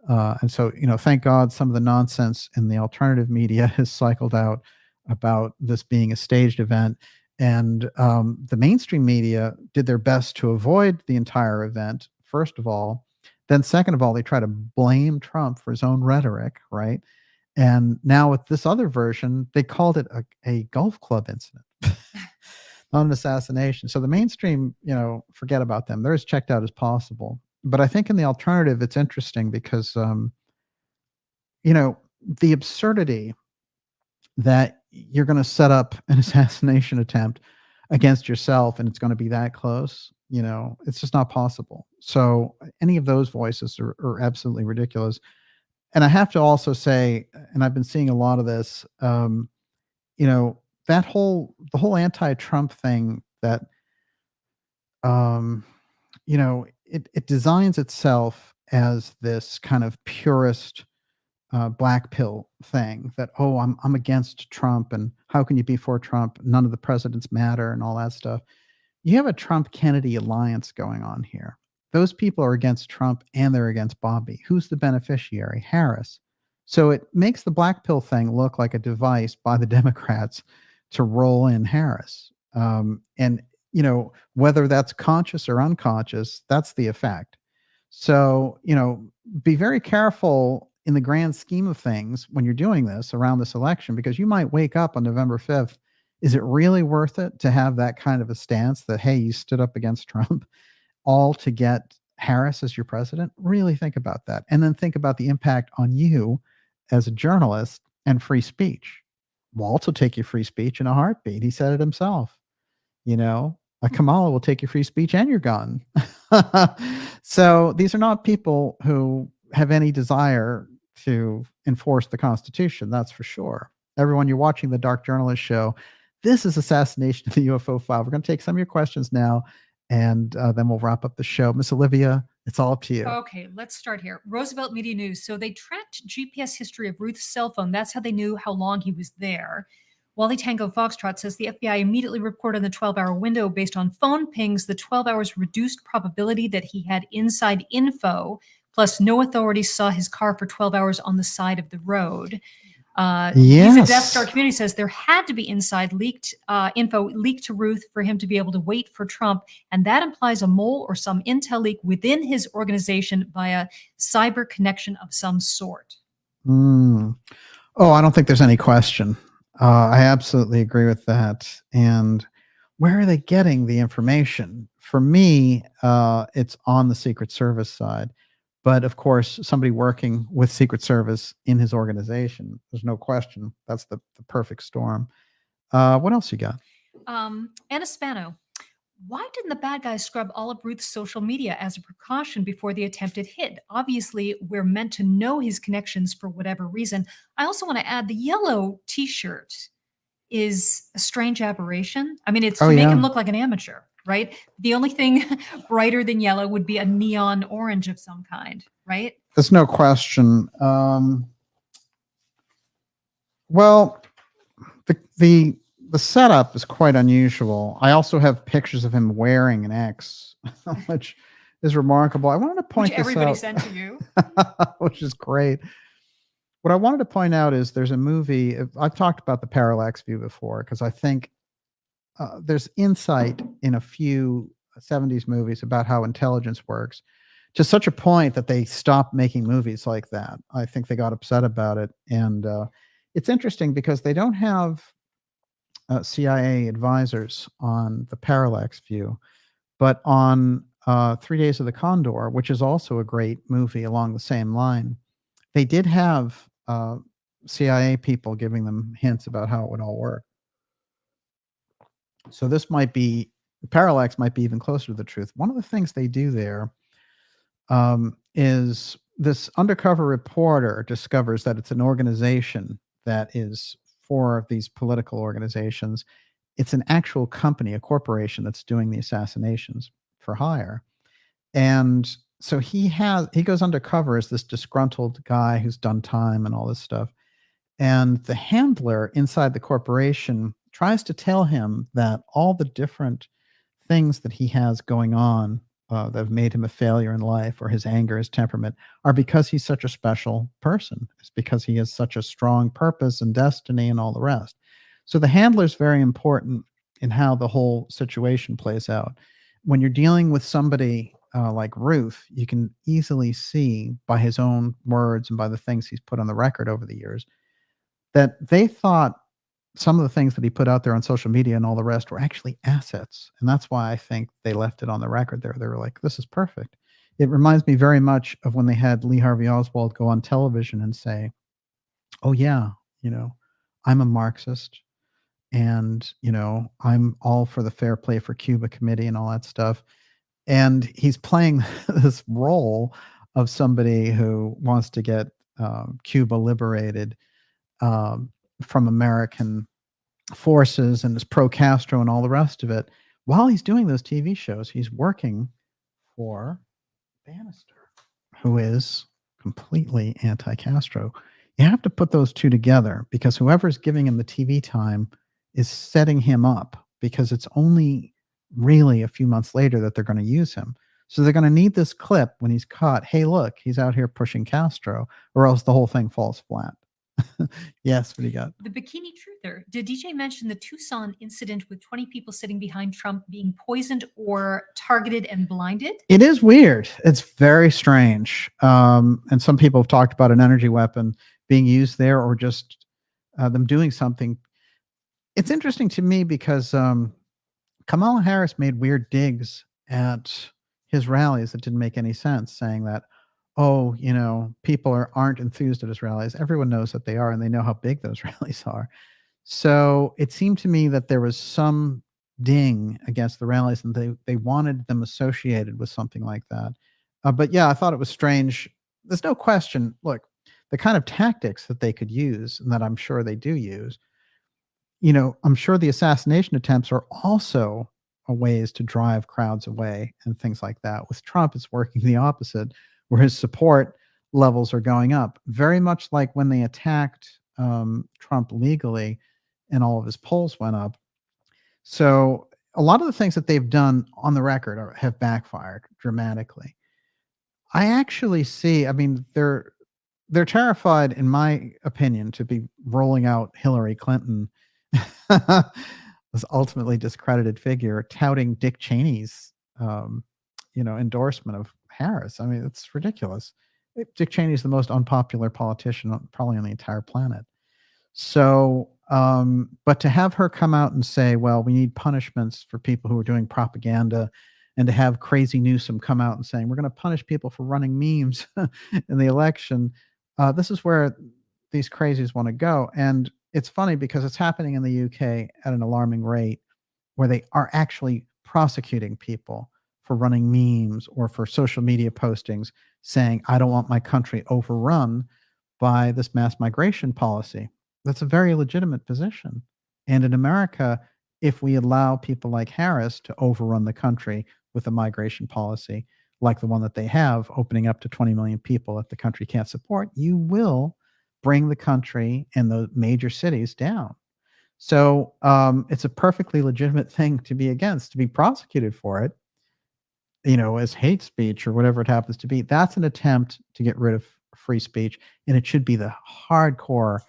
And so, thank God some of the nonsense in the alternative media has cycled out about this being a staged event. And the mainstream media did their best to avoid the entire event, first of all. Then, second of all, they try to blame Trump for his own rhetoric, right? And now with this other version, they called it a golf club incident, not an assassination. So the mainstream, forget about them. They're as checked out as possible. But I think in the alternative, it's interesting because, the absurdity that you're going to set up an assassination attempt against yourself and it's going to be that close, it's just not possible. So any of those voices are absolutely ridiculous. And I have to also say, and I've been seeing a lot of this, the whole anti-Trump thing that, it designs itself as this kind of purist black pill thing that, oh, I'm against Trump and how can you be for Trump? None of the presidents matter and all that stuff. You have a Trump-Kennedy alliance going on here. Those people are against Trump and they're against Bobby. Who's the beneficiary? Harris. So it makes the black pill thing look like a device by the Democrats to roll in Harris. And, whether that's conscious or unconscious, that's the effect. So, be very careful in the grand scheme of things when you're doing this around this election, because you might wake up on November 5th. Is it really worth it to have that kind of a stance that, hey, you stood up against Trump all to get Harris as your president? Really think about that. And then think about the impact on you as a journalist and free speech. Walt will take your free speech in a heartbeat. He said it himself. A Kamala will take your free speech and you're gone. So these are not people who have any desire to enforce the Constitution. That's for sure. Everyone, you're watching the Dark Journalist Show. This is Assassination of the UFO File. We're going to take some of your questions now, and then we'll wrap up the show. Miss Olivia, it's all up to you. Okay, let's start here. Roosevelt Media News. So they tracked GPS history of Ruth's cell phone. That's how they knew how long he was there. Wally Tango Foxtrot says the FBI immediately reported the 12-hour window based on phone pings. The 12 hours reduced probability that he had inside info, plus no authorities saw his car for 12 hours on the side of the road. He's a Death Star community says there had to be inside info leaked to Ruth for him to be able to wait for Trump. And that implies a mole or some intel leak within his organization via cyber connection of some sort. Oh, I don't think there's any question. I absolutely agree with that. And where are they getting the information? For me, it's on the Secret Service side. But of course, somebody working with Secret Service in his organization, there's no question. That's the perfect storm. What else you got? Anna Spano. Why didn't the bad guys scrub all of Ruth's social media as a precaution before the attempted hit? Obviously, we're meant to know his connections for whatever reason. I also want to add the yellow T-shirt is a strange aberration. I mean, it's to make him look like an amateur, right? The only thing brighter than yellow would be a neon orange of some kind, right? There's no question. Well, the setup is quite unusual. I also have pictures of him wearing an X, which is remarkable. I wanted to point this out. Which everybody sent to you. Which is great. What I wanted to point out is there's a movie. I've talked about the parallax view before because I think there's insight in a few 70s movies about how intelligence works to such a point that they stopped making movies like that. I think they got upset about it. And it's interesting because they don't have CIA advisors on the parallax view, but on 3 Days of the Condor, which is also a great movie along the same line, they did have CIA people giving them hints about how it would all work. So this might be parallax might be even closer to the truth. One of the things they do there is this undercover reporter discovers that it's an organization that is for these political organizations. It's an actual company, a corporation that's doing the assassinations for hire. And so he goes undercover as this disgruntled guy who's done time and all this stuff. And the handler inside the corporation tries to tell him that all the different things that he has going on that have made him a failure in life, or his anger, his temperament, are because he's such a special person. It's because he has such a strong purpose and destiny and all the rest. So the handler is very important in how the whole situation plays out. When you're dealing with somebody like Ruth, you can easily see by his own words and by the things he's put on the record over the years that they thought some of the things that he put out there on social media and all the rest were actually assets. And that's why I think they left it on the record there. They were like, this is perfect. It reminds me very much of when they had Lee Harvey Oswald go on television and say, oh, yeah, I'm a Marxist and, I'm all for the Fair Play for Cuba committee and all that stuff. And he's playing this role of somebody who wants to get Cuba liberated from American forces and is pro-Castro and all the rest of it. While he's doing those TV shows, he's working for Banister, who is completely anti-Castro. You have to put those two together because whoever's giving him the TV time is setting him up, because it's only really a few months later that they're going to use him. So they're going to need this clip when he's caught. Hey, look, he's out here pushing Castro, or else the whole thing falls flat. Yes, what do you got? The Bikini Truther. Did DJ mention the Tucson incident with 20 people sitting behind Trump being poisoned or targeted and blinded? It is weird. It's very strange. And some people have talked about an energy weapon being used there, or just them doing something. It's interesting to me because Kamala Harris made weird digs at his rallies that didn't make any sense, saying that, oh, people aren't enthused at his rallies. Everyone knows that they are, and they know how big those rallies are. So it seemed to me that there was some ding against the rallies, and they wanted them associated with something like that. But yeah, I thought it was strange. There's no question. Look, the kind of tactics that they could use, and that I'm sure they do use, I'm sure the assassination attempts are also ways to drive crowds away and things like that. With Trump, it's working the opposite, where his support levels are going up, very much like when they attacked Trump legally and all of his polls went up. So a lot of the things that they've done on the record have backfired dramatically. I actually see, they're terrified, in my opinion, to be rolling out Hillary Clinton, this ultimately discredited figure, touting Dick Cheney's endorsement of Harris. It's ridiculous. Dick Cheney is the most unpopular politician probably on the entire planet. So, but to have her come out and say, well, we need punishments for people who are doing propaganda, and to have Crazy Newsom come out and saying, we're going to punish people for running memes in the election. This is where these crazies want to go. And it's funny because it's happening in the UK at an alarming rate, where they are actually prosecuting people for running memes or for social media postings saying, I don't want my country overrun by this mass migration policy. That's a very legitimate position. And in America, if we allow people like Harris to overrun the country with a migration policy like the one that they have, opening up to 20 million people that the country can't support, you will bring the country and the major cities down. So it's a perfectly legitimate thing to be against, to be prosecuted for it, as hate speech or whatever it happens to be. That's an attempt to get rid of free speech, and it should be the hardcore.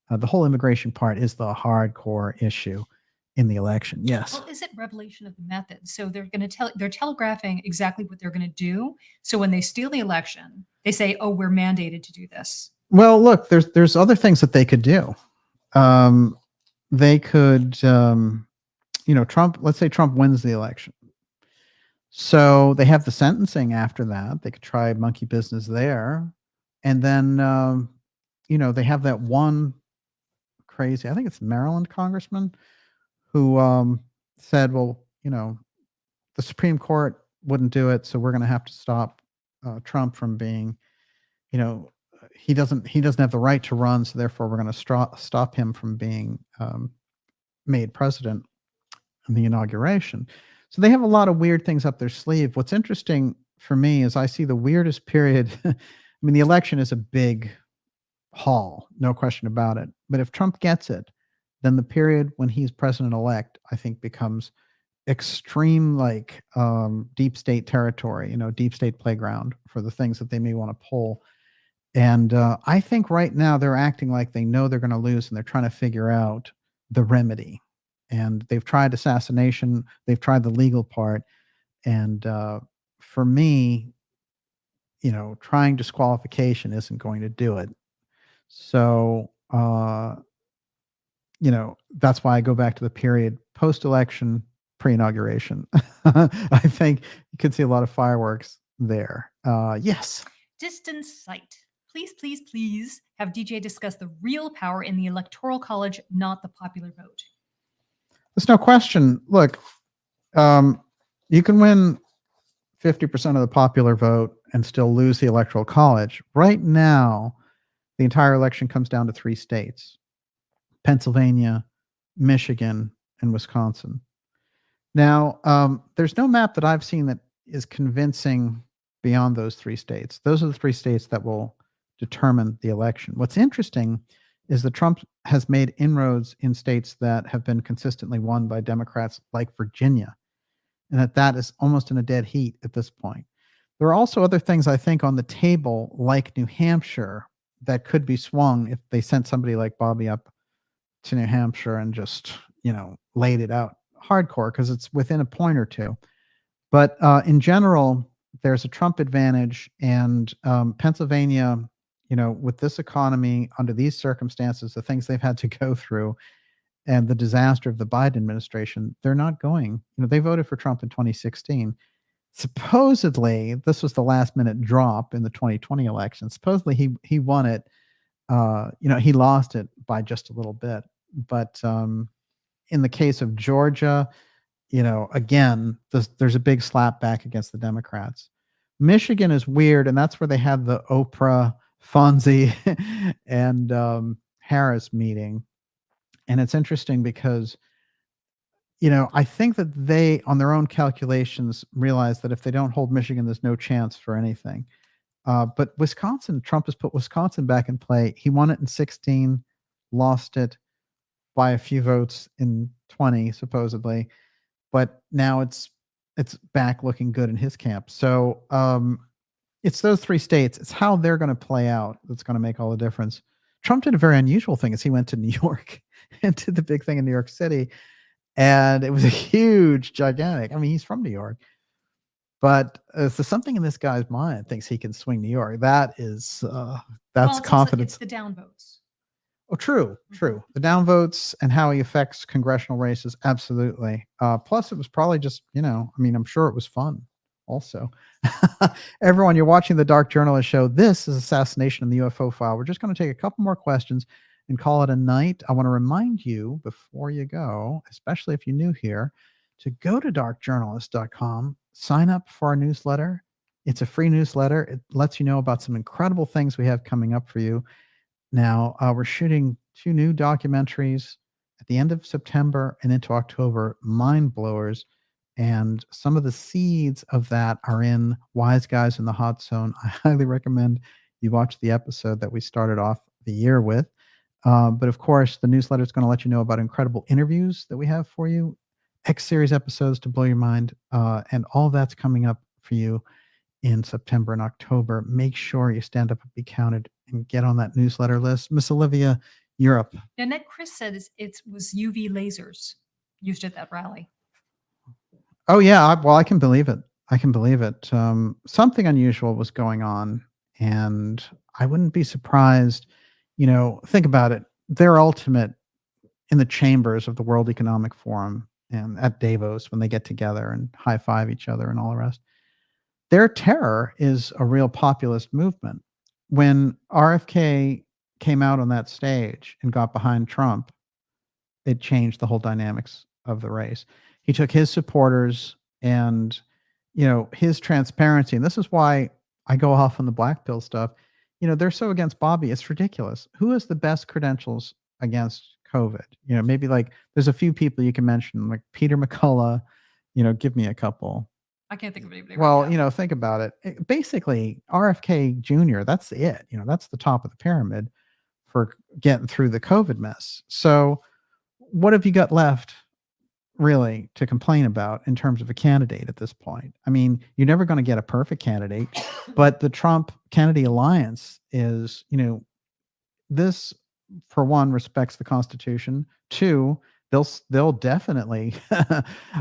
The whole immigration part is the hardcore issue in the election. Yes. Well, is it revelation of the method? So they're telegraphing exactly what they're going to do. So when they steal the election, they say, "Oh, we're mandated to do this." Well, look, there's other things that they could do. They could, Trump. Let's say Trump wins the election, so they have the sentencing after that. They could try monkey business there, and then they have that one crazy. I think it's Maryland congressman who said, "Well, the Supreme Court wouldn't do it, so we're going to have to stop Trump from being, he doesn't have the right to run, so therefore we're going to stop him from being made president in the inauguration." So they have a lot of weird things up their sleeve. What's interesting for me is I see the weirdest period. I mean, the election is a big haul, no question about it. But if Trump gets it, then the period when he's president-elect, I think, becomes extreme, like deep state territory, deep state playground for the things that they may want to pull. And I think right now they're acting like they know they're going to lose, and they're trying to figure out the remedy. And they've tried assassination, they've tried the legal part. And for me, trying disqualification isn't going to do it. So, that's why I go back to the period post-election, pre-inauguration. I think you could see a lot of fireworks there. Yes. Distance sight. Please, please, please have DJ discuss the real power in the Electoral College, not the popular vote. There's no question. Look, you can win 50% of the popular vote and still lose the Electoral College. Right now, the entire election comes down to 3 states: Pennsylvania, Michigan, and Wisconsin. Now, there's no map that I've seen that is convincing beyond those 3 states. Those are the 3 states that will determine the election. What's interesting is that Trump has made inroads in states that have been consistently won by Democrats, like Virginia, and that is almost in a dead heat at this point. There are also other things, I think, on the table, like New Hampshire, that could be swung if they sent somebody like Bobby up to New Hampshire and just, laid it out hardcore, because it's within a point or two. But in general, there's a Trump advantage, and Pennsylvania, with this economy, under these circumstances, the things they've had to go through, and the disaster of the Biden administration, they're not going. They voted for Trump in 2016. Supposedly, this was the last minute drop in the 2020 election. Supposedly, he won it. He lost it by just a little bit. But in the case of Georgia, again, there's a big slap back against the Democrats. Michigan is weird, and that's where they had the Oprah, Fonzie, and Harris meeting. And it's interesting because, I think that they, on their own calculations, realize that if they don't hold Michigan, there's no chance for anything. But Wisconsin, Trump has put Wisconsin back in play. He won it in 2016, lost it by a few votes in 2020, supposedly. But now it's back looking good in his camp. So it's those 3 states. It's how they're going to play out that's going to make all the difference. Trump did a very unusual thing, as he went to New York and did the big thing in New York City. And it was a huge, gigantic. I mean, he's from New York. But so something in this guy's mind thinks he can swing New York. That's confidence. It's the downvotes. Oh, true. The downvotes and how he affects congressional races, absolutely. Plus, it was probably just, I'm sure it was fun also. Everyone, you're watching the Dark Journalist Show. This is Assassination in the UFO File. We're just going to take a couple more questions and call it a night. I want to remind you before you go, especially if you're new here, to go to darkjournalist.com, sign up for our newsletter. It's a free newsletter. It lets you know about some incredible things we have coming up for you. Now, we're shooting 2 new documentaries at the end of September and into October, mind blowers. And some of the seeds of that are in Wise Guys in the Hot Zone. I highly recommend you watch the episode that we started off the year with. But of course, the newsletter is going to let you know about incredible interviews that we have for you, X-series episodes to blow your mind, and all that's coming up for you in September and October. Make sure you stand up and be counted and get on that newsletter list. Miss Olivia, Europe. And that Chris said it was UV lasers used at that rally. Oh yeah, well I can believe it. I can believe it. Something unusual was going on, and I wouldn't be surprised. Think about it. Their ultimate in the chambers of the World Economic Forum and at Davos when they get together and high five each other and all the rest. Their terror is a real populist movement. When RFK came out on that stage and got behind Trump, it changed the whole dynamics of the race. He took his supporters and, his transparency. And this is why I go off on the black pill stuff. They're so against Bobby. It's ridiculous. Who has the best credentials against COVID? Maybe like there's a few people you can mention, like Peter McCullough, give me a couple. I can't think of anybody. Well, right now. think about it. Basically, RFK Jr., that's it. That's the top of the pyramid for getting through the COVID mess. So what have you got left really to complain about in terms of a candidate at this point? I mean, you're never going to get a perfect candidate, but the Trump Kennedy alliance is, this for one respects the Constitution. Two, they'll definitely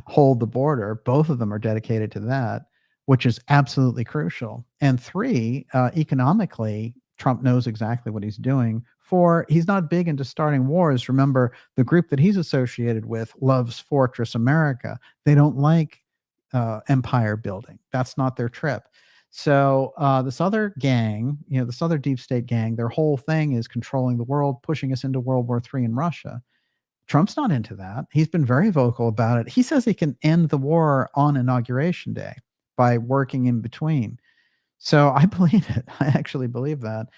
hold the border. Both of them are dedicated to that, which is absolutely crucial. And three, economically, Trump knows exactly what he's doing. Four, he's not big into starting wars. Remember, the group that he's associated with loves Fortress America. They don't like empire building. That's not their trip. So this other gang, this other deep state gang, their whole thing is controlling the world, pushing us into World War III in Russia. Trump's not into that. He's been very vocal about it. He says he can end the war on Inauguration Day by working in between. So I believe it. I actually believe that.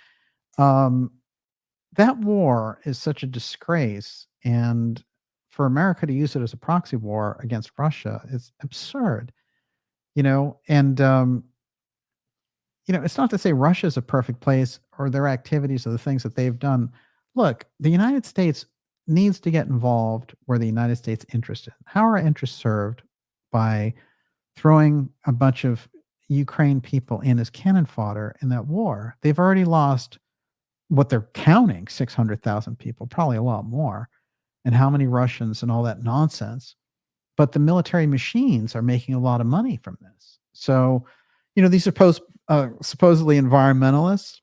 That war is such a disgrace, and for America to use it as a proxy war against Russia is absurd. And it's not to say Russia is a perfect place or their activities or the things that they've done. Look, the United States needs to get involved where the United States is interested. How are our interests served by throwing a bunch of Ukraine people in as cannon fodder in that war? They've already lost what they're counting, 600,000 people, probably a lot more, and how many Russians and all that nonsense. But the military machines are making a lot of money from this. So, these are supposedly environmentalists.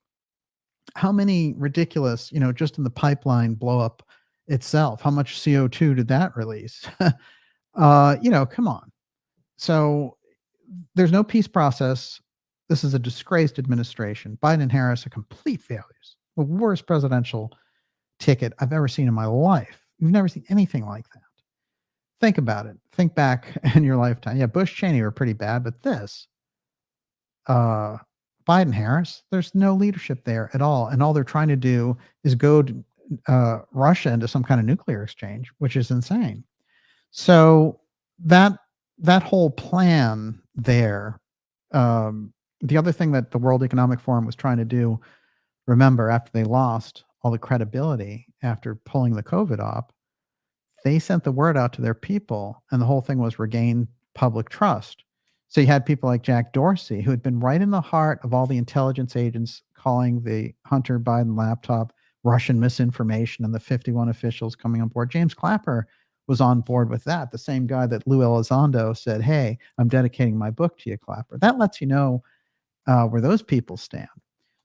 How many ridiculous, just in the pipeline blow up itself, how much CO2 did that release? Come on. So there's no peace process. This is a disgraced administration. Biden and Harris are complete failures. The worst presidential ticket I've ever seen in my life. You've never seen anything like that. Think about it. Think back in your lifetime. Yeah, Bush, Cheney were pretty bad, but this, Biden, Harris, there's no leadership there at all. And all they're trying to do is go to Russia into some kind of nuclear exchange, which is insane. So that whole plan there, the other thing that the World Economic Forum was trying to do, remember, after they lost all the credibility after pulling the COVID op, they sent the word out to their people, and the whole thing was regain public trust. So you had people like Jack Dorsey, who had been right in the heart of all the intelligence agents calling the Hunter Biden laptop Russian misinformation and the 51 officials coming on board. James Clapper was on board with that, the same guy that Lou Elizondo said, hey, I'm dedicating my book to you, Clapper. That lets you know where those people stand.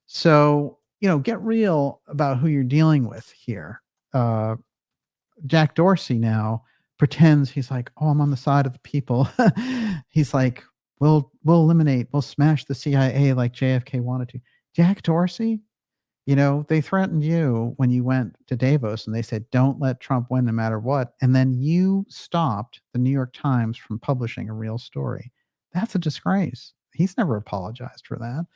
So, get real about who you're dealing with here. Jack Dorsey now pretends he's like, oh, I'm on the side of the people. He's like, we'll smash the CIA like JFK wanted to. Jack Dorsey, they threatened you when you went to Davos and they said, don't let Trump win no matter what. And then you stopped the New York Times from publishing a real story. That's a disgrace. He's never apologized for that.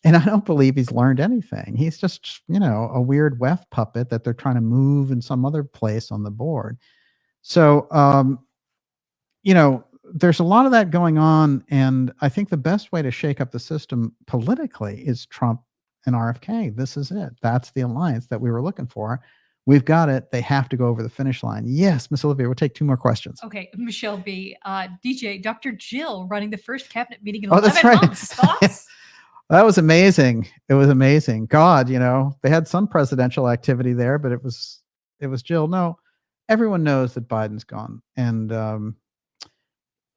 And I don't believe he's learned anything. He's just, a weird WEF puppet that they're trying to move in some other place on the board. So, there's a lot of that going on. And I think the best way to shake up the system politically is Trump and RFK. This is it. That's the alliance that we were looking for. We've got it. They have to go over the finish line. Yes, Miss Olivia, we'll take 2 more questions. Okay, Michelle B. DJ, Dr. Jill running the first cabinet meeting in Oh, that's 11 right. months. Thoughts? That was amazing. It was amazing. God, they had some presidential activity there, but it was Jill. No, everyone knows that Biden's gone. And,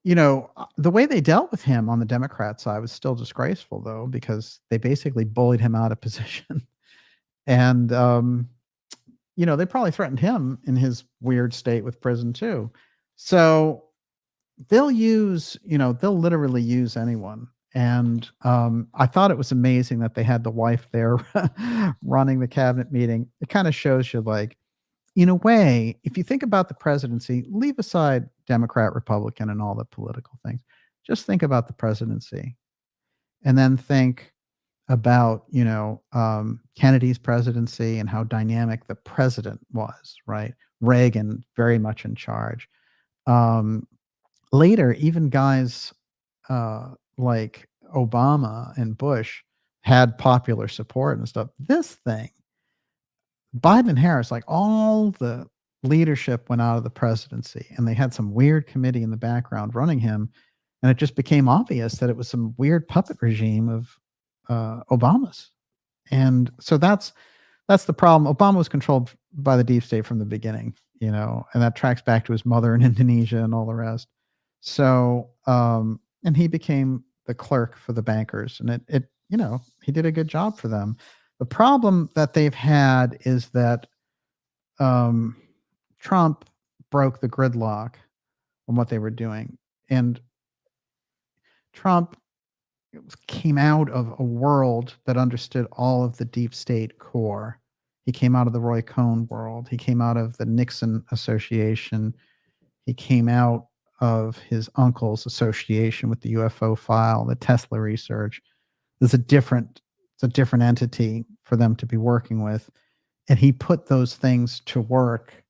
the way they dealt with him on the Democrat side was still disgraceful, though, because they basically bullied him out of position. And, they probably threatened him in his weird state with prison, too. So they'll literally use anyone. And I thought it was amazing that they had the wife there running the cabinet meeting. It kind of shows you, like, in a way, if you think about the presidency, leave aside Democrat, Republican, and all the political things. Just think about the presidency, and then think about Kennedy's presidency and how dynamic the president was. Right, Reagan very much in charge. Later, even guys like Obama and Bush had popular support and stuff. This thing, Biden and Harris, like, all the leadership went out of the presidency, and they had some weird committee in the background running him, and it just became obvious that it was some weird puppet regime of Obama's. And so that's the problem. Obama was controlled by the deep state from the beginning, and that tracks back to his mother in Indonesia and all the rest. So, and he became the clerk for the bankers, and he did a good job for them. The problem that they've had is that Trump broke the gridlock on what they were doing. And Trump came out of a world that understood all of the deep state core. He came out of the Roy Cohn world. He came out of the Nixon Association. He came out of his uncle's association with the UFO file, the Tesla research. It's a different entity for them to be working with. And he put those things to work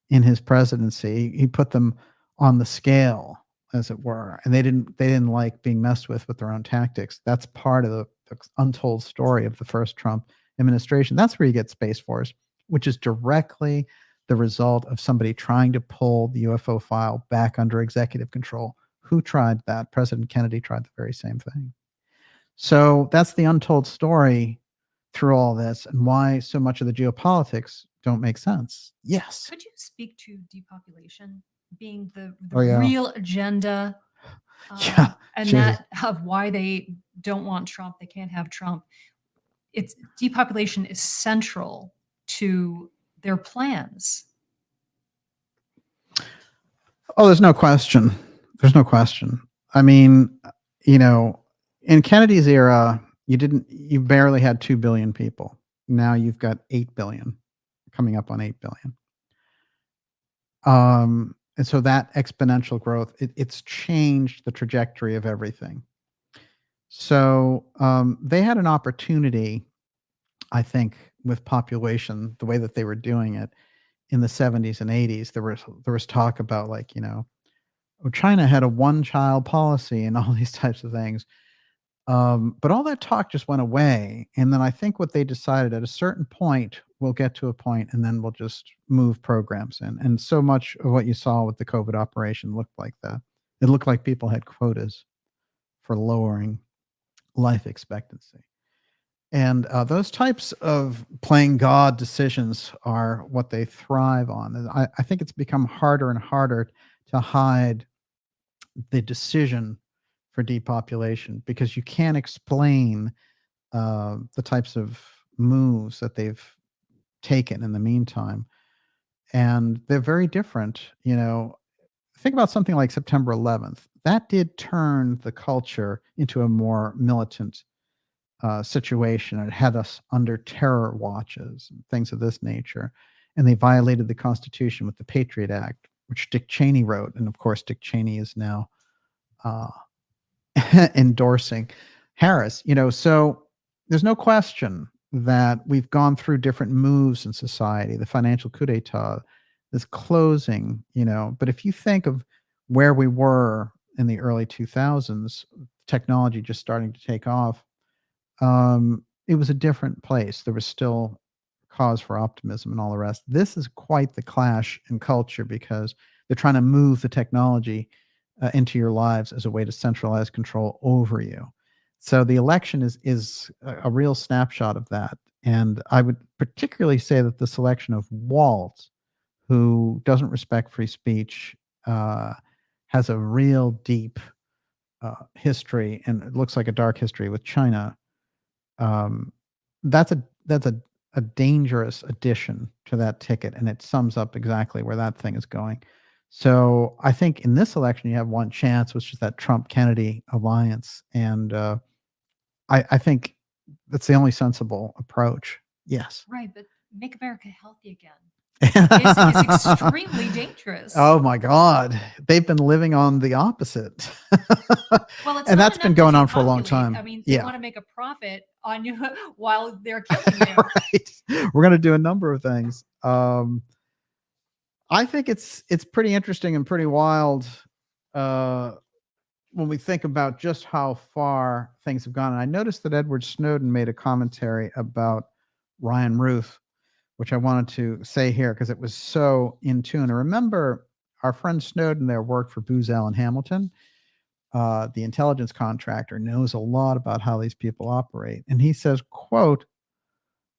in his presidency. He put them on the scale, as it were. And they didn't like being messed with their own tactics. That's part of the untold story of the first Trump administration. That's where you get Space Force, which is directly the result of somebody trying to pull the UFO file back under executive control. Who tried that? President Kennedy tried the very same thing. So that's the untold story through all this, and why so much of the geopolitics don't make sense. Yes. Could you speak to depopulation being the yeah. real agenda? Yeah. And that of why they don't want Trump, they can't have Trump. It's depopulation is central to their plans. Oh, there's no question. There's no question. I mean, in Kennedy's era, you barely had 2 billion people. Now you've got 8 billion, coming up on 8 billion. And so that exponential growth, it's changed the trajectory of everything. So they had an opportunity, I think, with population, the way that they were doing it in the 70s and 80s. There was talk about, like, China had a one-child policy and all these types of things. But all that talk just went away. And then I think what they decided, at a certain point, we'll get to a point and then we'll just move programs in. And so much of what you saw with the COVID operation looked like that. It looked like people had quotas for lowering life expectancy. And those types of playing God decisions are what they thrive on. And I think it's become harder and harder to hide the decision for depopulation, because you can't explain the types of moves that they've taken in the meantime. And they're very different. Think about something like September 11th. That did turn the culture into a more militant situation. It had us under terror watches and things of this nature. And they violated the Constitution with the Patriot Act, which Dick Cheney wrote. And of course, Dick Cheney is now endorsing Harris. So there's no question that we've gone through different moves in society, the financial coup d'etat, this closing, but if you think of where we were in the early 2000s, technology just starting to take off, it was a different place. There was still cause for optimism and all the rest. This is quite the clash in culture because they're trying to move the technology into your lives as a way to centralize control over you. So the election is a real snapshot of that. And I would particularly say that the selection of Waltz, who doesn't respect free speech, has a real deep history, and it looks like a dark history with China. Um, that's a dangerous addition to that ticket, and it sums up exactly where that thing is going. So I think in this election you have one chance, which is that Trump Kennedy alliance, and I think that's the only sensible approach. Yes. Right, but make America healthy again is extremely dangerous. Oh my God. They've been living on the opposite. Well, it's And not that's been enough to going on for a long depopulate. time. I mean, they Yeah. want to make a profit on you while they're killing you. Right. We're going to do a number of things. I think it's pretty interesting and pretty wild when we think about just how far things have gone. And I noticed that Edward Snowden made a commentary about Ryan Ruth, which I wanted to say here because it was so in tune. And remember, our friend Snowden there worked for Booz Allen Hamilton. The intelligence contractor knows a lot about how these people operate. And he says, quote,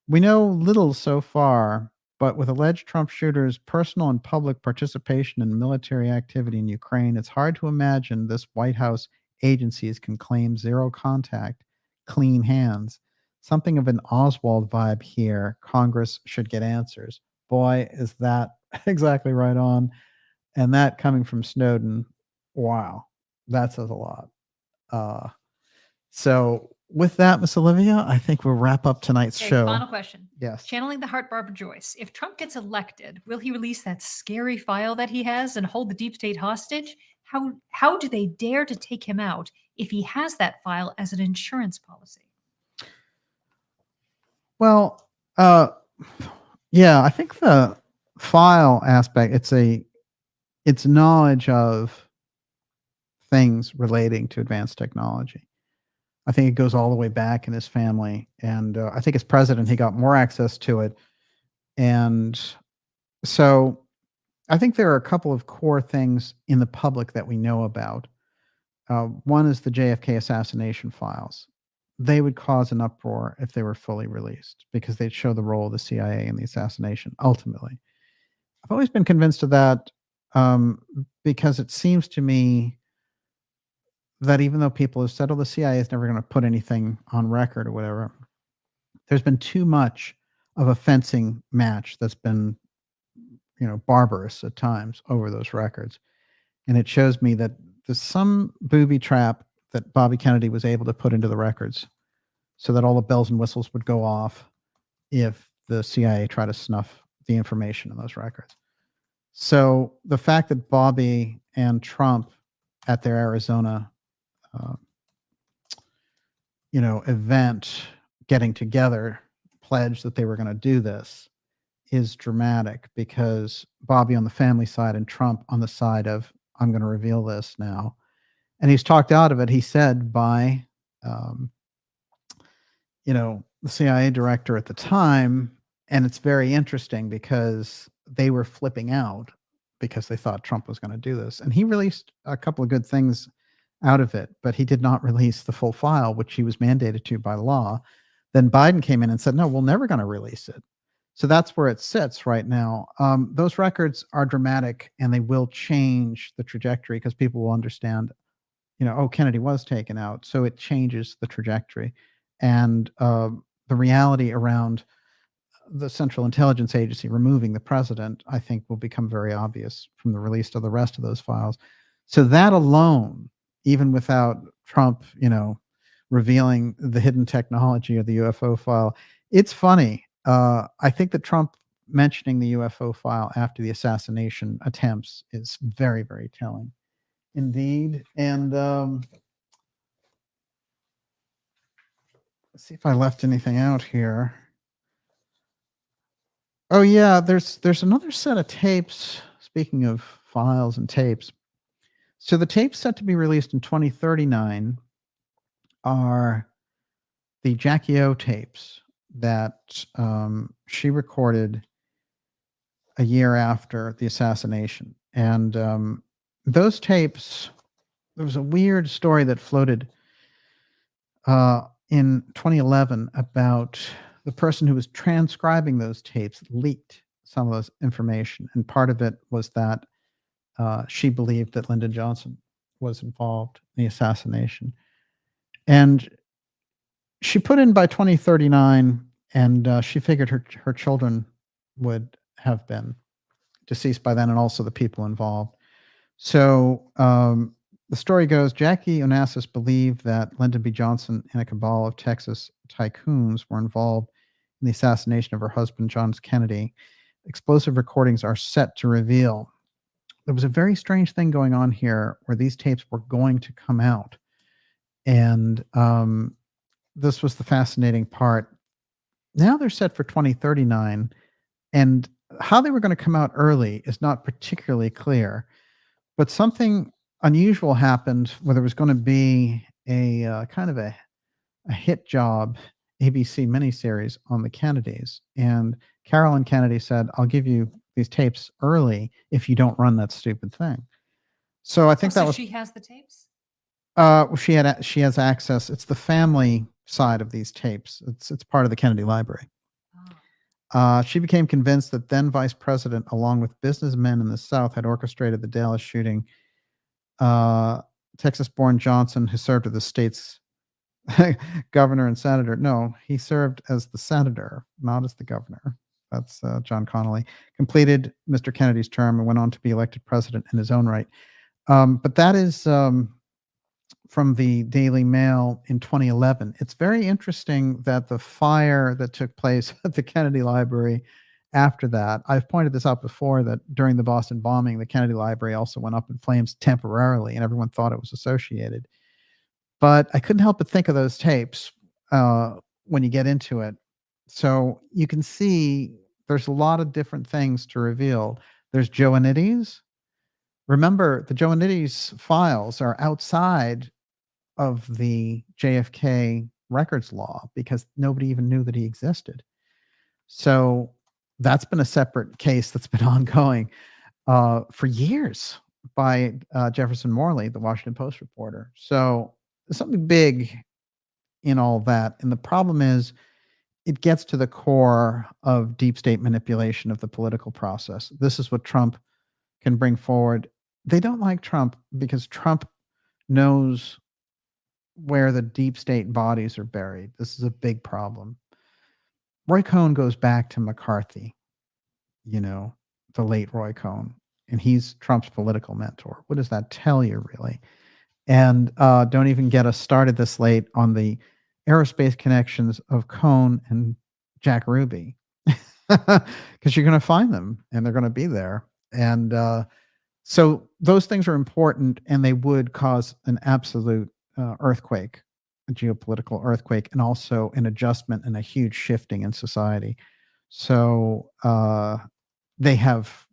"We know little so far, but with alleged Trump shooters' personal and public participation in military activity in Ukraine, it's hard to imagine this White House agencies can claim zero contact, clean hands. Something of an Oswald vibe here. Congress should get answers." Boy, is that exactly right on. And that coming from Snowden, wow, that says a lot. So with that, Miss Olivia, I think we'll wrap up tonight's Okay, show. final question. Yes. Channeling the heart, Barbara Joyce. If Trump gets elected, will he release that scary file that he has and hold the deep state hostage? How do they dare to take him out if he has that file as an insurance policy? Well, yeah, I think the file aspect, it's knowledge of things relating to advanced technology. I think it goes all the way back in his family, and I think as president, he got more access to it. And so I think there are a couple of core things in the public that we know about. One is the JFK assassination files. They would cause an uproar if they were fully released because they'd show the role of the CIA in the assassination ultimately. I've always been convinced of that because it seems to me that even though people have said, oh, the CIA is never going to put anything on record or whatever, there's been too much of a fencing match that's been, barbarous at times over those records. And it shows me that there's some booby trap that Bobby Kennedy was able to put into the records so that all the bells and whistles would go off if the CIA tried to snuff the information in those records. So the fact that Bobby and Trump at their Arizona, event getting together pledged that they were going to do this is dramatic because Bobby on the family side and Trump on the side of, I'm going to reveal this now. And he's talked out of it, he said, by, the CIA director at the time. And it's very interesting because they were flipping out because they thought Trump was going to do this. And he released a couple of good things out of it, but he did not release the full file, which he was mandated to by law. Then Biden came in and said, no, we're never going to release it. So that's where it sits right now. Those records are dramatic and they will change the trajectory because people will understand, Kennedy was taken out. So it changes the trajectory. And the reality around the Central Intelligence Agency removing the president, I think, will become very obvious from the release of the rest of those files. So that alone, even without Trump, revealing the hidden technology of the UFO file, it's funny. I think that Trump mentioning the UFO file after the assassination attempts is very, very telling indeed. And let's see if I left anything out here. Oh yeah, there's another set of tapes. Speaking of files and tapes, so the tapes set to be released in 2039 are the Jackie O tapes that she recorded a year after the assassination. And those tapes, there was a weird story that floated in 2011 about the person who was transcribing those tapes leaked some of those information. And part of it was that she believed that Lyndon Johnson was involved in the assassination. And she put in by 2039, and she figured her children would have been deceased by then, and also the people involved. So the story goes, Jackie Onassis believed that Lyndon B. Johnson and a cabal of Texas tycoons were involved in the assassination of her husband, John Kennedy. Explosive recordings are set to reveal. There was a very strange thing going on here where these tapes were going to come out. And this was the fascinating part. Now they're set for 2039, and how they were going to come out early is not particularly clear. But something unusual happened where there was going to be a kind of a hit job ABC miniseries on the Kennedys. And Carolyn Kennedy said, I'll give you these tapes early if you don't run that stupid thing. So I think that so was she has the tapes? she has access. It's the family side of these tapes. It's part of the Kennedy library. She became convinced that then Vice President, along with businessmen in the South, had orchestrated the Dallas shooting. Texas-born Johnson, who served as the state's governor and senator. No, he served as the senator, not as the governor. That's John Connolly. Completed Mr. Kennedy's term and went on to be elected president in his own right. But that is from the Daily Mail in 2011. It's very interesting that the fire that took place at the Kennedy Library after that, I've pointed this out before, that during the Boston bombing, the Kennedy Library also went up in flames temporarily, and everyone thought it was associated. But I couldn't help but think of those tapes when you get into it. So you can see there's a lot of different things to reveal. There's Joannidis. Remember, the Joannidis files are outside of the JFK records law because nobody even knew that he existed. So that's been a separate case that's been ongoing for years by Jefferson Morley, the Washington Post reporter. So there's something big in all that. And the problem is it gets to the core of deep state manipulation of the political process. This is what Trump can bring forward. They don't like Trump because Trump knows where the deep state bodies are buried. This is a big problem. Roy Cohn goes back to McCarthy, the late Roy Cohn, and he's Trump's political mentor. What does that tell you, really? And don't even get us started this late on the aerospace connections of Cohn and Jack Ruby, because you're going to find them and they're going to be there. And so those things are important, and they would cause an absolute earthquake, a geopolitical earthquake, and also an adjustment and a huge shifting in society. So they have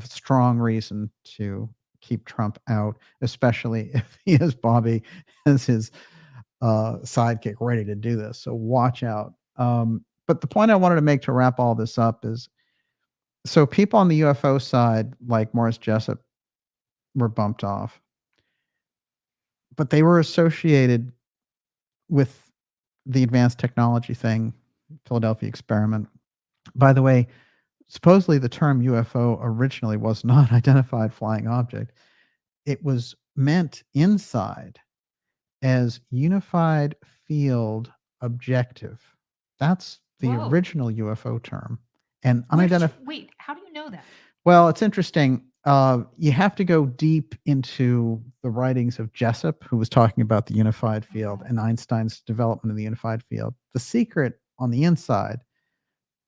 strong reason to keep Trump out, especially if he has Bobby as his sidekick ready to do this. So watch out. But the point I wanted to make to wrap all this up is, so people on the UFO side, like Morris Jessup, were bumped off, but they were associated with the advanced technology thing, Philadelphia experiment. By the way, supposedly the term UFO originally was not identified flying object. It was meant inside as unified field objective. That's the original UFO term. And unidentified. Wait, how do you know that? Well, it's interesting. You have to go deep into the writings of Jessup, who was talking about the unified field, and Einstein's development of the unified field. The secret on the inside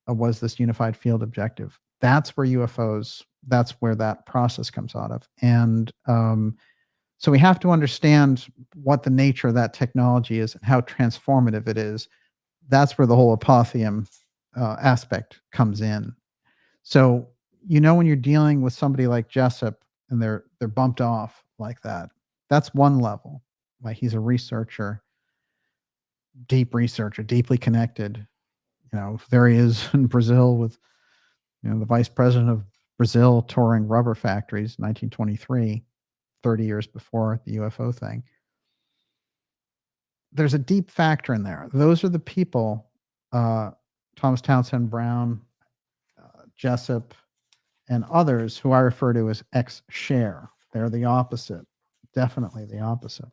was this unified field objective. That's where UFOs, that's where that process comes out of. And so we have to understand what the nature of that technology is and how transformative it is. That's where the whole apotheum aspect comes in. So, when you're dealing with somebody like Jessup and they're bumped off like that, that's one level. Like, he's a researcher, deep researcher, deeply connected, there he is in Brazil with, the vice president of Brazil touring rubber factories, 1923, 30 years before the UFO thing. There's a deep factor in there. Those are the people, Thomas Townsend Brown, Jessup, and others who I refer to as ex-share. They're the opposite, definitely the opposite.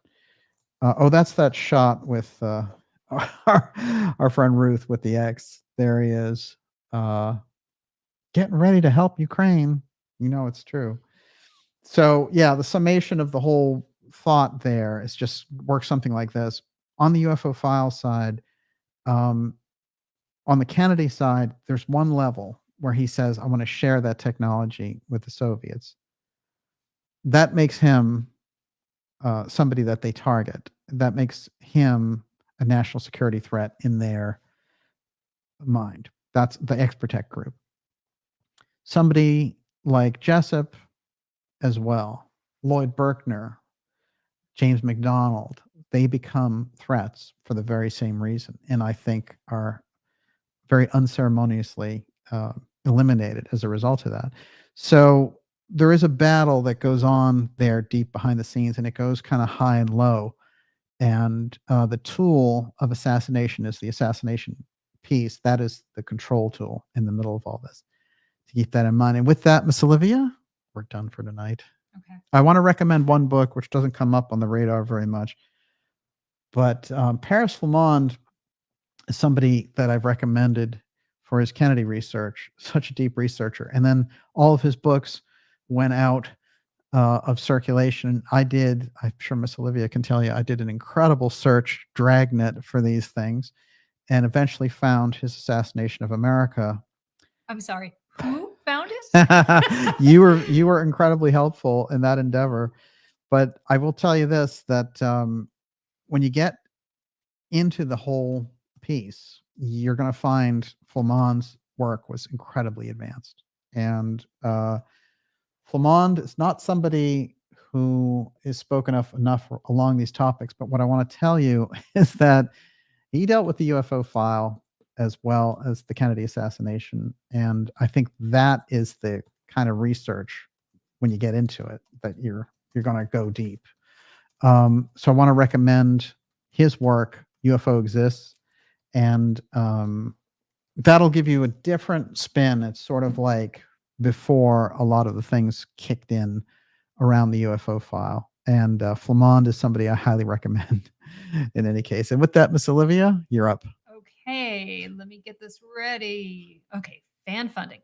That's that shot with our friend Ruth with the X. There he is, getting ready to help Ukraine. It's true. So yeah, the summation of the whole thought there is just works something like this. On the UFO file side, on the Kennedy side, there's one level where he says, I want to share that technology with the Soviets. That makes him somebody that they target. That makes him a national security threat in their mind. That's the X-Protect group. Somebody like Jessup as well, Lloyd Berkner, James McDonald, they become threats for the very same reason, and I think are very unceremoniously eliminated as a result of that. So there is a battle that goes on there deep behind the scenes, and it goes kind of high and low. And the tool of assassination is the assassination piece. That is the control tool in the middle of all this. To keep that in mind. And with that, Miss Olivia, we're done for tonight. Okay. I want to recommend one book which doesn't come up on the radar very much, but Paris Flamond is somebody that I've recommended for his Kennedy research. Such a deep researcher, and then all of his books went out of circulation. I'm sure Miss Olivia can tell you, I did an incredible search, dragnet for these things, and eventually found his Assassination of America. I'm sorry. Who found it? You were incredibly helpful in that endeavor. But I will tell you this, that when you get into the whole piece, you're going to find Flamond's work was incredibly advanced. And Flamond is not somebody who is spoken of enough along these topics. But what I want to tell you is that he dealt with the UFO file as well as the Kennedy assassination. And I think that is the kind of research, when you get into it, that you're going to go deep. So I want to recommend his work, UFO Exists, and that'll give you a different spin. It's sort of like before a lot of the things kicked in around the UFO file. And Flamond is somebody I highly recommend in any case. And with that, Miss Olivia, you're up. Okay, let me get this ready. Okay, fan funding.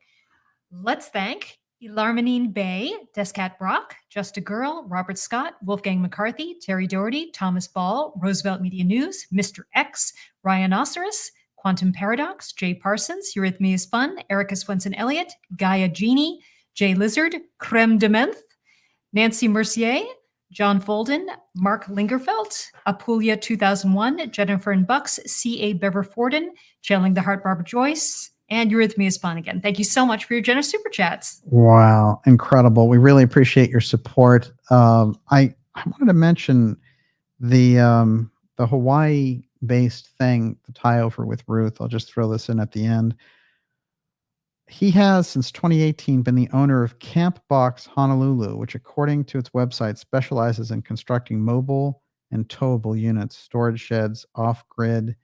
Let's thank Elarminine Bay, Descat Brock, Just a Girl, Robert Scott, Wolfgang McCarthy, Terry Doherty, Thomas Ball, Roosevelt Media News, Mr. X, Ryan Osiris, Quantum Paradox, Jay Parsons, Eurythmia's Fun, Erica Swenson Elliott, Gaia Genie, Jay Lizard, Creme de Menthe, Nancy Mercier, John Folden, Mark Lingerfelt, Apulia 2001, Jennifer and Bucks, C.A. Bever-Forden, Channeling the Heart, Barbara Joyce, and Eurythmia's Fun again. Thank you so much for your generous super chats. Wow, incredible. We really appreciate your support. I wanted to mention the Hawaii-based thing, the tie over with Ruth. I'll just throw this in at the end. He has, since 2018, been the owner of Camp Box Honolulu, which, according to its website, specializes in constructing mobile and towable units, storage sheds, off-grid,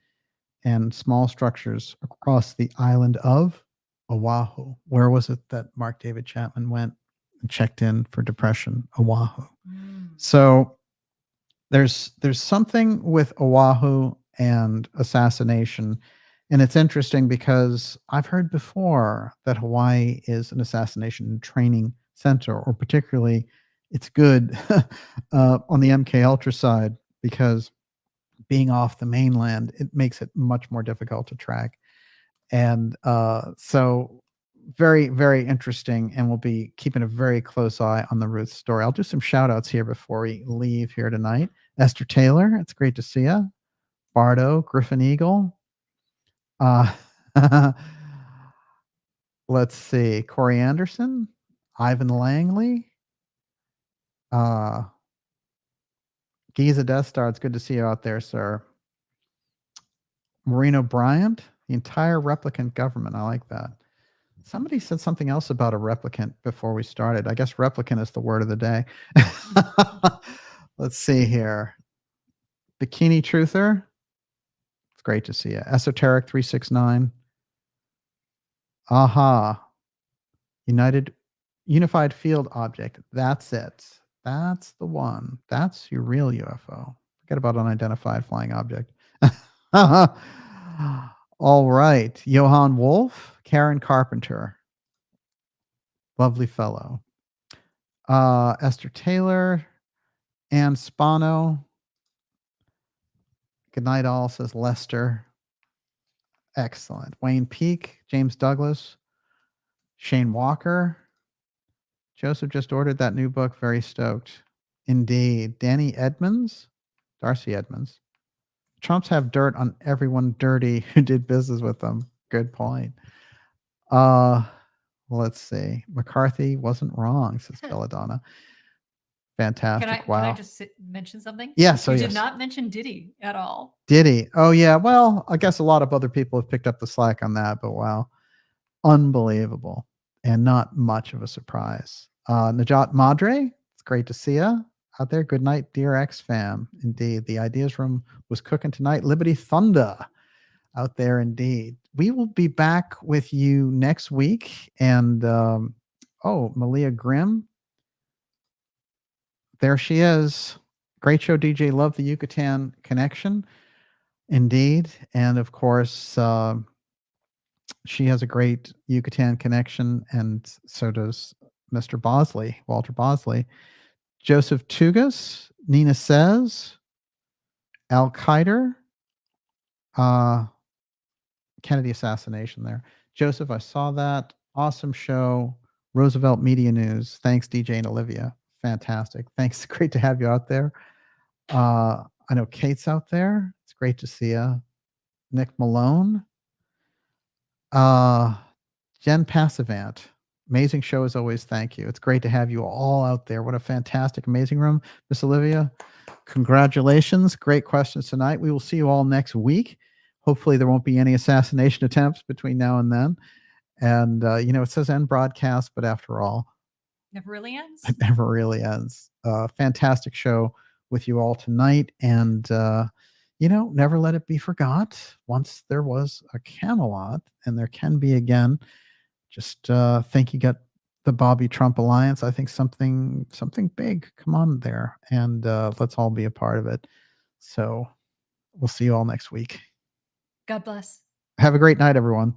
and small structures across the island of Oahu. Where was it that Mark David Chapman went and checked in for depression? Oahu. So there's something with Oahu and assassination. And it's interesting because I've heard before that Hawaii is an assassination training center, or particularly it's good on the MK Ultra side, because being off the mainland, it makes it much more difficult to track. And so very, very interesting. And we'll be keeping a very close eye on the Ruth story. I'll do some shout outs here before we leave here tonight. Esther Taylor, it's great to see you. Bardo, Griffin Eagle. Let's see. Corey Anderson, Ivan Langley, Giza Death Star. It's good to see you out there, sir. Marino Bryant, The entire replicant government. I like that. Somebody said something else about a replicant before we started. I guess replicant is the word of the day. Let's see here. Bikini Truther. It's great to see you. Esoteric 369. Aha. Unified field object. That's it. That's the one. That's your real UFO. Forget about unidentified flying object. All right. Johann Wolf, Karen Carpenter. Lovely fellow. Esther Taylor, Ann Spano. Good night, all, says Lester. Excellent. Wayne Peak, James Douglas, Shane Walker. Joseph just ordered that new book. Very stoked. Indeed. Danny Edmonds, Darcy Edmonds. Trumps have dirt on everyone dirty who did business with them. Good point. Let's see. McCarthy wasn't wrong, says Belladonna. Fantastic. Wow. Can I just mention something? Yes. You did not mention Diddy at all. Diddy. Oh, yeah. Well, I guess a lot of other people have picked up the slack on that, but wow. Unbelievable. And not much of a surprise. Najat Madre, it's great to see you out there. Good night, dear X fam. Indeed. The Ideas Room was cooking tonight. Liberty Thunder out there, indeed. We will be back with you next week. And, Malia Grimm. There she is. Great show, DJ. Love the Yucatan connection. Indeed. And of course, she has a great Yucatan connection, and so does Mr. Bosley, Walter Bosley. Joseph Tugas, Nina Says, Al Qaeda, Kennedy assassination there. Joseph, I saw that. Awesome show. Roosevelt Media News. Thanks, DJ and Olivia. Fantastic. Thanks. Great to have you out there. I know Kate's out there. It's great to see you. Nick Malone. Jen Passavant. Amazing show as always. Thank you. It's great to have you all out there. What a fantastic, amazing room. Miss Olivia, congratulations. Great questions tonight. We will see you all next week. Hopefully there won't be any assassination attempts between now and then. And, it says end broadcast, but after all, never really ends. It never really ends. Fantastic show with you all tonight. And, never let it be forgot. Once there was a Camelot, and there can be again. Just think you got the Bobby Trump alliance. I think something big. Come on there, and let's all be a part of it. So we'll see you all next week. God bless. Have a great night, everyone.